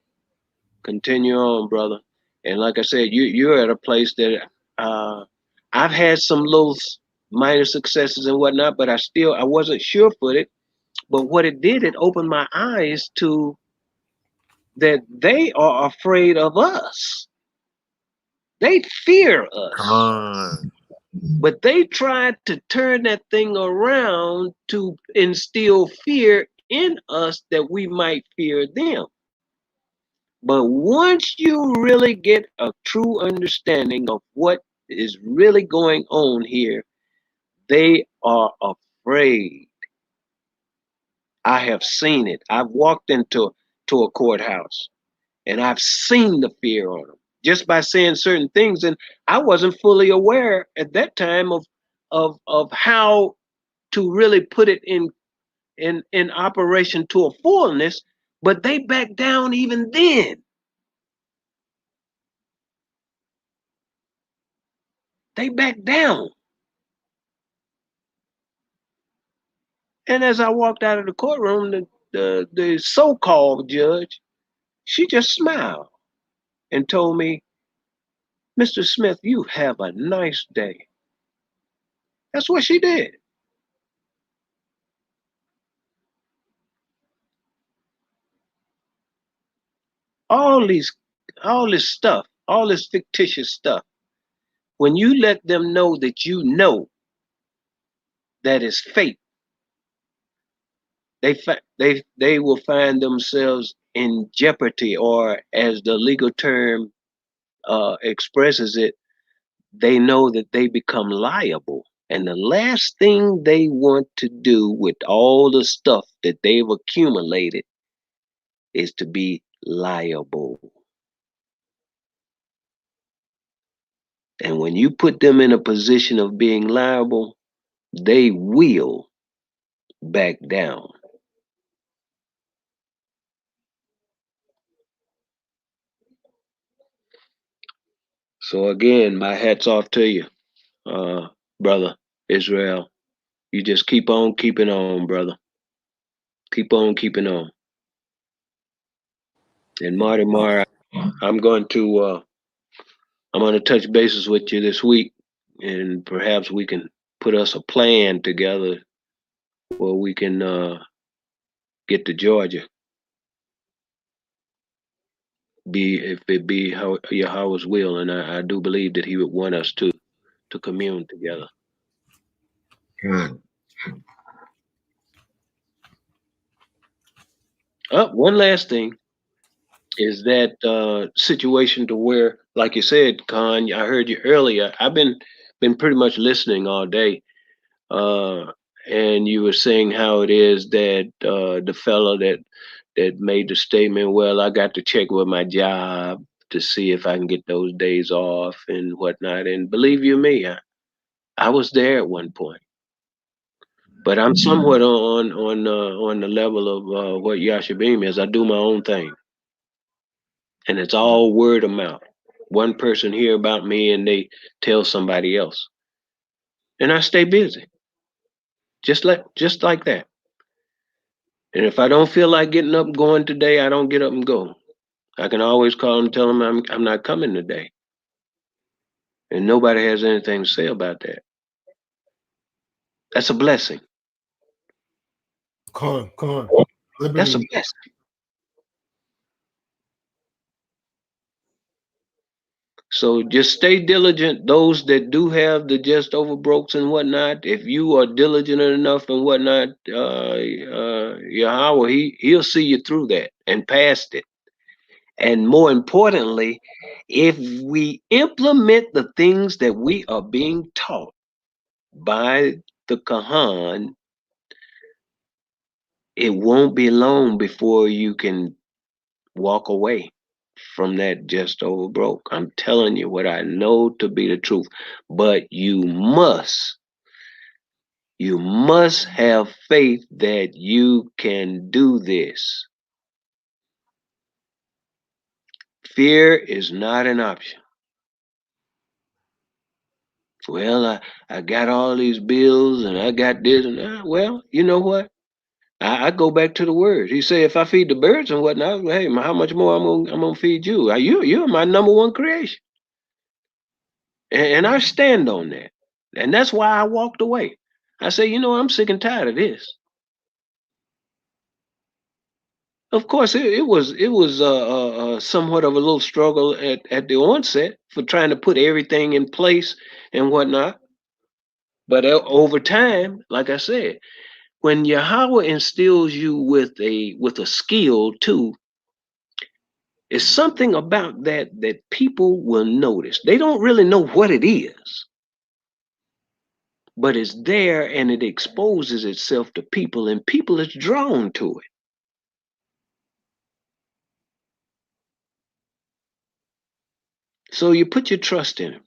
on, brother. And like I said, you're at a place that I've had some little minor successes and whatnot, but I wasn't sure-footed. But what it did, it opened my eyes to that they are afraid of us. They fear us. But they tried to turn that thing around to instill fear in us that we might fear them. But once you really get a true understanding of what is really going on here, they are afraid. I have seen it. I've walked into a courthouse and I've seen the fear on them just by saying certain things. And I wasn't fully aware at that time of how to really put it in operation to a fullness, but they backed down even then. They backed down. And as I walked out of the courtroom, the so-called judge, she just smiled and told me, "Mr. Smith, you have a nice day." That's what she did. All these, all this stuff, all this fictitious stuff, when you let them know that you know that is fake, they will find themselves in jeopardy, or as the legal term expresses it, they know that they become liable. And the last thing they want to do with all the stuff that they've accumulated is to be liable. And when you put them in a position of being liable, they will back down. So again, my hat's off to you, brother Israel. You just keep on keeping on, brother. Keep on keeping on. And Marty Mar, I'm going to touch bases with you this week, and perhaps we can put us a plan together where we can get to Georgia. Be if it be how Yahweh's will, and I do believe that He would want us to commune together. Good. One last thing is that situation to where, like you said, Khan, I heard you earlier. I've been pretty much listening all day, and you were saying how it is that the fellow that made the statement, well, I got to check with my job to see if I can get those days off and whatnot. And believe you me, I was there at one point. But I'm somewhat on the level of what Yashabim is. I do my own thing, and it's all word of mouth. One person hear about me, and they tell somebody else, and I stay busy, just like that. And if I don't feel like getting up and going today, I don't get up and go. I can always call them and tell them I'm not coming today, and nobody has anything to say about that. That's a blessing. Come on. That's a Liberty. blessing. So just stay diligent. Those that do have the just overbrokes and whatnot, if you are diligent enough and whatnot, Yahweh, he'll see you through that and past it. And more importantly, if we implement the things that we are being taught by the Kahan, it won't be long before you can walk away from that just over broke. I'm telling you what I know to be the truth. But you must have faith that you can do this. Fear is not an option. Well, I got all these bills and I got this and that. Well, you know what? I go back to the word. He said, if I feed the birds and whatnot, hey, how much more I'm gonna feed you? You're my number one creation. And I stand on that. And that's why I walked away. I say, I'm sick and tired of this. Of course, it was somewhat of a little struggle at the onset for trying to put everything in place and whatnot. But over time, like I said, when Yahweh instills you with a skill too, it's something about that people will notice. They don't really know what it is, but it's there and it exposes itself to people, and people is drawn to it. So you put your trust in him.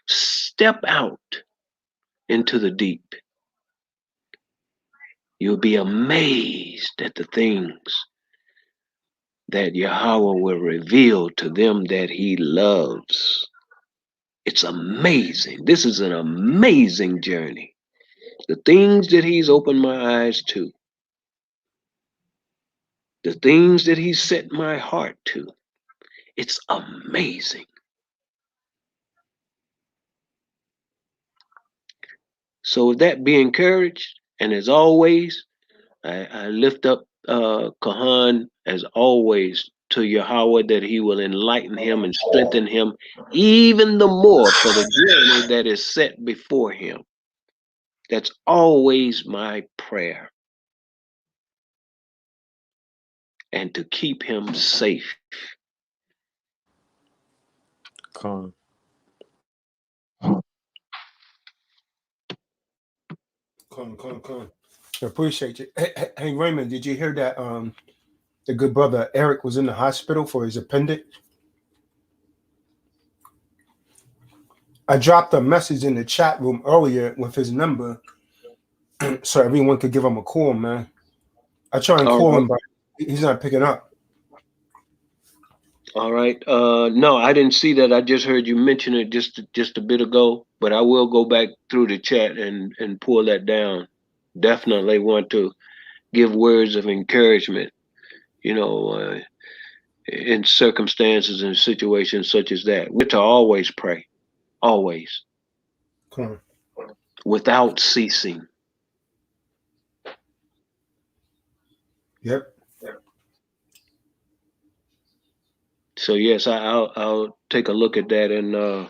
Step out into the deep. You'll be amazed at the things that Yahweh will reveal to them that he loves. It's amazing. This is an amazing journey. The things that he's opened my eyes to, the things that he's set my heart to, it's amazing. So with that, be encouraged. And as always, I lift up Kahan as always to Yahweh, that he will enlighten him and strengthen him even the more for the journey that is set before him. That's always my prayer. And to keep him safe. Con. Come. I appreciate you. Hey, Raymond, did you hear that the good brother Eric was in the hospital for his appendix? I dropped a message in the chat room earlier with his number so everyone could give him a call, man. I try and call him, but he's not picking up. All right. No, I didn't see that. I just heard you mention it just a bit ago, but I will go back through the chat and pull that down. Definitely want to give words of encouragement, in circumstances and situations such as that. We're to always pray, always, without ceasing. Yep. So yes, I'll take a look at that. And I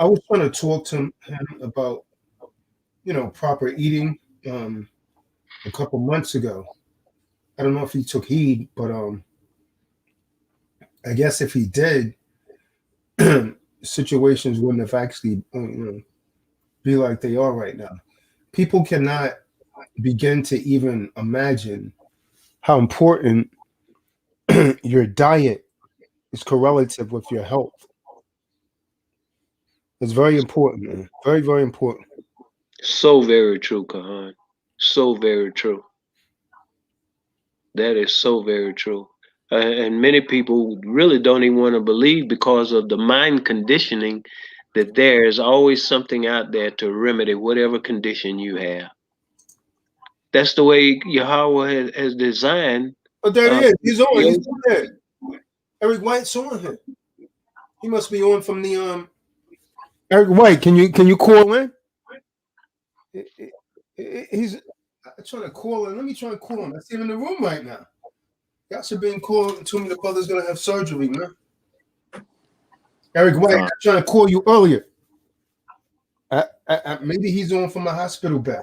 was trying to talk to him about proper eating a couple months ago. I don't know if he took heed, but I guess if he did, situations wouldn't have actually be like they are right now. People cannot begin to even imagine how important your diet is correlative with your health. It's very important, man. Very, very important. So very true, Kahan. So very true. That is so very true. And many people really don't even want to believe because of the mind conditioning that there is always something out there to remedy whatever condition you have. That's the way Yahweh has designed. Oh, there he is. He's on. He's on there. Eric White's on here. He must be on from the Eric White. Can you call in? He's trying to call in. Let me try and call him. I see him in the room right now. Y'all should be calling to me. The brother's gonna have surgery, man. Eric White, I'm trying to call you earlier. Maybe he's on from a hospital bed.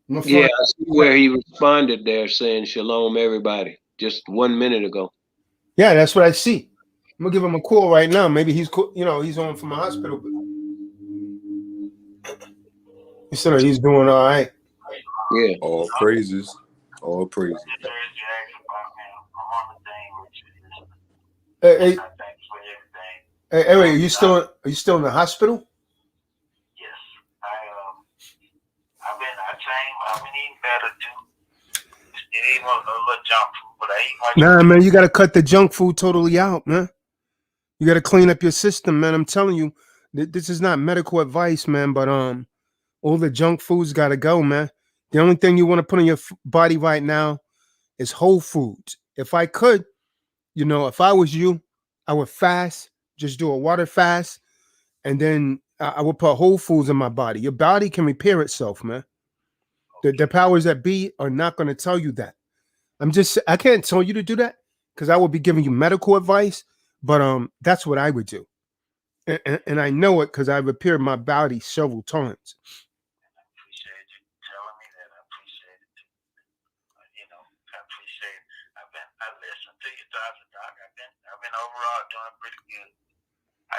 Yeah, I see where he responded there saying shalom, everybody, just 1 minute ago. Yeah, that's what I see. I'm gonna give him a call right now. Maybe he's he's on from a hospital bed. He said he's doing all right. Yeah. All praises. All praises. Hey, Eric, are you still in the hospital? Yes, I've been eating better too. Still eating a little junk food, but I eat my. Nah, man, you gotta cut the junk food totally out, man. You gotta clean up your system, man. I'm telling you, this is not medical advice, man. But all the junk foods gotta go, man. The only thing you want to put in your body right now is whole foods. If I could, if I was you, I would fast, just do a water fast, and then I would put whole foods in my body. Your body can repair itself, man. The powers that be are not going to tell you that. I can't tell you to do that because I would be giving you medical advice, but that's what I would do. And I know it because I've repaired my body several times. overall doing pretty good.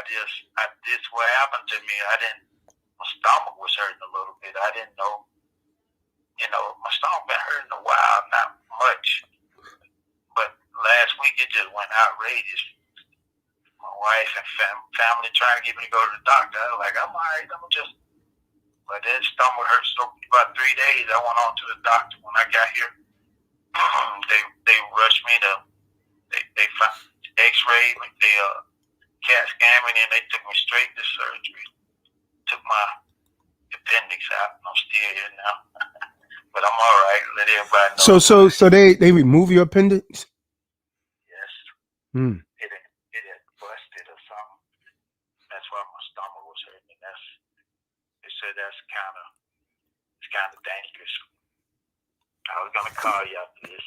This what happened to me. My stomach was hurting a little bit. I didn't know, my stomach been hurting a while, not much. But last week it just went outrageous. My wife and family trying to get me to go to the doctor. I was like, I'm all right. But that stomach hurt so about 3 days. I went on to the doctor when I got here. They rushed me to, they found X-ray, they CAT scan me, and they took me straight to surgery. Took my appendix out. I'm still here now, but I'm all right. Let everybody know. So they remove your appendix? Yes. Hmm. It had busted or something. That's why my stomach was hurting. They said it's kind of dangerous. I was gonna call you after this.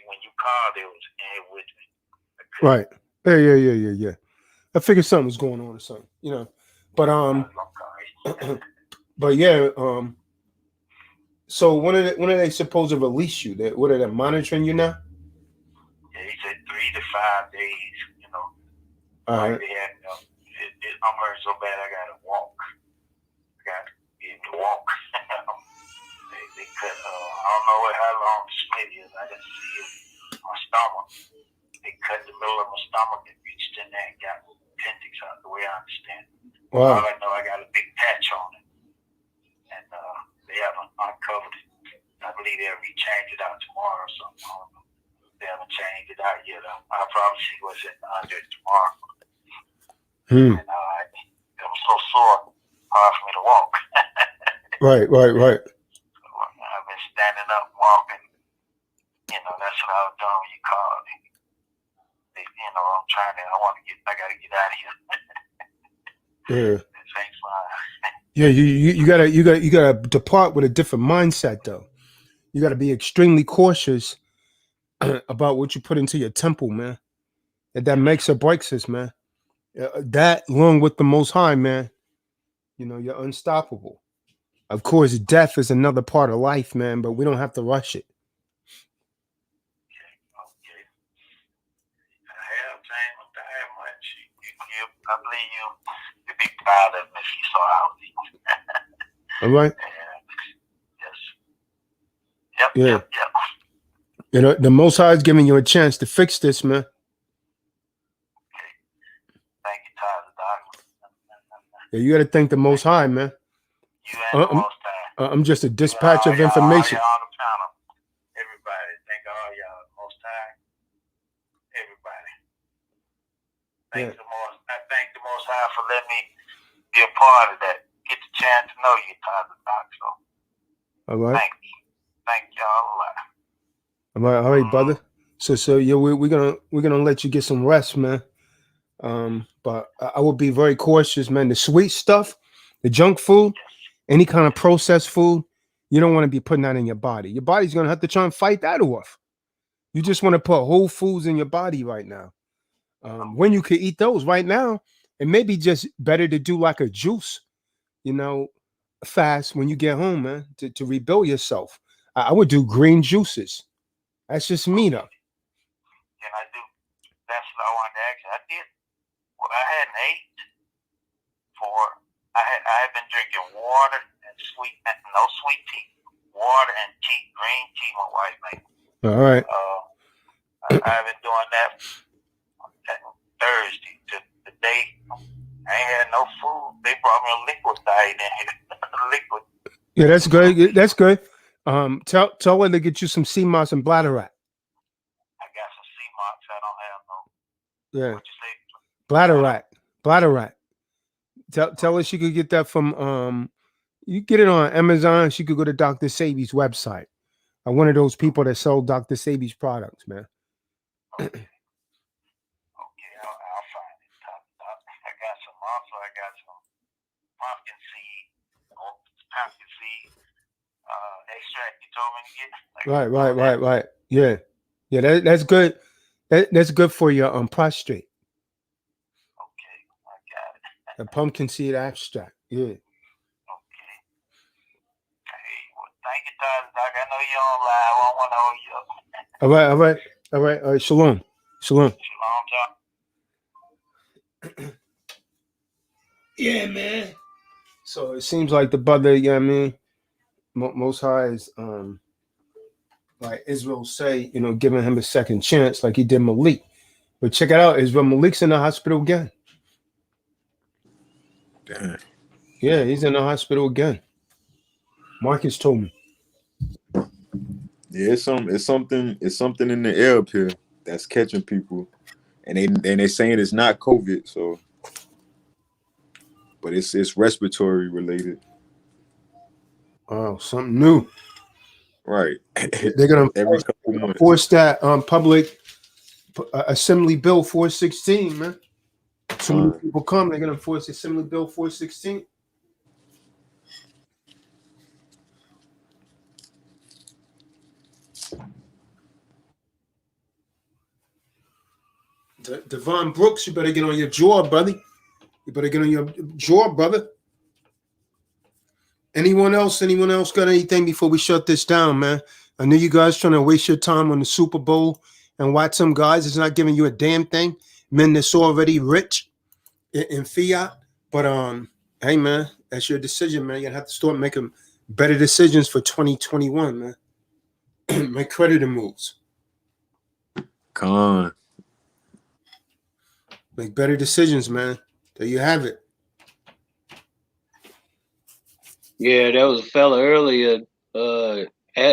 When you called, they was in here with me. Right. Yeah. I figured something was going on or something, But but yeah, so when are they supposed to release you? What are they monitoring you now? Yeah, he said 3 to 5 days, All right. I'm hurt so bad I gotta walk. I gotta be able to walk. they cut I don't know how long the split is. I just see it my stomach. They cut the middle of my stomach and reached in there and got appendix out, the way I understand it. Wow. All I know, I got a big patch on it. And they haven't uncovered it. I believe they'll rechange it out tomorrow or something. I don't know. They haven't changed it out yet. I'll probably see what's under it tomorrow. And it was so sore, hard for me to walk. Right. I've been standing up, walking. That's what I was doing when you called. I'm trying to. I gotta get out of here. Yeah. Thanks, man. Yeah, you gotta depart with a different mindset though. You gotta be extremely cautious about what you put into your temple, man. That makes or breaks us, man. That along with the Most High, man. You're unstoppable. Of course, death is another part of life, man, but we don't have to rush it. Okay. I have time with that much. I believe you'd be proud of me if you saw how it is. All right. Yes. Yep. The Most High is giving you a chance to fix this, man. Okay. Thank you, Tazadaq. Yeah, you got to thank the Most High, man. You and the Most High. I'm just a dispatch of information. All the panel. Everybody. Thank all y'all. Most High. Everybody. I thank the Most High for letting me be a part of that. Get the chance to know you, Tazadaq. So, all right. Thank y'all a lot. All right, brother. So yeah, we're gonna let you get some rest, man. But I would be very cautious, man. The sweet stuff, the junk food, any kind of processed food, you don't want to be putting that in your body. Your body's gonna have to try and fight that off. You just want to put whole foods in your body right now. When you could eat those right now, it may be just better to do like a juice, fast when you get home, man, to rebuild yourself. I would do green juices. That's just me, though. Can I do? That's what I wanted to ask you. I did. Well, I hadn't ate I had been drinking water and no sweet tea. Water and tea, green tea. My wife made. All right. I've been doing that Thursday to today. I ain't had no food. They brought me a liquid diet in here. Liquid. Yeah, that's good. That's good. Tell her to get you some sea moss and bladderwrack. I got some sea moss. I don't have no. Yeah. What'd you say? Bladderwrack. Tell her she could get that from you get it on Amazon. She could go to Dr. Sabi's website. I'm one of those people that sell Dr. Sabi's products, man. Okay, I'll find it. I got some pumpkin seed extract you told me to get. Right. Yeah. That's good. That's good for your prostate. Okay, I got it. The pumpkin seed extract. Yeah. Okay. Hey, well, thank you, Tazadaq. I know you're on live. I don't want to hold you up. All right. Shalom. Shalom. Shalom, Yeah, man. So it seems like the brother, you know what I mean, Most High is like Israel say, you know, giving him a second chance, like he did Malik. But check it out, Israel Malik's in the hospital again. Damn. Yeah, he's in the hospital again. Marcus told me. Yeah, it's something in the air up here that's catching people, and they saying it's not COVID, so but it's respiratory related, Oh, something new. right? They're gonna Every couple months. force that public Assembly Bill 416, man. Too many people come, they're gonna force Assembly Bill 416. Devon Brooks, you better get on your jaw, brother. You better get on your jaw, brother. Anyone else got anything before we shut this down, man? I know you guys trying to waste your time on the Super Bowl and watch some guys that's not giving you a damn thing. Men that's already rich in fiat. But hey man, that's your decision, man. You're gonna have to start making better decisions for 2021, man. Make creditor moves. Con. Make better decisions, man. There you have it. Yeah, there was a fella earlier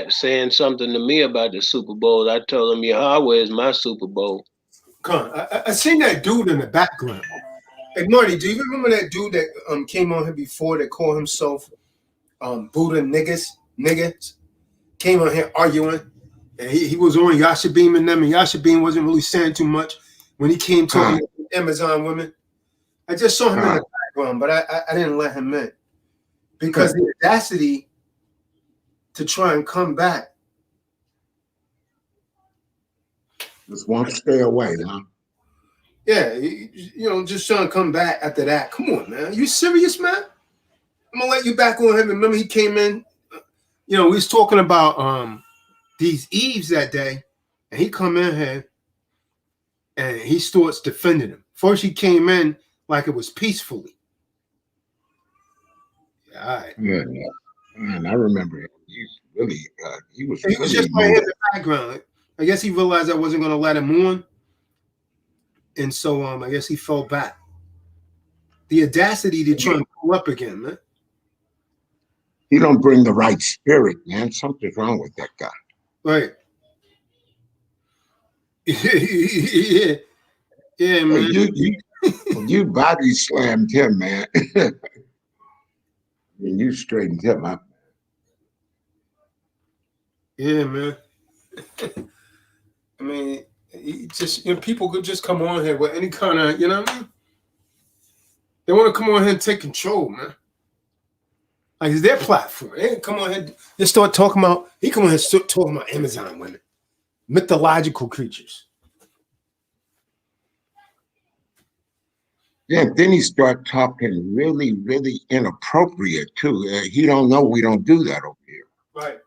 saying something to me about the Super Bowl. I told him Yahweh is my Super Bowl. Come on, I seen that dude in the background. Hey Marty, do you remember that dude that came on here before that called himself Buddha niggas? Came on here arguing. And he was on Yasha Beam and them, and Yasha Beam wasn't really saying too much when he came talking to Amazon women. I just saw him in the background, but I didn't let him in. Because the audacity to try and come back. Just want to stay away, huh? Yeah, you know, just trying to come back after that. Come on, man. Are you serious, man? I'm gonna let you back on him. Remember, he came in. You know, we was talking about these Eves that day, and he come in here and he starts defending him. First, he came in like it was peacefully. Yeah, all right. Yeah, man, I remember him. He's really, he was He was just right here in the background. I guess he realized I wasn't gonna let him on, and so I guess he fell back. The audacity to try and pull up again, man. He don't bring the right spirit, man. Something's wrong with that guy. Right. Yeah, man. You body slammed him, man. And you straightened him up. Yeah, man. I mean, people could just come on here with any kind of, you know what I mean? They want to come on here and take control, man. Like, it's their platform. They come on here, they start talking about, he come on here and start talking about Amazon women, mythological creatures. Yeah, then he start talking really, really inappropriate too. He don't know we don't do that over here. Right.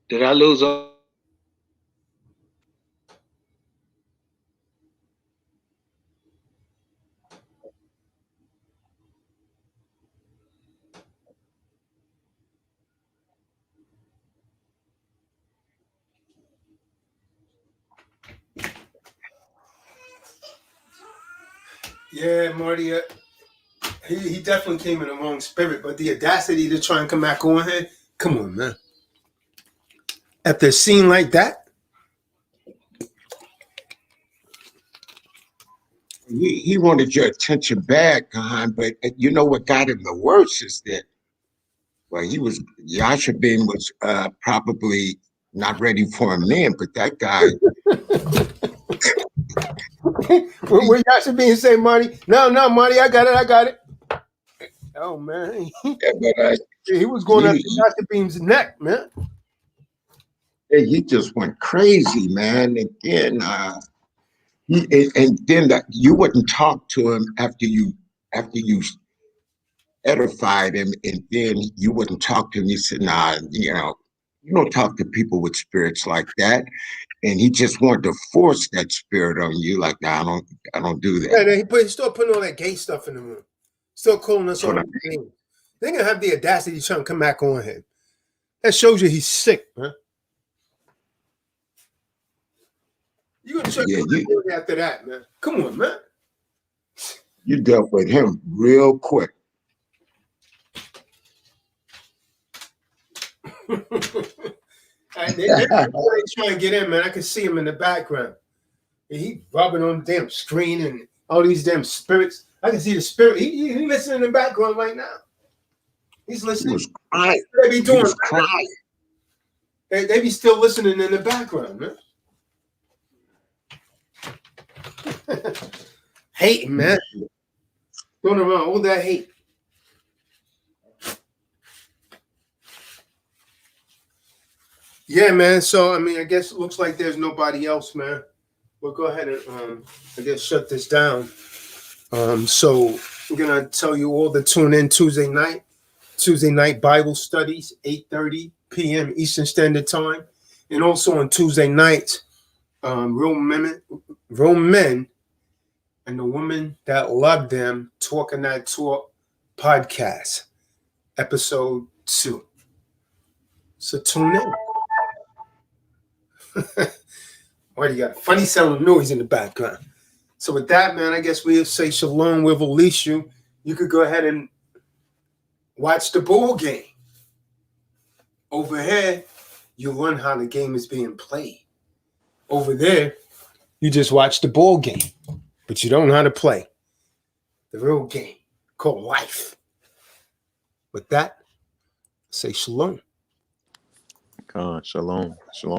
Did I lose all? Yeah, Marty. He definitely came in the wrong spirit, but the audacity to try and come back on here. Come on, man. After a scene like that. He wanted your attention back, but you know what got him the worst is that, well, Yasha Bean was probably not ready for a man, but that guy. What y'all should be saying, Marty? No, Marty, I got it. Oh, man. Yeah, but, he was going after Yasha Beam's neck, man. he just went crazy, man. And then you wouldn't talk to him after you edified him, and then you wouldn't talk to him. You said, "Nah, you don't talk to people with spirits like that." And he just wanted to force that spirit on you, like, "Nah, I don't do that." Yeah, he still putting all that gay stuff in the room. Still calling us all names. They're gonna have the audacity to try and come back on him. That shows you he's sick, man. You gonna try after that, man? Come on, man. You dealt with him real quick. They're trying to get in, man. I can see him in the background. He rubbing on the damn screen and all these damn spirits. I can see the spirit. He listening in the background right now. He's listening. He was crying. They be doing. He was crying. They be still listening in the background, man. Hating, man. Going around all that hate. Yeah, man. So, I mean, I guess it looks like there's nobody else, man. We'll go ahead and, I guess, shut this down. So, I'm going to tell you all to tune in Tuesday night Bible studies, 8:30 p.m. Eastern Standard Time. And also on Tuesday nights, Real Men and the Woman That Loved Them Talking That Talk podcast, episode 2. So tune in. Why do you got a funny sounding noise in the background? So with that, man, I guess we'll say shalom. We'll release you. You could go ahead and watch the ball game. Over here, you learn how the game is being played. Over there, you just watch the ball game, but you don't know how to play the real game called life. With that, say shalom. Shalom.